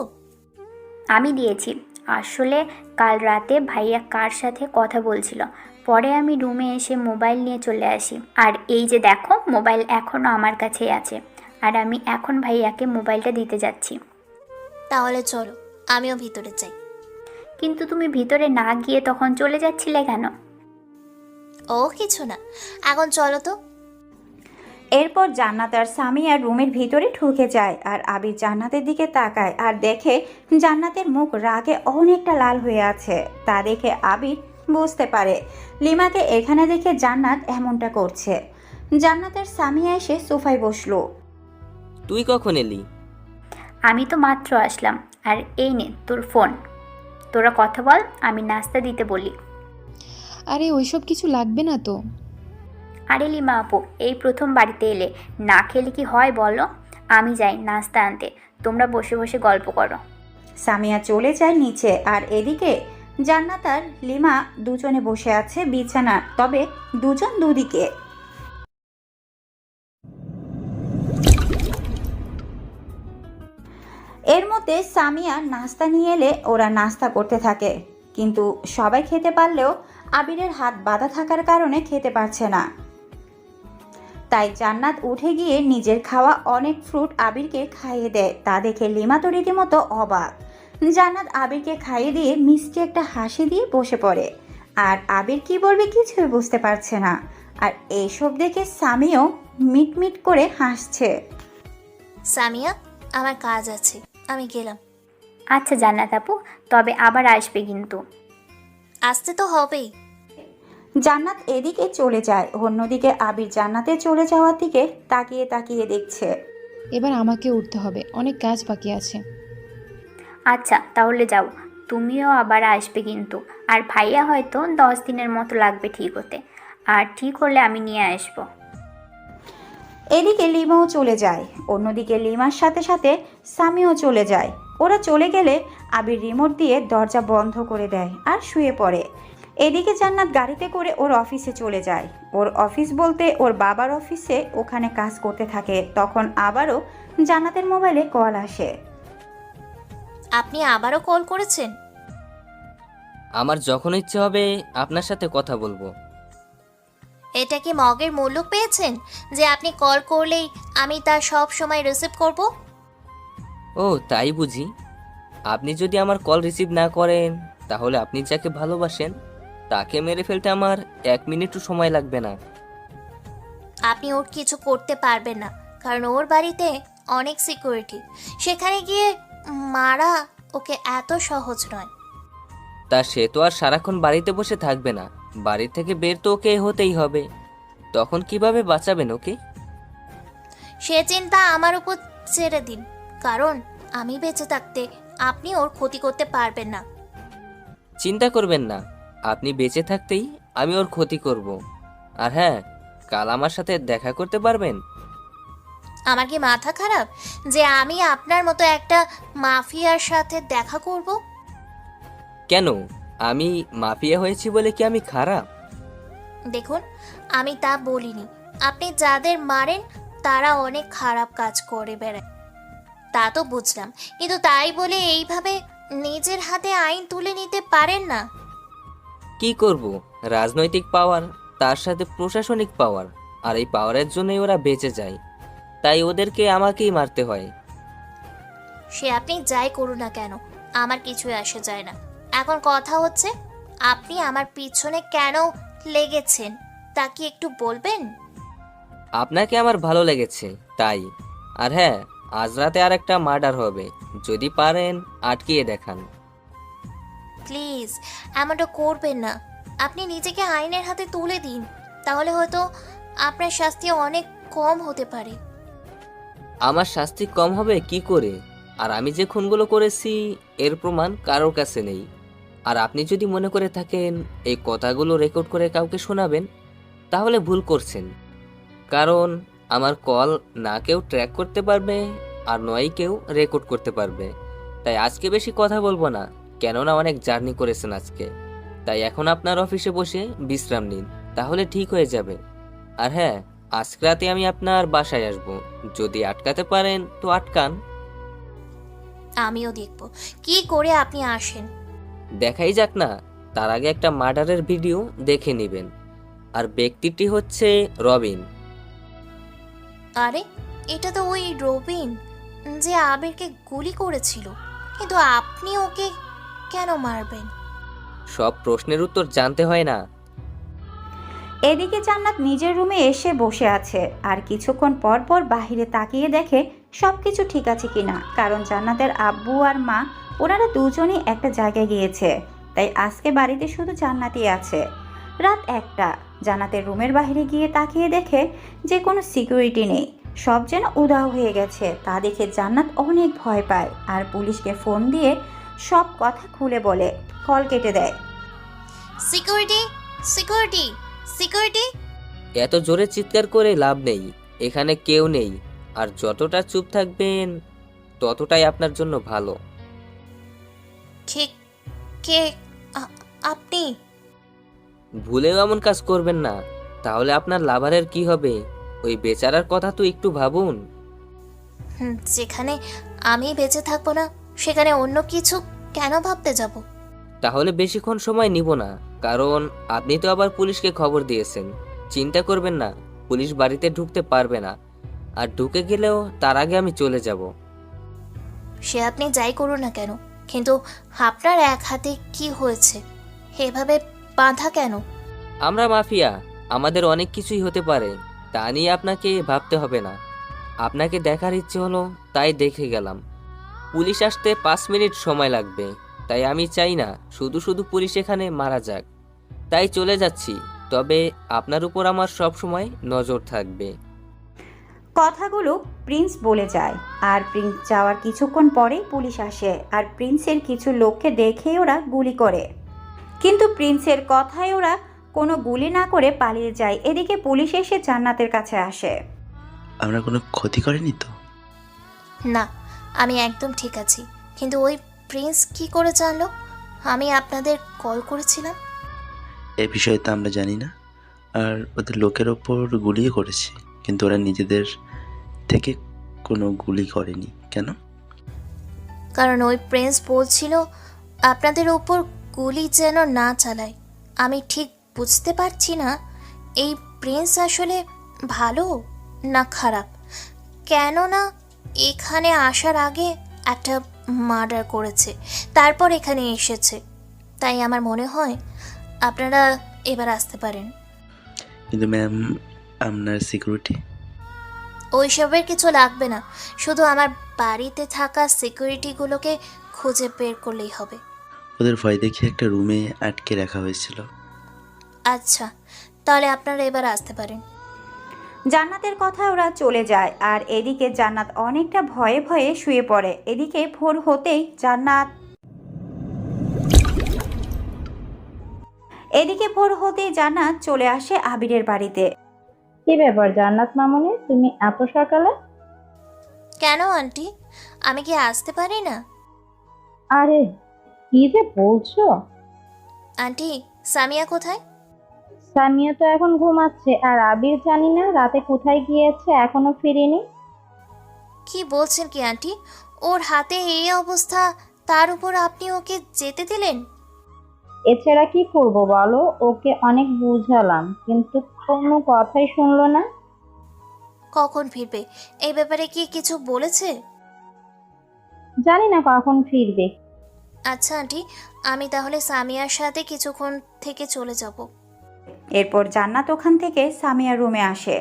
আমি দিয়েছি। আসলে কাল রাতে ভাইয়া কার সাথে কথা বলছিল, পরে আমি রুমে এসে মোবাইল নিয়ে চলে আসি, আর এই যে দেখো মোবাইল এখনও আমার কাছেই আছে, আর আমি এখন ভাইয়াকে মোবাইলটা দিতে যাচ্ছি। তাহলে চলো, আমিও ভিতরে যাই। কিন্তু তুমি ভিতরে না গিয়ে তখন চলে যাচ্ছিলে কেন? ও কিছু না, এখন চলো তো। এরপর জান্নাত আর সামিয়া রুমের ভিতরে ঢুকে যায় আর আবির জান্নাতের দিকে তাকায় আর দেখে জান্নাতের মুখ রাগে অনেকটা লাল হয়ে আছে। তা দেখে আবির বুঝতে পারে লিমাকে এখানে দেখে জান্নাত এমনটা করছে। জান্নাতের সামিয়া এসে সোফায় বসলো। তুই কখন এলি? আমি তো মাত্র আসলাম, আর এই নে তোর ফোন। তোরা কথা বল, আমি নাস্তা দিতে বলি। আরে ওইসব কিছু লাগবে না তো। আরে লিমা আপু, এই প্রথম বাড়িতে এলে, না খেলে কি হয় বলো? আমি যাই নাস্তা আনতে, তোমরা বসে বসে গল্প করো। সামিয়া চলে যায় নিচে আর এদিকে জান্নাত আর লিমা দুজনে বসে আছে বিছানা, তবে দুজন দুদিকে। এর মধ্যে সামিয়া নাস্তা নিয়ে এলে ওরা নাস্তা করতে থাকে, কিন্তু সবাই খেতে পারলেও আবিরের হাত বাঁধা থাকার কারণে খেতে পারছে না। তাই জান্নাত উঠে গিয়ে নিজের খাওয়া অনেক ফ্রুট আবিরকে খাইয়ে দেয়। তা দেখে লিমা তো রীতিমতো অবাক। জান্নাত আবিরকে খাইয়ে দিয়ে মিষ্টি একটা হাসি দিয়ে বসে পড়ে, আর আবির কি বলবে কিছুই বুঝতে পারছে না। আর এইসব দেখে সামিও মিটমিট করে হাসছে। সামিয়া, আমার কাজ আছে, আমি গেলাম। আচ্ছা জান্নাত আপু, তবে আবার আসবে কিন্তু। আসতে তো হবেই। জান্নাত এদিকে চলে যায়, অন্যদিকে আবির জান্নাতে চলে যাওয়ার দিকে তাকিয়ে তাকিয়ে দেখছে। এবার আমাকে উঠতে হবে, অনেক কাজ বাকি আছে। আচ্ছা তাহলে যাও, তুমিও আবার আসবে কিন্তু। আর ভাইয়া হয়তো 10 দিনের মতো লাগবে ঠিক হতে, আর ঠিক হলে আমি নিয়ে আসবো। এদিকে লিমাও চলে যায়, অন্যদিকে লিমার সাথে সাথে সামিও চলে যায়। ওরা চলে গেলে আবির রিমোট দিয়ে দরজা বন্ধ করে দেয় আর শুয়ে পড়ে। এদিকে জান্নাত গাড়িতে করে ওর অফিসে চলে যায়। ওর অফিস বলতে ওর বাবার অফিসে, ওখানে কাজ করতে থাকে। তখন আবারও জান্নাতের মোবাইলে কল আসে। আপনি আবারও কল করেছেন? আমার যখন ইচ্ছে হবে আপনার সাথে কথা বলবো। এটা কি মগের মূল্য পেয়েছেন যে আপনি কল করলেই আমি তা সব সময় রিসিভ করব? ও তাই বুঝি। আপনি যদি আমার কল রিসিভ না করেন, তাহলে আপনি যাকে ভালোবাসেন তাকে মেরে ফেলতে আমার 1 মিনিটও সময় লাগবে না। আপনি ওর কিছু করতে পারবেন না, কারণ ওর বাড়িতে অনেক সিকিউরিটি। সেখানে গিয়ে মারা ওকে এত সহজ নয়। তা সে তো আর সারাক্ষণ বাড়িতে বসে থাকবে না, বাড়ি থেকে বের তো ওকে হতেই হবে। তখন কিভাবে বাঁচাবেন ওকে? সে চিন্তা আমার উপর ছেড়ে দিন, কারণ আমি বেঁচে থাকতে আপনি ওর ক্ষতি করতে পারবেন না। চিন্তা করবেন না, আপনি বেঁচে থাকতেই আমি ওর ক্ষতি করব। আর হ্যাঁ, কাল আমার সাথে দেখা করতে পারবেন? আমার কি মাথা খারাপ যে আমি আপনার মতো একটা মাফিয়ার সাথে দেখা করব? কেন, আমি মাফিয়া হয়েছি বলে কি আমি খারাপ? দেখুন, আমি তা বলিনি। আপনি যাদের মারেন তারা অনেক খারাপ কাজ করে বেড়ায়, তা তো বুঝলাম, কিন্তু তাই বলে এইভাবে নিজের হাতে আইন তুলে নিতে পারেন না। কি করব, রাজনৈতিক পাওয়ার, তার সাথে প্রশাসনিক পাওয়ার, আর এই পাওয়ারের জন্যই ওরা বেঁচে যায়। তাই ওদেরকে আমাকেই মারতে হয়। সে আপনি যাই করুন না কেন, আমার কিছুই আসে যায় না। এখন কথা হচ্ছে, আপনি আমার পিছনে কেন লেগেছেন তা কি একটু বলবেন? আপনাকে আমার ভালো লেগেছে তাই। আর হ্যাঁ, আজ রাতে আর একটা মার্ডার হবে, যদি পারেন আটকিয়ে দেখান। প্লিজ এমনটা করবেন না। আপনি নিজেকে আইনের হাতে তুলে দিন, তাহলে হয়তো আপনার শাস্তি অনেক কম হতে পারে। আমার শাস্তি কম হবে কি করে? আর আমি যে খুনগুলো করেছি এর প্রমাণ কারোর কাছে নেই। আর আপনি যদি মনে করে থাকেন এই কথাগুলো রেকর্ড করে কাউকে শোনাবেন, তাহলে ভুল করছেন। কারণ আমার কল না কেউ ট্র্যাক করতে পারবে, আর নয় কেউ রেকর্ড করতে পারবে। তাই আজকে বেশি কথা বলবো না, কেননা অনেক জার্নি করেছেন আজকে। তাই এখন আপনার অফিসে বসে বিশ্রাম নিন, তাহলে ঠিক হয়ে যাবে। আর হ্যাঁ, আজকে রাতে আমি আপনার বাসায় আসব, যদি আটকাতে পারেন তো আটকান। আমিও দেখব কি করে আপনি আসেন। দেখাই যাক না, তার আগে একটা মার্ডারের ভিডিও দেখে নেবেন। আর ব্যক্তিটি হচ্ছে রবিন। আরে, এটা তো ওই রবিন যে আবিরকে গুলি করেছিল, কিন্তু আপনি ওকে কেন মারবেন? সব প্রশ্নের উত্তর জানতে হয় না। এদিকে জান্নাত নিজের রুমে এসে বসে আছে আর কিছুক্ষণ পর পর বাহিরে তাকিয়ে দেখে সবকিছু ঠিক আছে কিনা, কারণ জান্নাতের আব্বু আর মা ওনারা দুজনেই একটা জায়গায় গিয়েছে, তাই আজকে বাড়িতে শুধু জান্নাতই আছে। রাত 1টা। জান্নাতের রুমের বাইরে গিয়ে তাকিয়ে দেখে যে কোনো সিকিউরিটি নেই, সব যেন উধাও হয়ে গেছে। তা দেখে জান্নাত অনেক ভয় পায় আর পুলিশকে ফোন দিয়ে সব কথা খুলে বলে। কল কেটে দেয়। Security, security, security. এত জোরে চিৎকার করে লাভ নেই, এখানে কেউ নেই। আর যতটা চুপ থাকবেন ততটাই আপনার জন্য ভালো। কে কে আপনি? ভুলেও এমন কাজ করবেন না, তাহলে আপনার লাভারের কি হবে? ওই বেচারার কথা তো একটু ভাবুন। যেখানে আমি বেঁচে থাকবো না সেখানে অন্য কিছু কেন ভাবতে যাব? তাহলে বেশিক্ষণ সময় নিব না, কারণ আপনি তো আবার পুলিশকে খবর দিয়েছেন। চিন্তা করবেন না, পুলিশ বাড়িতে ঢুকতে পারবে না, আর ঢুকে গেলেও তার আগে আমি চলে যাব। সে আপনি যাই করুন না কেন, কিন্তু আপনার এক হাতে কি হয়েছে? এভাবে বাঁধা কেন? আমরা মাফিয়া, আমাদের অনেক কিছুই হতে পারে, তা নিয়ে আপনাকে ভাবতে হবে না। আপনাকে দেখার ইচ্ছে হলো তাই দেখে গেলাম। পুলিশ আসতে 5 মিনিট সময় লাগবে, তাই আমি চাই না শুধু শুধু পুলিশ এখানে মারা যাক, তাই চলে যাচ্ছি। তবে আপনার উপর আমার সব সময় নজর থাকবে। কথাগুলো প্রিন্স বলে যায় আর প্রিন্স যাওয়ার কিছুক্ষণ পরেই পুলিশ আসে আর প্রিন্সের কিছু লোককে দেখে ওরা গুলি করে, কিন্তু প্রিন্সের কথায় ওরা কোনো গুলি না করে পালিয়ে যায়। এদিকে পুলিশ এসে জান্নাতের কাছে আসে। আমরা কোনো ক্ষতি করিনি তো? না, আমি একদম ঠিক আছি, কিন্তু ওই প্রিন্স কি করে জানলো আমি আপনাদের কল করেছিলাম? এ বিষয়ে তো আমরা জানি না। আর ওদের লোকের ওপর গুলিও করেছে, কিন্তু ওরা নিজেদের থেকে কোনো গুলি করেনি। কেন? কারণ ওই প্রিন্স বলছিল আপনাদের ওপর গুলি যেন না চালায়। আমি ঠিক বুঝতে পারছি না এই প্রিন্স আসলে ভালো না খারাপ, কেননা এখানে আসার আগে একটা মার্ডার করেছে, তারপর এখানে এসেছে। তাই আমার মনে হয় আপনারা এবার আসতে পারেন। কিন্তু ম্যাম, আপনার সিকিউরিটি? ওইসবের কিছু লাগবে না, শুধু আমার বাড়িতে থাকা সিকিউরিটিগুলোকে খুঁজে বের করলেই হবে। ওদের ভয় দেখিয়ে একটা রুমে আটকে রাখা হয়েছিল। আচ্ছা, তাহলে আপনারা এবার আসতে পারেন। জান্নাতের কথা ওরা চলে যায় আর এদিকে জান্নাত অনেকটা ভয়ে ভয়ে শুয়ে পড়ে। এদিকে ভোর হতেই জান্নাত চলে আসে আবিরের বাড়িতে। কি ব্যাপার জান্নাত মামুনি, তুমি এত সকালে? কেন আন্টি, আমি কি আসতে পারি না? আরে কি যে বলছো? আন্টি, সামিয়া কোথায়? সামিয়া তো এখন ঘুমাচ্ছে, আর আবির জানি না রাতে কোথায় গিয়েছে, এখনো ফিরেনি। কি বলছেন কি আন্টি? ওর হাতে এই অবস্থা, তার উপর আপনি ওকে যেতে দিলেন? এছাড়া কি করব বলো? ওকে অনেক বুঝালাম, কিন্তু কোনো কথাই শুনলো না। কখন ফিরবে এই ব্যাপারে কি কিছু বলেছে? জানি না কখন ফিরবে। আচ্ছা আন্টি, আমি তাহলে সামিয়ার সাথে কিছুক্ষণ থেকে চলে যাব। এরপর জান্নাত ওখান থেকে সামিয়ার রুমে আসে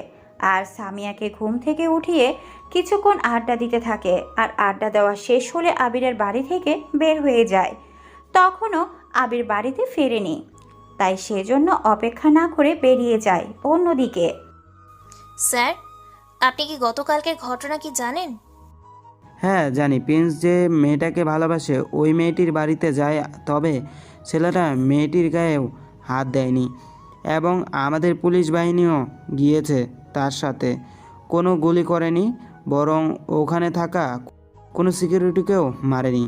আর সামিয়াকে ঘুম থেকে উঠিয়ে কিছুক্ষণ আড্ডা দিতে থাকে। আর আড্ডা দেওয়া শেষ হলে আবিরের বাড়ি থেকে বের হয়ে যায়। তখনও আবির বাড়িতে ফেরেনি, তাই সেজন্য অপেক্ষা না করে বেরিয়ে যায় অন্যদিকে। স্যার, আপনি কি গতকালকের ঘটনা কি জানেন? হ্যাঁ জানি, প্রিন্স যে মেয়েটাকে ভালোবাসে ওই মেয়েটির বাড়িতে যায়, তবে ছেলেটা মেয়েটির গায়েও হাত দেয়নি এবং আমাদের পুলিশ বাহিনীও গিয়েছে তার সাথে, কোনো গুলি করেনি, বরং ওখানে থাকা কোনো সিকিউরিটিকেও মারেনি।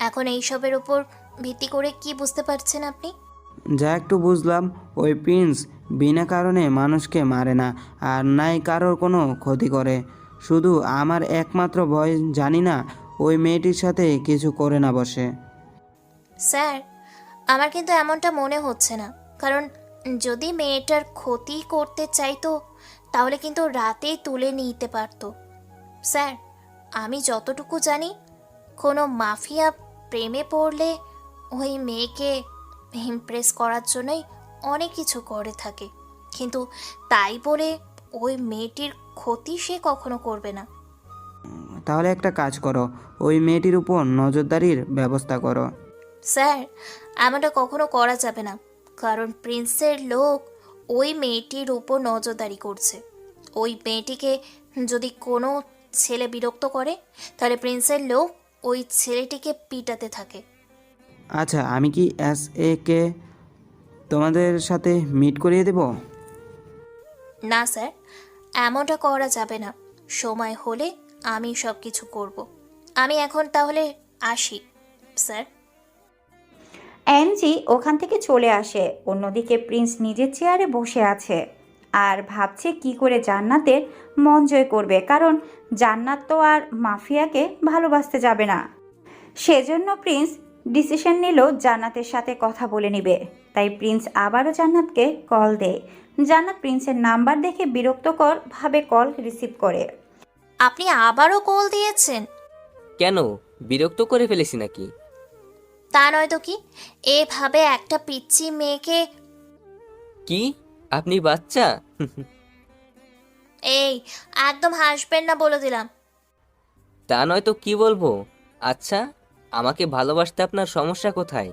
এখন এইসবের উপর ভিত্তি করে কি বুঝতে পারছেন আপনি? যা একটু বুঝলাম, ওই প্রিন্স বিনা কারণে মানুষকে মারে না আর নাই কারোর কোনো ক্ষতি করে। শুধু আমার একমাত্র ভয়, জানি না ওই মেয়েটির সাথে কিছু করে না বসে। স্যার, আমার কিন্তু এমনটা মনে হচ্ছে না, কারণ যদি মেয়েটার ক্ষতি করতে চাইতো তাহলে কিন্তু রাতেই তুলে নিতে পারতো। স্যার, আমি যতটুকু জানি কোনো মাফিয়া প্রেমে পড়লে ওই মেয়েকে ইমপ্রেস করার জন্যই অনেক কিছু করে থাকে, কিন্তু তাই বলে ওই মেয়েটির ক্ষতি সে কখনো করবে না। তাহলে একটা কাজ করো, ওই মেয়েটির উপর নজরদারির ব্যবস্থা করো। স্যার, এমনটা কখনো করা যাবে না, কারণ প্রিন্সের লোক ওই মেয়েটির উপর নজরদারি করছে। ওই মেয়েটিকে যদি কোনো ছেলে বিরক্ত করে, তাহলে প্রিন্সের লোক ওই ছেলেটিকে পিটাতে থাকে। আচ্ছা, আমি কি কে তোমাদের সাথে মিট করিয়ে দেব? না স্যার, এমনটা করা যাবে না। সময় হলে আমি সব কিছু করব। আমি এখন তাহলে আসি স্যার। অ্যাঞ্জি ওখান থেকে চলে আসে। অন্যদিকে প্রিন্স নিজের চেয়ারে বসে আছে আর ভাবছে কি করে জান্নাতের মন জয় করবে, কারণ জান্নাত তো আর মাফিয়াকে ভালোবাসতে যাবে না। সেজন্য প্রিন্স ডিসিশন নিল জান্নাতের সাথে কথা বলে নেবে। তাই প্রিন্স আবারও জান্নাতকে কল দেয়। জান্নাত প্রিন্সের নাম্বার দেখে বিরক্তকর ভাবে কল রিসিভ করে। আপনি আবারও কল দিয়েছেন? কেন, বিরক্ত করে ফেলেছি নাকি? তা নয় তো কি, এভাবে একটা পিচ্চি মেয়েকে। কি আপনি বাচ্চা? এই, একদম হাসবেন না বলে দিলাম। তা নয় তো কি বলবো। আচ্ছা, আমাকে ভালোবাসতে আপনার সমস্যা কোথায়?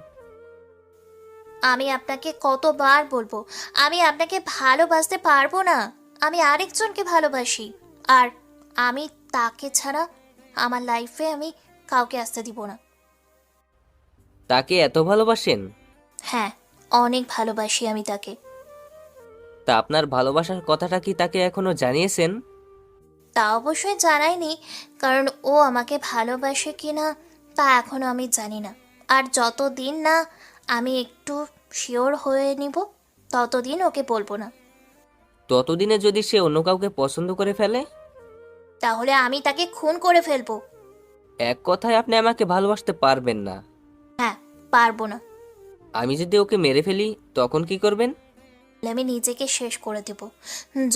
আমি আপনাকে কতবার বলবো, আমি আপনাকে ভালোবাসতে পারবো না। আমি আরেকজনকে ভালোবাসি, আর আমি তাকে ছাড়া আমার লাইফে আমি কাউকে আসতে দিব না। তাকে এত ভালোবাসেন? হ্যাঁ, অনেক ভালোবাসি আমি তাকে। তা আপনার ভালোবাসার কথাটা কি তাকে এখনো জানিয়েছেন? তা অবশ্যই জানাইনি, কারণ ও আমাকে ভালোবাসে কিনা তা এখনো আমি জানি না। আর যতদিন না আমি একটু শিওর হয়ে নিব, ততদিন ওকে বলবো না। ততদিনে যদি সে অন্য কাউকে পছন্দ করে ফেলে? তাহলে আমি তাকে খুন করে ফেলবো। এক কথায় আপনি আমাকে ভালোবাসতে পারবেন না? হ্যাঁ, পারবো না। আমি যদি ওকে মেরে ফেলি তখন কি করবেন? আমি নিজেকে শেষ করে দেব।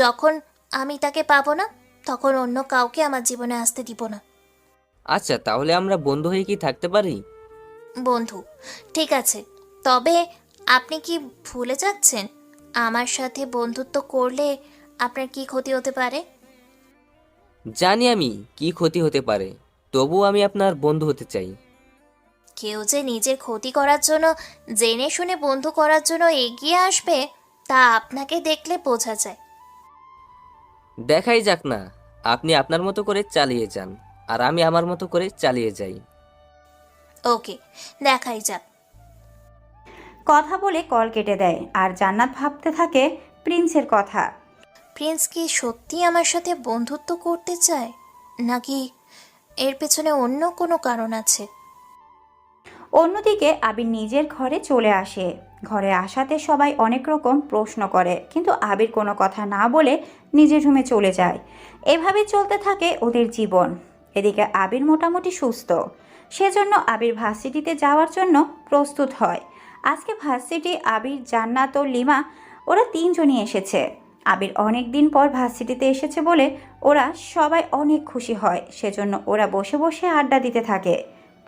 যখন আমি তাকে পাবো না, তখন অন্য কাউকে আমার জীবনে আসতে দিব না। আচ্ছা, তাহলে আমরা বন্ধু হয়ে কি থাকতে পারি? বন্ধু, ঠিক আছে, তবে আপনি কি ভুলে যাচ্ছেন আমার সাথে বন্ধুত্ব করলে আপনার কি ক্ষতি হতে পারে? জানি আমি কি ক্ষতি হতে পারে, তবুও আমি আপনার বন্ধু হতে চাই। কেউ যে নিজের ক্ষতি করার জন্য, জেনে শুনে বন্ধু করার জন্য এগিয়ে আসবে, তা আপনাকে দেখলে বোঝা যায়। দেখাই যাক না, আপনি আপনার মতো করে চালিয়ে যান আর আমি আমার মতো করে চালিয়ে যাই। ওকে, দেখাই যাক। কথা বলে কল কেটে দেয় আর জান্নাত ভাবতে থাকে প্রিন্সের কথা। প্রিন্স কি সত্যি আমার সাথে বন্ধুত্ব করতে চায়, নাকি এর পেছনে অন্য কোনো কারণ আছে? অন্যদিকে আবির নিজের ঘরে চলে আসে। ঘরে আসাতে সবাই অনেক রকম প্রশ্ন করে, কিন্তু আবির কোনো কথা না বলে নিজের রুমে চলে যায়। এভাবে চলতে থাকে ওদের জীবন। এদিকে আবির মোটামুটি সুস্থ, সেজন্য আবির ভার্সিটিতে যাওয়ার জন্য প্রস্তুত হয়। আজকে ভার্সিটি আবির, জান্নাত ও লিমা ওরা তিনজনই এসেছে। আবির অনেক দিন পর ভার্সিটিতে এসেছে বলে ওরা সবাই অনেক খুশি হয়, সেজন্য ওরা বসে বসে আড্ডা দিতে থাকে।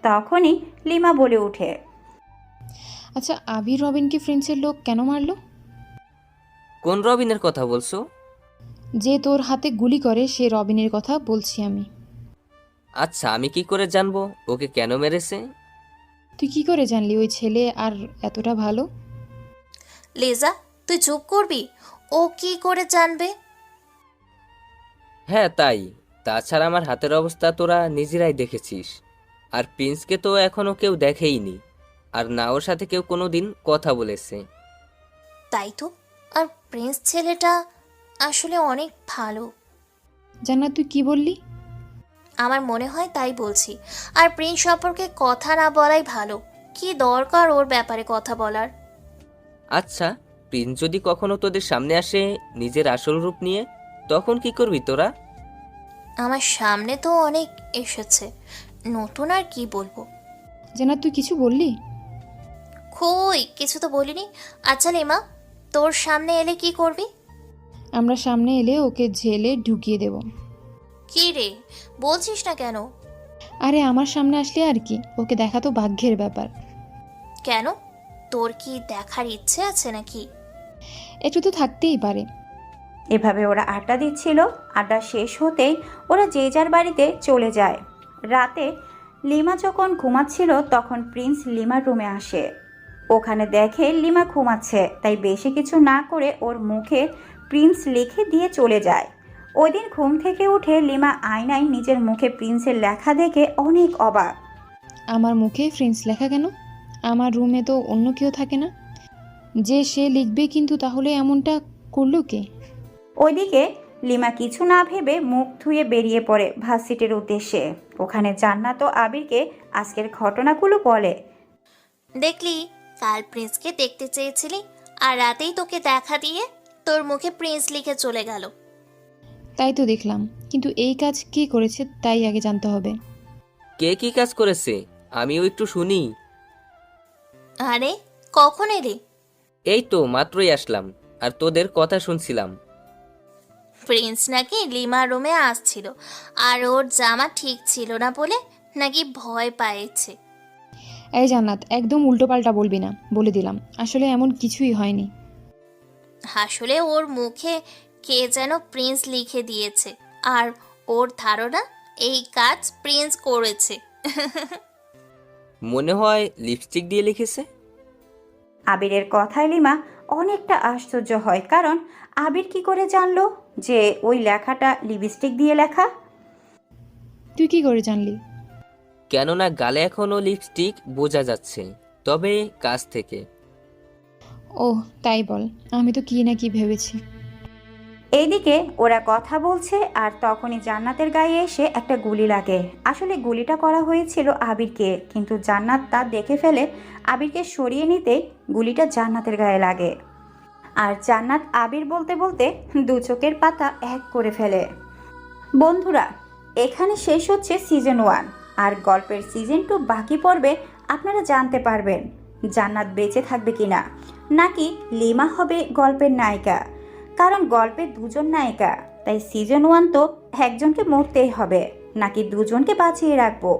তখনই লিমা বলে ওঠে, আচ্ছা, আবির রবিনকে ফ্রেন্ডসের লোক কেন মারলো? কোন রবিনের কথা বলছো? যে তোর হাতে গুলি করে সে রবিনের কথা বলছি আমি। আচ্ছা, আমি কি করে জানবো ওকে কেন মেরেছে? তুই কি করে জানলি ওই ছেলে আর এতটা ভালো? লিজা, তুই চুপ করবি? ও কি করে জানবে? হ্যাঁ তাই, তাছাড়া আমার হাতের অবস্থা তোরা নিজেরাই দেখেছিস। আর প্রিন্সকে তো এখনো কেউ দেখেইনি, আর না ওর সাথে কেউ কোনোদিন কথা বলেছে। তাই তো, আর প্রিন্স ছেলেটা আসলে অনেক ভালো। জান্নাত, তুই কি বললি? আমার মনে হয় তাই বলছি। আর প্রিন্স সম্পর্কে কথা না বলাই ভালো। কি দরকার ওর ব্যাপারে কথা বলার? আচ্ছা, প্রিন্স যদি কখনো তোদের সামনে আসে নিজের আসল রূপ নিয়ে, তখন কি করবি তোরা? আমার সামনে তো অনেক এসেছে, নতুন আর কি বলবো। জান্নাত, তুই কিছু বললি? কই, কিছু তো বলিনি। আচ্ছা লিমা, তোর সামনে এলে কি করবি? আমরা সামনে এলে ওকে জেলে ঢুকিয়ে দেব। কি রে, বলছিস না কেন? আরে আমার সামনে আসলে আর কি, ওকে দেখা তো ভাগ্যের ব্যাপার। কেন, তোর কি দেখার ইচ্ছে আছে নাকি? একটু তো থাকতেই পারে। এভাবে ওরা আড্ডা দিচ্ছিল। আড্ডা শেষ হতেই ওরা যে যার বাড়িতে চলে যায়। রাতে লিমা যখন ঘুমাচ্ছিল তখন প্রিন্স লিমার রুমে আসে। ওখানে দেখে লিমা ঘুমাচ্ছে, তাই বেশি কিছু না করে ওর মুখে প্রিন্স লিখে দিয়ে চলে যায়। ওই দিন ঘুম থেকে উঠে লিমা আয়নায় নিজের মুখে প্রিন্সের লেখা দেখে অনেক অবাক। আমার মুখে প্রিন্স লেখা কেন? আমার রুমে তো অন্য কেউ থাকে না যে সে লিখবে, কিন্তু তাহলে এমনটা করলো কে? ওইদিকে লিমা কিছু না ভেবে মুখ ধুয়ে বেরিয়ে পড়ে ভার্সিটির উদ্দেশ্যে। ওখানে জান্নাত ও আবিরকে আজকের ঘটনাগুলো বলে। দেখলি, কাল প্রিন্সকে দেখতে চেয়েছিলি আর রাতেই তোকে দেখা দিয়ে তোর মুখে প্রিন্স লিখে চলে গেল। তাই তো দেখলাম, কিন্তু এই কাজ কে করেছে তাই আগে জানতে হবে। কে কি কাজ করেছে আমিও একটু শুনি। আরে কখন এলি? এই তো মাত্রই আসলাম, আর তোদের কথা শুনছিলাম। প্রিন্স নাকি লিমার রুমে আসছিল আর ওর জামা ঠিক ছিল না বলে নাকি ভয় পাইছে। এই জান্নাত, একদম উল্টোপাল্টা বলবি না, বলে দিলাম। আসলে এমন কিছুই হয়নি। আসলে ওর মুখে কে যেন প্রিন্স লিখে দিয়েছে আর ওর ধারণা এই কাজ প্রিন্স করেছে। মনে হয় লিপস্টিক দিয়ে লিখেছে। আবিরের কথায় লিমা অনেকটা আশ্চর্য হয়, কারণ আবির কি করে জানলো যে ওই লেখাটা লিপস্টিক দিয়ে লেখা? তুই কি করে জানলি? কেননা গালে এখনো লিপস্টিক বোঝা যাচ্ছে, তবে কাছ থেকে। ও তাই বল, আমি তো কি না কি ভেবেছি। এইদিকে ওরা কথা বলছে আর তখনই জান্নাতের গায়ে এসে একটা গুলি লাগে। আসলে গুলিটা করা হয়েছিল আবিরকে, কিন্তু জান্নাত তা দেখে ফেলে আবিরকে সরিয়ে নিতে গুলিটা জান্নাতের গায়ে লাগে। আর জান্নাত আবির বলতে বলতে দু চোখের পাতা এক করে ফেলে। বন্ধুরা, এখানে শেষ হচ্ছে সিজন 1, আর গল্পের সিজন 2 বাকি পর্বে আপনারা জানতে পারবেন জান্নাত বেঁচে থাকবে কিনা, নাকি লিমা হবে গল্পের নায়িকা। কারণ গল্পে দুজন নায়িকা, তাই সিজন 1 তো একজনকে মরতেই হবে, নাকি দুজনকে বাঁচিয়ে রাখবো।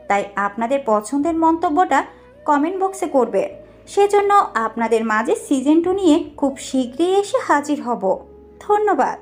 তাই আপনাদের পছন্দের মন্তব্যটা কমেন্ট বক্সে করবে। সেজন্য আপনাদের মাঝে সিজন 2 নিয়ে খুব শীঘ্রই এসে হাজির হব। ধন্যবাদ।